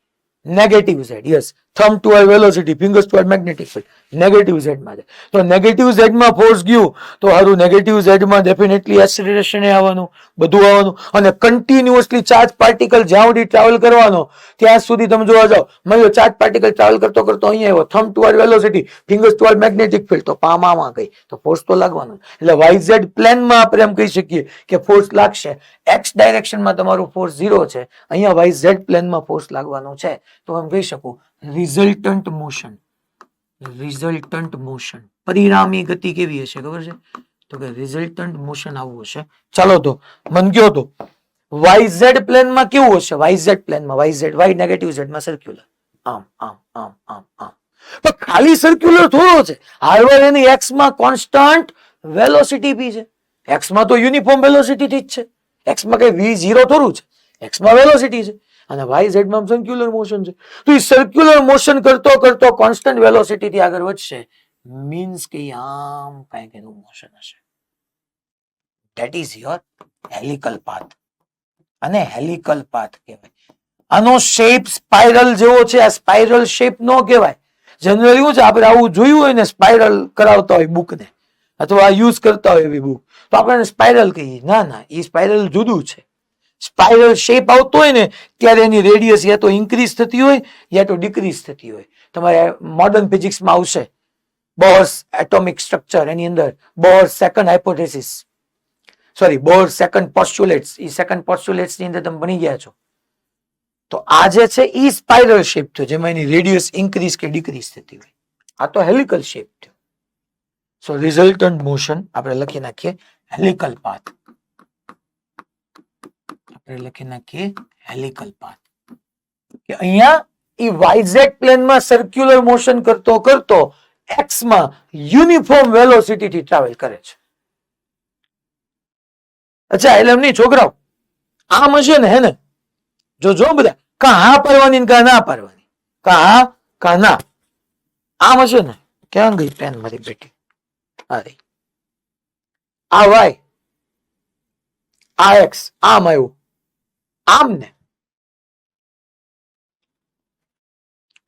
Negative Z. Yes, thumb toward velocity, fingers toward magnetic field, negative Z માં જાય. તો નેગેટિવ ઝેડ માં ફોર્સ ગયું તો હારું નેગેટિવ ઝેડ માં ડેફિનેટલી એક્સેલરેશન આવવાનું, બધું આવવાનું. અને કન્ટિન્યુઅસલી ચાર્જ પાર્ટિકલ જ્યાં સુધી ટ્રાવેલ કરવાનો ત્યાં સુધી તમે જોવા જાઓ, માનો ચાર્જ પાર્ટિકલ ટ્રાવેલ કરતો અહીંયા આવ્યો, thumb toward velocity, fingers toward magnetic field, તો પામામાં ગઈ તો ફોર્સ તો લાગવાનો. એટલે YZ પ્લેનમાં આપણે એમ કહી શકીએ કે ફોર્સ લાગશે. એક્સ ડાયરેક્શનમાં તમારું ફોર્સ 0 છે, અહીંયા YZ પ્લેનમાં ફોર્સ લાગવાનો છે. તો એમ કહી શકું રિઝલ્ટન્ટ મોશન પરિણામી ગતિ કેવી હશે ખબર છે? તો કે રિઝલ્ટન્ટ મોશન આવું હશે. ચાલો તો મને કયો તો YZ પ્લેનમાં કેવું હશે? YZ પ્લેનમાં YZ, Y નેગેટિવ Z માં સર્ક્યુલર, આમ આમ આમ આમ આમ. પણ ખાલી સર્ક્યુલર થોડો છે, હાર્વર એની એક્સ માં કોન્સ્ટન્ટ વેલોસિટી બી છે. એક્સ માં તો યુનિફોર્મ વેલોસિટી થી જ છે, એક્સ માં કઈ v0 થોડું છે, એક્સ માં વેલોસિટી છે અને YZ માં સર્ક્યુલર મોશન છે. તો એ સર્ક્યુલર મોશન કરતો કરતો કોન્સ્ટન્ટ વેલોસિટી થી આગળ વધશે, મીન્સ કે આમ કઈક એનું મોશન હશે. That is your helical path. અને હેલિકલ પાથ કહેવાય. આનો શેપ સ્પાઇરલ જેવો છે. આ સ્પાઇરલ શેપ નો કહેવાય. જનરલી શું છે, આપણે આવું જોયું હોય ને, સ્પાઇરલ કરાવતા હોય બુકને અથવા યુઝ કરતા હોય એવી બુક, તો આપણે સ્પાઇરલ કહીએ. ના ના, એ સ્પાઇરલ જુદું છે. સ્પાઇરલ શેપ આવતો હોય ને ત્યારે એની રેડિયસ યા તો ઇન્ક્રીઝ થતી હોય યા તો ડિક્રીઝ થતી હોય. તમારે મોડર્ન ફિઝિક્સમાં આવશે બોર્સ એટોમિક સ્ટ્રક્ચર, એની અંદર Bohr's second hypothesis, sorry Bohr's second postulates, એ સેકન્ડ પોસ્ટ્યુલેટ્સ ની અંદર તમે ભણી ગયા છો. તો આ જે છે એ સ્પાઇરલ શેપ થયો, જેમાં એની રેડિયસ ઇન્ક્રીઝ કે ડિક્રીઝ થતી હોય. આ તો હેલિકલ શેપ થયો. સો રિઝલ્ટન્ટ મોશન આપણે લખી નાખીએ હેલિકલ પાથ. આપણે લખી નાખીએ હેલિકલ પાથ. કે અહીંયા એ વાયઝેડ પ્લેનમાં સર્ક્યુલર મોશન કરતો કરતો એક્સ માં યુનિફોર્મ વેલોસિટી થી ટ્રાવેલ કરે છે. અચ્છા, એટલે એમ નહીં છોકરાઓ, આમ હશે ને, હે ને, જો બધા કા હા પાડવાની કા ના પાડવાની, કા હા કા ના, આમ હશે ને. ક્યાં ગઈ પેન મારી બેટી? અરે આ વાય, આ એક્સ, આમ આવ્યું, આમ ને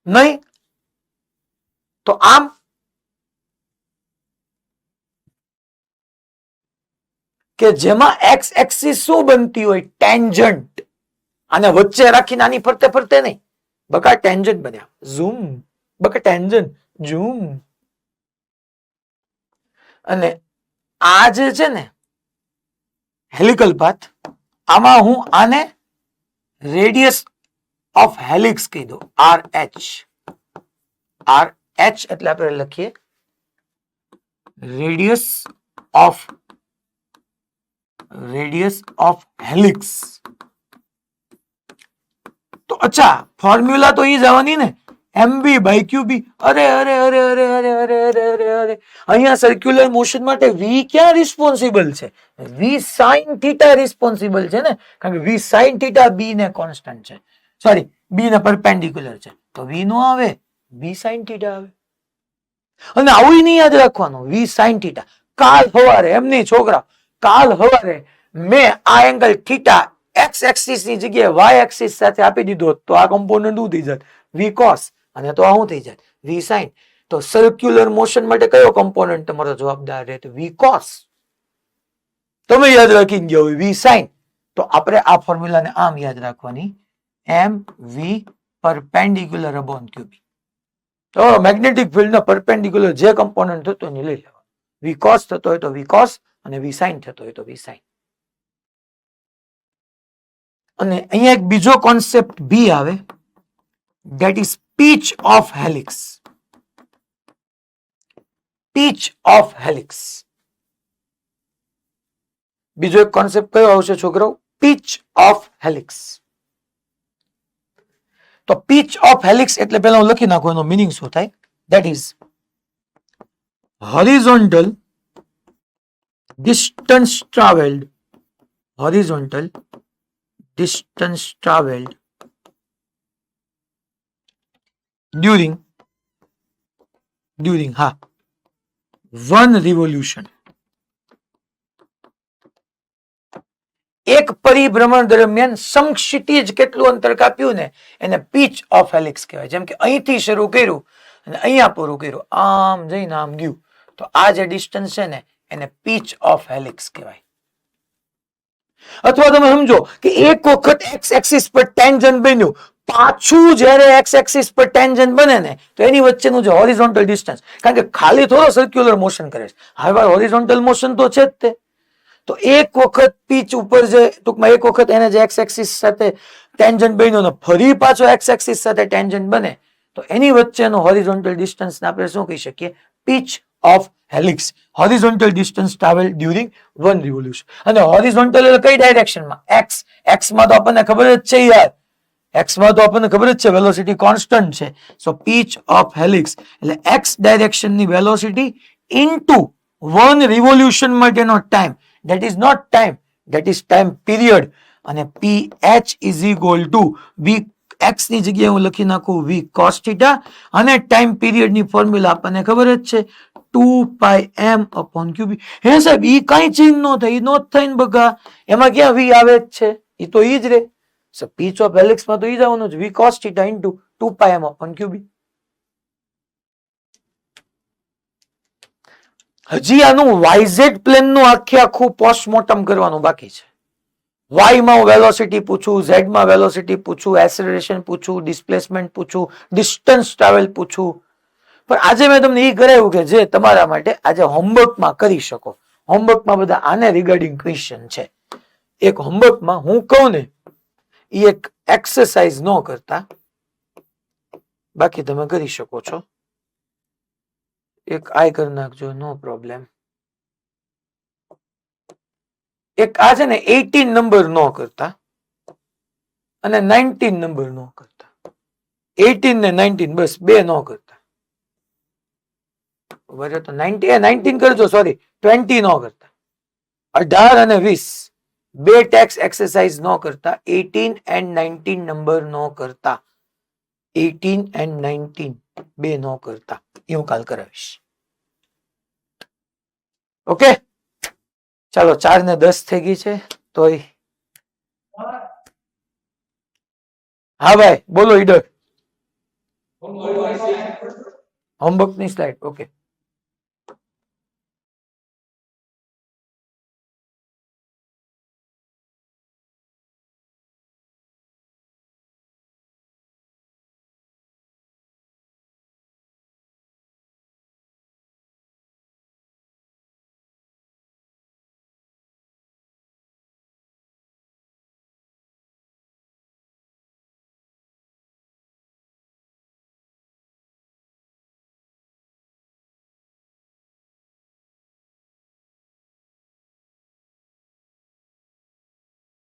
નહીં તો આમ. કે જેમાં એક્સ એક્સિસ શું બનતી હોય? ટેન્જન્ટ. આને વચ્ચે રાખીને આની ફરતે ફરતે નહીં, બકા ટેન્જન્ટ બન્યા. ઝૂમ, બકા ટેન્જન્ટ, ઝૂમ. અને આ જે છે ને હેલિકલ પાથ, આમાં હું આને રેડિયસ ઓફ હેલિક્સ કહી દઉં, આર એચ. આર એચ એટલે આપણે લખીએ રેડિયસ ઓફ હેલિક્સ. તો અચ્છા, ફોર્મ્યુલા તો ઈ જવાની ને, એમબી બાય ક્યુબી. અરે અરે અરે અરે અરે અરે અરે અરે અરે, અહીંયા સર્ક્યુલર મોશન માટે વી ક્યાં રિસ્પોન્સિબલ છે? વી સાઇન થીટા રિસ્પોન્સિબલ છે ને, કારણ કે વી સાઇન થીટા બી ને કોન્સ્ટન્ટ છે, સોરી બી ને પરપેન્ડિક્યુલર છે. તો વી નો આવે, વી સાઇન થીટા આવે. અને આવું નહીં યાદ રાખવાનું, વી સાઇન થીટા. કાલ સવારે, એમ નહીં છોકરા, કાલ સવારે મેં આ એંગલ થીટા એક્સ એક્સિસ ની જગ્યાએ વાય એક્સિસ સાથે આપી દીધો તો આ કમ્પોનન્ટ શું થઈ જાય? વી કોસ. અને તો આ શું થઈ જાય? વી સાઇન. તો સર્ક્યુલર મોશન માટે કયો કમ્પોનન્ટ તમારો જવાબદાર રહે? તો વી કોસ. તમે યાદ રાખી ગયા હોય વી સાઇન. તો આપણે આ ફોર્મ્યુલાને આમ યાદ રાખવાની, એમ વી પરપેન્ડિક્યુલર અપોન ક્યુબી. તો મેગ્નેટિક ફિલ્ડ ના પરપેન્ડિક્યુલર જે કમ્પોનન્ટ થતો એને લઈ લેવાનું. વી કોસ થતો હોય તો વી કોસ, અને વી સાઇન થતો હોય તો વી સાઇન. અને અહીંયા એક બીજો કોન્સેપ્ટ બી આવે, that is pitch of helix. pitch of helix. બીજો એક કોન્સેપ્ટ કયો આવશે છોકરાઓ? pitch of helix. તો pitch of helix એટલે પહેલા હું લખી નાખું એનો મીનિંગ શું થાય. that is horizontal distance traveled during one revolution. એક પરિભ્રમણ દરમિયાન સમક્ષિતિજ કેટલું અંતર કાપ્યું ને એને પીચ ઓફ હેલિક્સ કહેવાય. જેમ કે અહીંથી શરૂ કર્યું અને અહીંયા પૂરું કર્યું, આમ જઈને આમ ગયું, તો આ જે ડિસ્ટન્સ છે ને એને પીચ ઓફ હેલિક્સ કહેવાય. અથવા તમે સમજો કે એક વખત એક્સ એક્સિસ પર ટેન્જન્ટ બન્યું, પાછું જ્યારે એક્સ એક્સિસ પર ટેન્જન્ટ બને ને તો એની વચ્ચેનું જે હોરિઝોન્ટલ ડિસ્ટન્સ, કારણ કે ખાલી થોડો સર્ક્યુલર મોશન કરે છે, હવે હોરિઝોન્ટલ મોશન તો છે જ તે. તો એક વખત પીચ ઉપર જે ટૂંકમાં એક વખત એને જે એક્સ એક્સિસ સાથે ટેન્જન્ટ બન્યો ને ફરી પાછો એક્સ એક્સિસ સાથે ટેન્જન્ટ બને તો એની વચ્ચેનો હોરિઝોન્ટલ ડિસ્ટન્સ આપણે શું કહી શકીએ? Pitch of helix. Horizontal distance travel during one revolution. અને હોરિઝોન્ટલ એટલે કઈ ડાયરેક્શનમાં? એક્સ. એક્સમાં તો આપણને ખબર જ છે યાર, એક્સમાં તો આપણને ખબર જ છે વેલોસિટી કોન્સ્ટન્ટ છે. સો પીચ ઓફ હેલિક્સ એટલે એક્સ ડાયરેક્શનની વેલોસિટી ઇન્ટુ વન રિવોલ્યુશન માટેનો time. that is not time, that is time period. અને ph is equal to v x ની જગ્યાએ હું લખી નાખું v cos theta, અને ટાઈમ પીરિયડ ની ફોર્મ્યુલા આપણને ખબર જ છે 2 pi m upon qb. હે સાહેબ ઈ કઈ ચેન્જ નો થાય, ઈ નો થાય ને બગા, એમાં ક્યાં v આવે જ છે, ઈ તો ઈ જ રે. સો પીચ ઓફ હેલિક્સ માં તો ઈ જ આવવાનું છે, v cos theta into 2 pi m upon qb. હજી આનું yz પ્લેન નું આખે આખું પોસ્ટમોર્ટમ કરવાનું બાકી છે. y માં વેલોસિટી પૂછું, z માં વેલોસિટી પૂછું, એસેલરેશન પૂછું, ડિસ્પ્લેસમેન્ટ પૂછું, ડિસ્ટન્સ ટ્રાવેલ પૂછું. પણ આજે મેં તમને એ કરાવ્યું કે જે તમારા માટે આજે હોમવર્કમાં કરી શકો. હોમવર્કમાં બધા આને રિગાર્ડિંગ ક્વેશ્ચન છે. એક હોમવર્કમાં હું કહું ને એ એક એક્સરસાઇઝ ન કરતા, બાકી તમે કરી શકો છો. એક આય કરી નાખજો, નો પ્રોબ્લેમ. એક આ છે ને 18 નંબર નો કરતા અને 19 નંબર નો કરતા. 18 ને 19 બસ બે નો કરતા. બરાબર, તો 19 કરજો, સોરી 20 નો કરતા. 18 અને 20 બે ટેક્સ એક્સરસાઇઝ નો કરતા. 18 એન્ડ 19 નંબર નો કરતા. 18 એન્ડ 19 બે નો કરતા. એ હું કાલ કરાવીશ. ઓકે, ચાલો 4 ને 10 થઈ ગઈ છે. તોય હા ભાઈ બોલો ઈડર. હોમવર્ક ની સ્લાઇડ. ઓકે.